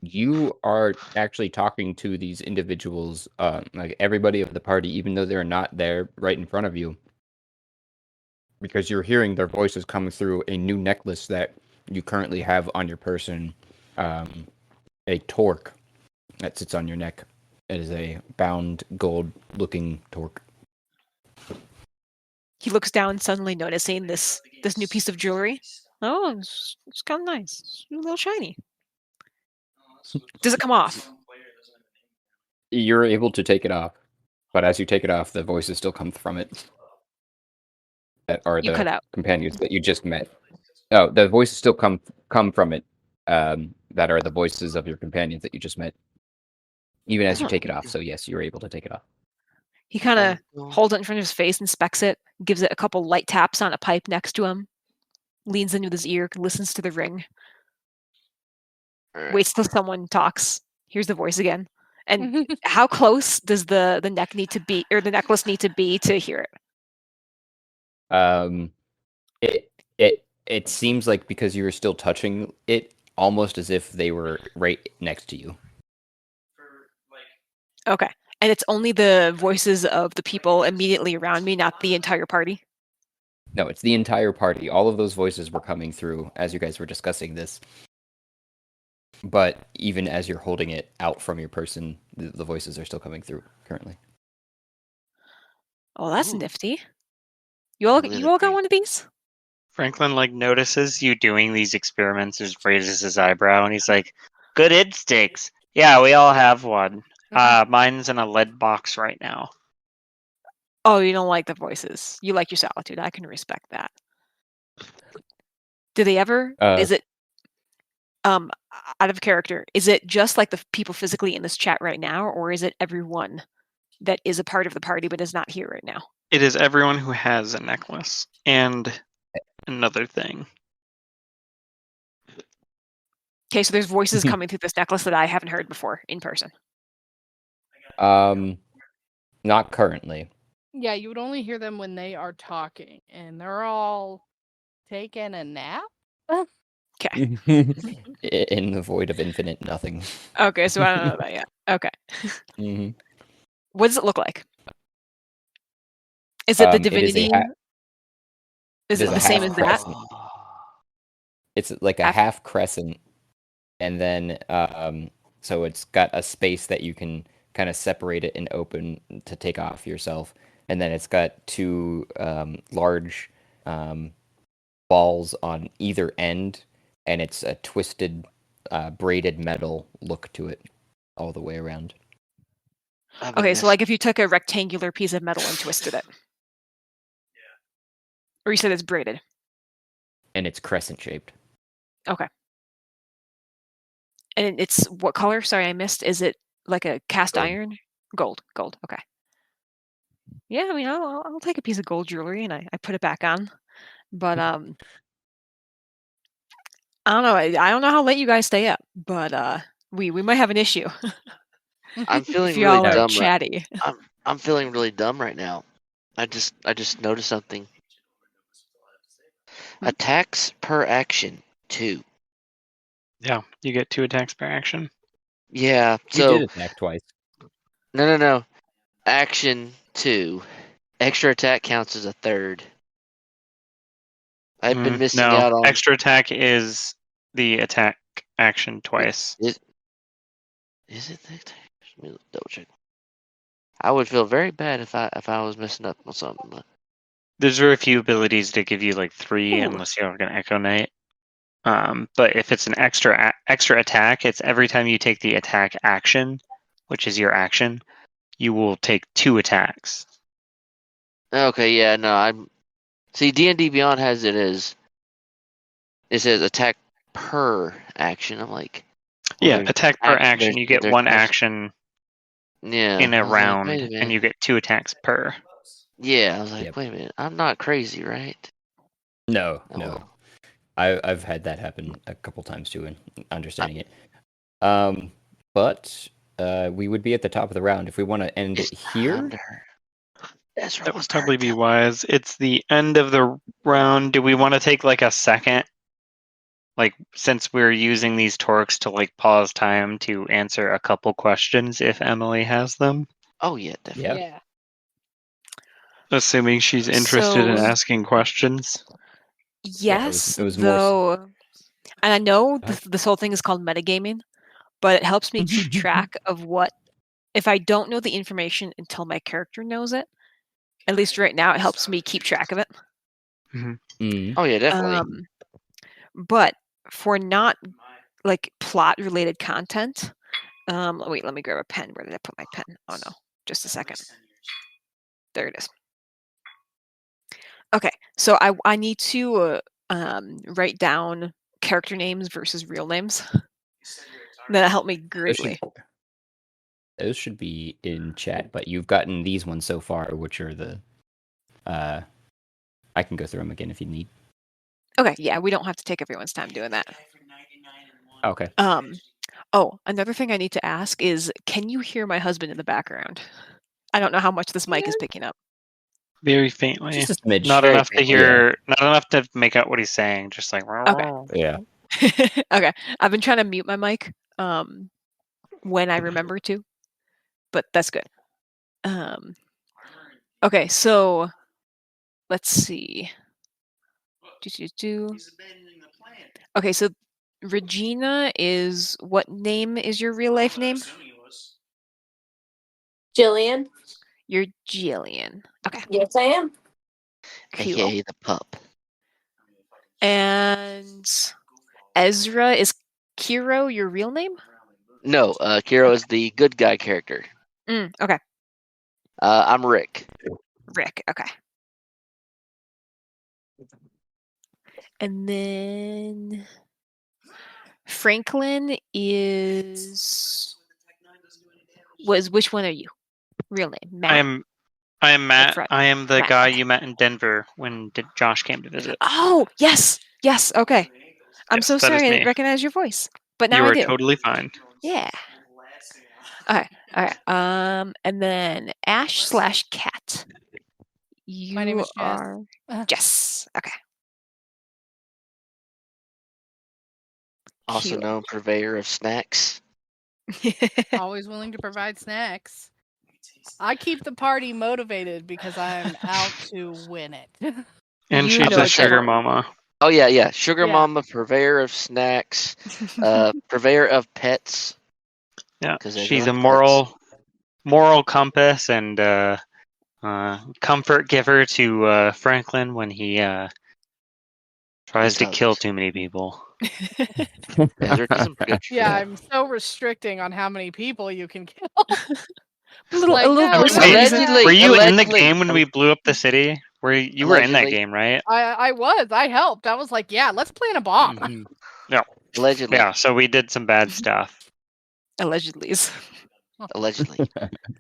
You are actually talking to these individuals, like everybody of the party, even though they're not there right in front of you, because you're hearing their voices coming through a new necklace that you currently have on your person, a torque that sits on your neck. It is a bound gold-looking torque. He looks down, suddenly noticing this new piece of jewelry. Oh, it's kind of nice. It's a little shiny. Does it come off? You're able to take it off, but as you take it off, the voices still come from it. That are You cut the out. companions that you just met. Oh, the voices still come from it. That are the voices of your companions that you just met. Even as you take it off, so yes, you're able to take it off. He kind of holds it in front of his face, inspects it, gives it a couple light taps on a pipe next to him, leans in with his ear, listens to the ring, waits till someone talks, hears the voice again. And how close does the neck need to be, or the necklace need to be to hear it? It seems like, because you were still touching it, almost as if they were right next to you. Okay. And it's only the voices of the people immediately around me, not the entire party? No, it's the entire party. All of those voices were coming through as you guys were discussing this. But even as you're holding it out from your person, the voices are still coming through currently. Oh, that's Ooh. nifty. You all got one of these? Franklin notices you doing these experiments, just raises his eyebrow, and he's like, "Good instincts. Yeah, we all have one. Mine's in a lead box right now." Oh, you don't like the voices. You like your solitude. I can respect that. Do they ever? Is it out of character? Is it just like the people physically in this chat right now, or is it everyone that is a part of the party but is not here right now? It is everyone who has a necklace and another thing. Okay, so there's voices coming through this necklace that I haven't heard before in person. Not currently. Yeah, you would only hear them when they are talking, and they're all taking a nap. Okay. In the void of infinite nothing. Okay, so I don't know that yet. Okay. hmm What does it look like? Is it the It is divinity? Is it is it a the same half as that? crescent. It's like a Half- half crescent, and then so it's got a space that you can kind of separate it and open to take off yourself, and then it's got two large balls on either end, and it's a twisted, braided metal look to it all the way around. Okay, so like if you took a rectangular piece of metal and twisted it. Or you said it's braided. And it's crescent shaped. Okay. And it's what color? Sorry, I missed. Is it like a cast Gold. iron? Gold. Gold. Okay. Yeah, I mean, I'll take a piece of gold jewelry and I put it back on. But I don't know. I don't know how late you guys stay up, but we might have an issue. I'm if feeling y'all really are dumb. chatty. I'm feeling really dumb right now. I just noticed something. Attacks per action 2. Yeah, you get 2 attacks per action. Yeah. You So did attack twice. no. Action 2. Extra attack counts as a third. I've been missing no, out on. extra attack is the attack action twice. Is it the attack? Let me double check. I would feel very bad if I was messing up on something. But... There's very few abilities that give you like 3 Ooh. unless you have an Echo Knight. But if it's an extra attack, it's every time you take the attack action, which is your action, you will take 2 attacks. Okay, yeah, no, I'm. See, D&D Beyond has it as. It says attack per action. I'm like. well, Yeah, there's attack per action. there's- You get there's 1 also- action Yeah. in a I was like, wait round, a and minute. you get 2 attacks per. Yeah, I was like, Yep. wait a minute. I'm not crazy, right? No. Oh, well. I've had that happen a couple times too, and understanding it. But we would be at the top of the round if we want to end it here. That's That would probably be wise. It's the end of the round. Do we want to take like a second? Like, since we're using these torques to like pause time to answer a couple questions if Emily has them. Oh yeah, definitely. Yeah. Assuming she's interested in So- asking questions. Yes, it was more though, and I know Go ahead. this whole thing is called metagaming, but it helps me keep track of what, if I don't know the information until my character knows it, at least right now, it helps me keep track of it. Oh yeah, definitely. But for not like plot related content, wait, let me grab a pen. Where did I put my pen? Oh no, just a second. There it is. Okay, so I need to write down character names versus real names. That'll help me greatly. Those should be in chat, but you've gotten these ones so far, which are the. I can go through them again if you need. Okay, yeah, we don't have to take everyone's time doing that. Okay. Oh, another thing I need to ask is, can you hear my husband in the background? I don't know how much this mic is picking up. Very faintly. Just a smidge. Not Very enough to faintly. hear. Not enough to make out what he's saying. Just like. Okay. Yeah. Okay, I've been trying to mute my mic when I remember to, but that's good. Okay, so let's see. Okay, so Regina is, what name is your real life name? Jillian? You're Jillian. Okay, Yes, I am. cool. AKA the pup. And Ezra, is Kiro your real name? No, Kiro is the good guy character. Okay, I'm Rick. Rick. Okay. And then Franklin which one are you? Real name? Matt? I am Matt. Fred. I am the Matt, guy okay. you met in Denver when Josh came to visit. Oh, yes. Yes, okay. I'm Yes, so that is sorry I me. didn't recognize your voice. But now You I are do. totally fine. Yeah. Okay. And then Ash/Cat. My name is Jess. are Jess. Okay. Also Cute. known purveyor of snacks. Always willing to provide snacks. I keep the party motivated because I'm out to win it. And You she's know a it's sugar important. mama. Oh yeah. Sugar Yeah. mama, purveyor of snacks, purveyor of pets. Yeah, 'Cause there's she's a no moral compass and comfort giver to Franklin when he tries to kill too many people. Desert isn't good for Yeah, that. I'm so restricting on how many people you can kill. a little Like, no, boost. don't do Wait, that. were you in the allegedly. game when we blew up the city? You were in that Allegedly. game, right? I was. I helped. I was like, yeah, let's plant a bomb. Mhm. Yeah. Allegedly. Yeah, so we did some bad stuff. Allegedly. Allegedly.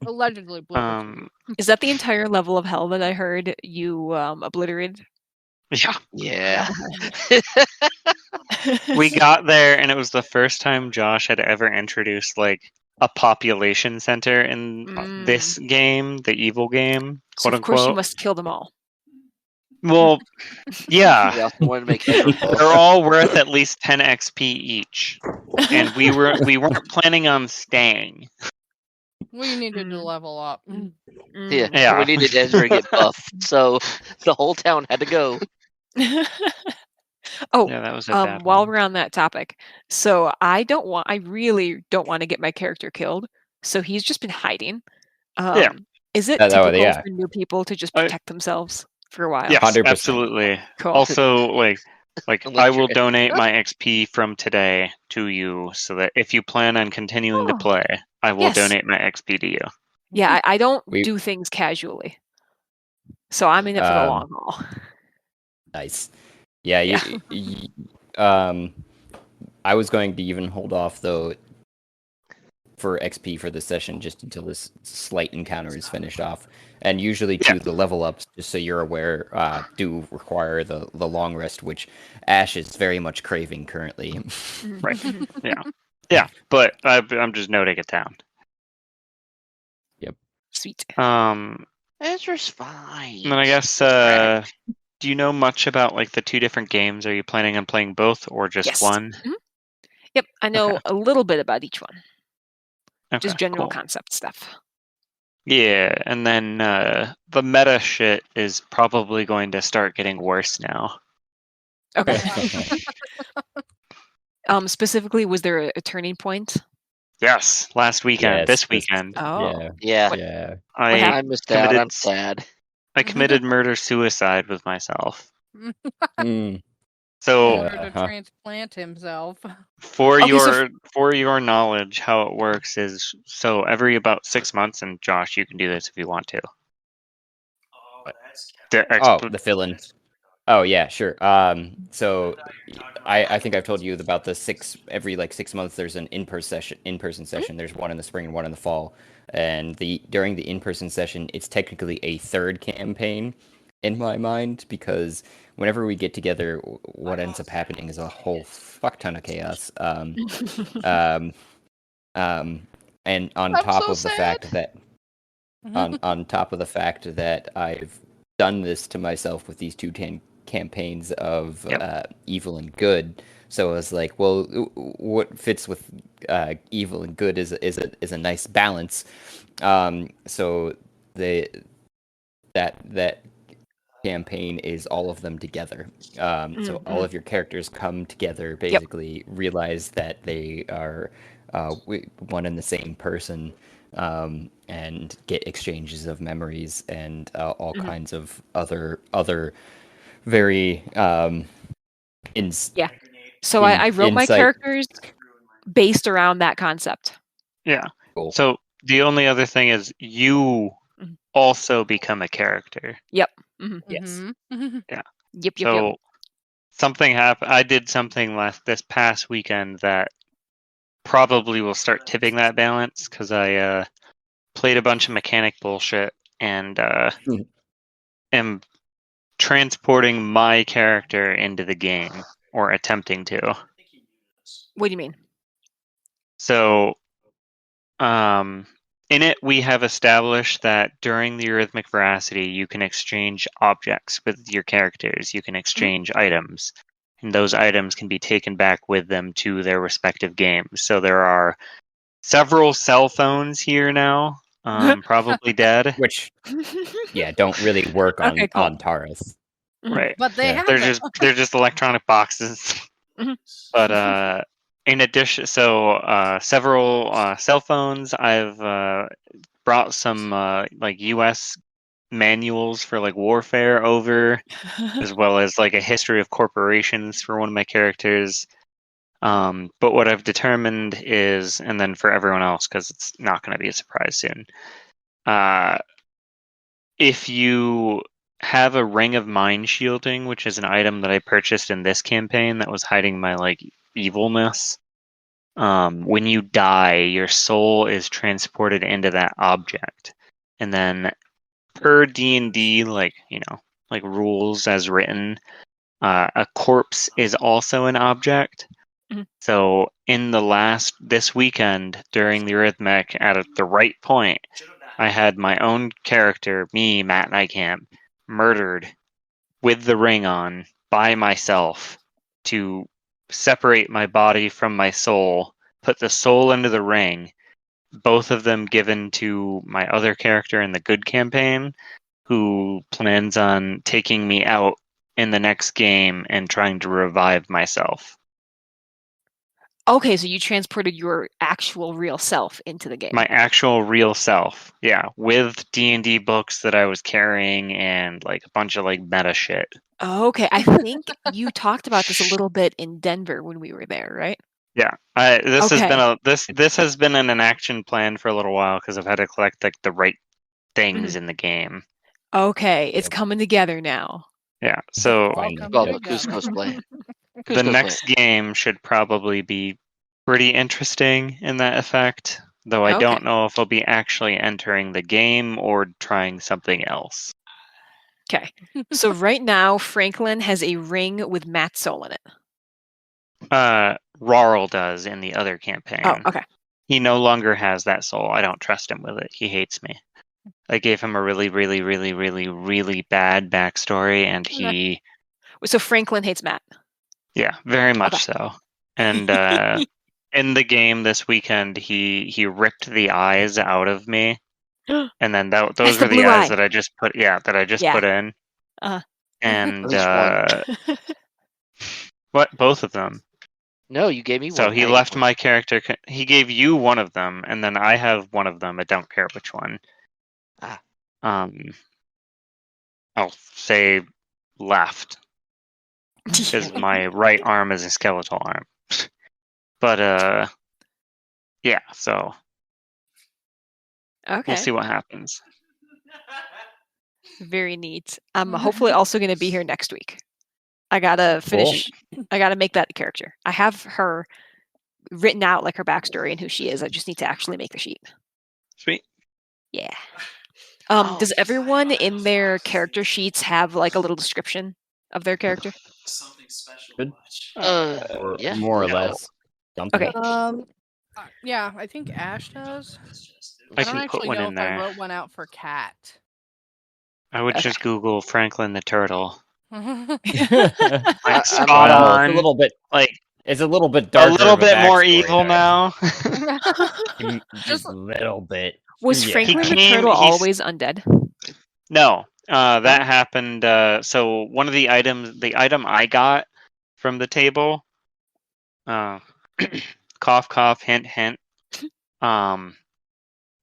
Allegedly blew up a city. Is that the entire level of hell that I heard you obliterated? Yeah. Yeah. We got there and it was the first time Josh had ever introduced like a population center in this game, the evil game, So quote of course you unquote. must kill them all. Well, We yeah. also wanted to make Everbuff. They're all worth at least 10 XP each. And we weren't planning on staying. We needed to level up. Yeah. Yeah. We needed Ezra to get buffed, so the whole town had to go. Oh, Yeah, that was a bad while one. we're on that topic, so I really don't want to get my character killed. So he's just been hiding. Yeah. Is it That way, typical yeah. for new people to just I- protect themselves for a while? Yes, 100%. absolutely. Cool. Also, like Unless I you're will Ezra. donate my XP from today to you, so that if you plan on continuing to Oh, play, I will yes. donate my XP to you. Yeah, I don't We- do things casually. So I'm in it for the long haul. Nice. Yeah, I was going to even hold off though for XP for this session just until this slight encounter is finished off. And usually too, the level ups, just so you're aware, do require the long rest, which Ash is very much craving currently. Right. Yeah. Yeah, but I'm just noting it down. Sweet. Ezra's fine. And then I guess do you know much about like the two different games? Are you planning on playing both or just Yes. one? Mhm. Yep, I know a little bit about each one. Okay, Just general cool. concept stuff. Yeah, and then the meta shit is probably going to start getting worse now. Okay. Specifically, was there a turning point? Yes, last weekend, Yes, this weekend, Oh. Yeah. Yeah. I I missed out. committed I'm sad. I committed murder-suicide with myself. Mm. So In order to Uh-huh. transplant himself. for Okay, so for your knowledge, how it works is so every about 6 months, and Josh, you can do this if you want to. The fill-in. Oh yeah, sure. So I think I've told you about the every 6 months there's an in-person session. There's one in the spring and one in the fall. And during the in-person session, it's technically a third campaign in my mind, because whenever we get together, what ends up happening is a whole fuck ton of chaos. And on I'm top so of the fact that on top of the fact that I've done this to myself with these two campaigns of evil and good. So I was like, well, what fits with evil and good is a nice balance. So that campaign is all of them together. So all of your characters come together, basically realize that they are one and the same person. And get exchanges of memories and all kinds of other very So I wrote my insight. characters based around that concept. Yeah. Cool. So the only other thing is you also become a character. Yep. Yes. Yep. So something happened. I did something this past weekend that probably will start tipping that balance, because I played a bunch of mechanic bullshit and am transporting my character into the game, or attempting to. What do you mean? So, in it, we have established that during the Eurythmic Veracity, you can exchange objects with your characters. You can exchange items. and those items can be taken back with them to their respective games. So there are several cell phones here now, probably dead. Which, yeah, don't really work on Okay, cool. on Taurus. Right. But they Yeah. have They're just electronic boxes. Mhm. But in addition, so several cell phones. I've brought some like U.S. manuals for like warfare over, as well as like a history of corporations for one of my characters. But what I've determined is, and then for everyone else, because it's not going to be a surprise soon, if you have a ring of mind shielding, which is an item that I purchased in this campaign that was hiding my like evilness, when you die, your soul is transported into that object, and then per D&D, like like rules as written, a corpse is also an object. Mhm. So in this weekend during the arithmetic, at the right point, I had my own character, me, Matt Nykamp, murdered with the ring on by myself to separate my body from my soul, put the soul into the ring, both of them given to my other character in the good campaign, who plans on taking me out in the next game and trying to revive myself. Okay, so you transported your actual real self into the game. My actual real self, yeah, with D&D books that I was carrying and like a bunch of like meta shit. Okay, I think you talked about this a little bit in Denver when we were there, right? Yeah, this has been Okay. this has been an action plan for a little while because I've had to collect like the right things Mhm. in the game. Okay, it's Yep. coming together now. Yeah, so Finally. Welcome Well, to the Denver. cosplay. the next game should probably be pretty interesting in that effect, though I Okay. don't know if I'll be actually entering the game or trying something else. Okay. So right now, Franklin has a ring with Matt's soul in it. Rarl does in the other campaign. Oh, okay. He no longer has that soul. I don't trust him with it. He hates me. I gave him a really, really, really, really, really bad backstory, and he, So Franklin hates Matt. yeah, very much Okay. so. And in the game this weekend, he ripped the eyes out of me, and then those That's were the the blue eyes eye. that I just put, Yeah. put in, Uh-huh. and At least what both of them. No, you gave me one. So he Now you left want- my character. He gave you one of them, and then I have one of them. I don't care which one. Ah. I'll say left because my right arm is a skeletal arm. But yeah. So Okay. we'll see what happens. Very neat. I'm hopefully also going to be here next week. I gotta finish. I gotta make that character. I have her written out, like her backstory and who she is. I just need to actually make the sheet. Sweet. Yeah. Oh. Does everyone in their character sheets have like a little description of their character? Good. Or Yeah. more or No. less. Something. Okay. Yeah, I think Ash does. I don't can put actually one know in if there. I wrote one out for Cat. I would just Google Franklin the Turtle. Like I'm spot on- Well, it's a on. little bit. Like It's a little bit a darker. little of bit more backstory evil there. now. Just a little bit. Was Yeah. Franklin the He came- turtle he's- always undead? No, that happened. So one of the item I got from the table, cough, cough, hint, hint,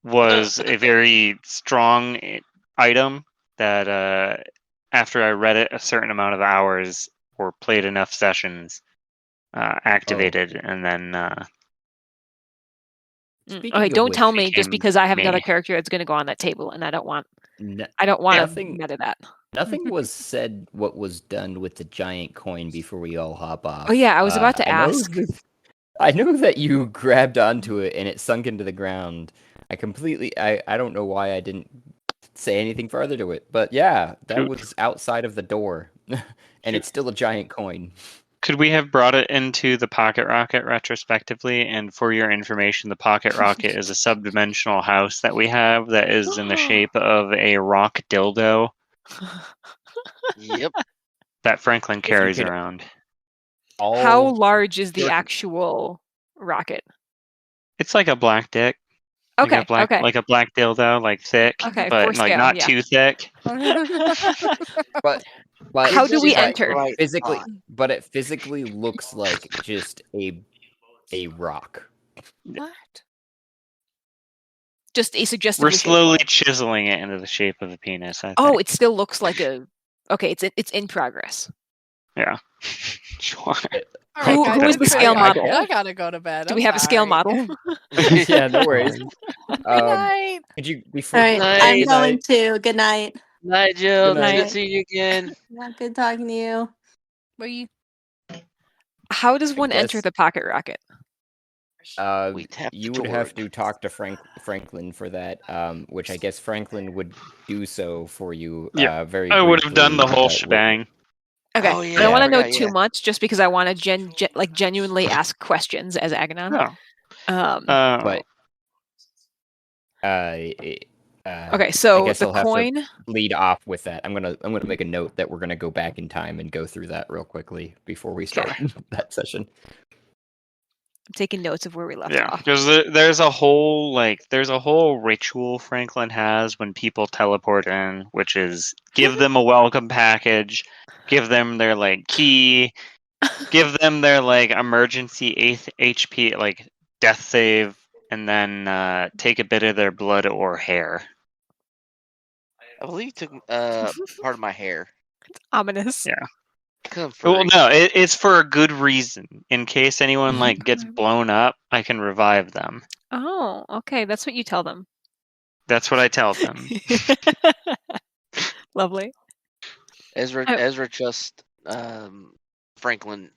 was a very strong item that after I read it a certain amount of hours or played enough sessions, activated, and then Speaking Okay, of don't which, tell me just became because I have another me. character that's going to go on that table, and I don't want n- to Nothing- meta that. nothing was said. What was done with the giant coin before we all hop off? Oh yeah, I was about to I know ask. I know that you grabbed onto it and it sunk into the ground. I don't know why I didn't say anything further to it, but yeah, that was outside of the door, and it's still a giant coin. Could we have brought it into the Pocket Rocket retrospectively? And for your information, the Pocket Rocket is a subdimensional house that we have that is in the shape of a rock dildo Yep. that Franklin you carries could- around. all How large is the Sure. actual rocket? It's like a black dick. Okay, Like a black, okay. like a black dildo, like thick, Okay, but for like scale, not yeah. too thick. but How do we but enter? Right physically spot. but it physically looks like just a rock. What? Just a We're suggestively shaped slowly one. chiseling it into the shape of a penis. I Oh, think. it still looks like a. Okay, it's in progress. Yeah. Sure. All Who- right, who guys, is the it's scale pretty late. model? I gotta go to bed. Do I'm we have a scale sorry. model? Yeah, no worries. Good night. Could you before? All right, Night, I'm night. going to. Good night. Night, Jill. Good It's night. good seeing you again. Yeah, good talking to you. Bye. How does I one enter guess- the pocket rocket? We tapped You the would have door. to talk to Franklin for that, which I guess Franklin would do so for you. Yeah, Very. I would have done the briefly, whole but shebang. Okay, Oh, I yeah, don't want I to know forgot, too yeah. much, just because I want to genuinely ask questions as Aganon. No. But Okay, I so guess the I'll have to coin. lead off with that. I'm gonna make a note that we're gonna go back in time and go through that real quickly before we start that session. I'm taking notes of where we left Yeah, off. because there's a whole ritual Franklin has when people teleport in, which is give them a welcome package, give them their key, give them their emergency 8th HP death save, and then take a bit of their blood or hair. I believe you took part of my hair. Ominous. Yeah. Comfort. Well, no, it's for a good reason. In case anyone gets blown up, I can revive them. Oh, okay. That's what you tell them. That's what I tell them. Lovely. Ezra trusts Franklin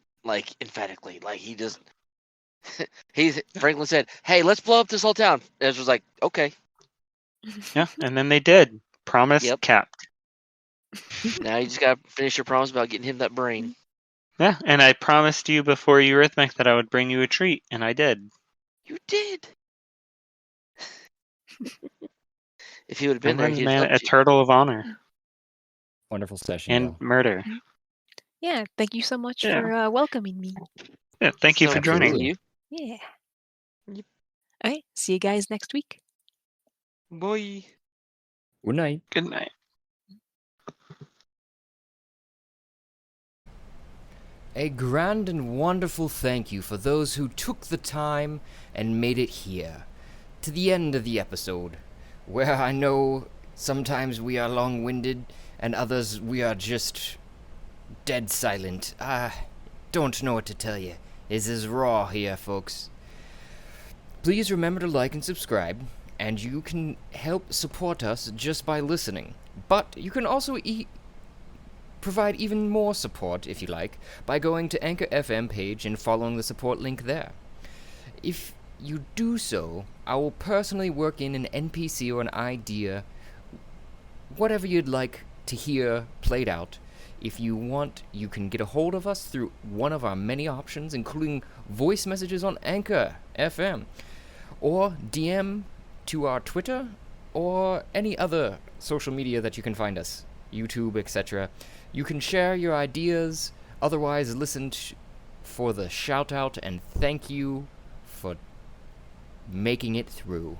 emphatically. He just Franklin said, "Hey, let's blow up this whole town." Ezra's like, "Okay." Yeah, and then they did. Promise Yep. kept. Now you just gotta finish your promise about getting him that brain. Yeah, and I promised you before Eurythmic that I would bring you a treat, and I did. You did. If he would have been there, Remember, he'd man, have a helped you. turtle of honor Wonderful session. and though. murder. Yeah, thank you so much Yeah. for welcoming me. Yeah, thank you So for good joining. seeing you. Yeah. Yep. All right, see you guys next week. Boy. Good night. Good night. A grand and wonderful thank you for those who took the time and made it here, to the end of the episode, where I know sometimes we are long-winded and others we are just dead silent. I don't know what to tell you. This is raw here, folks. Please remember to like and subscribe, and you can help support us just by listening. But you can also provide even more support, if you like, by going to Anchor FM page and following the support link there. If you do so, I will personally work in an NPC or an idea, whatever you'd like to hear played out. If you want, you can get a hold of us through one of our many options, including voice messages on Anchor FM, or DM to our Twitter, or any other social media that you can find us, YouTube, etc. You can share your ideas, otherwise listen for the shout out and thank you for making it through.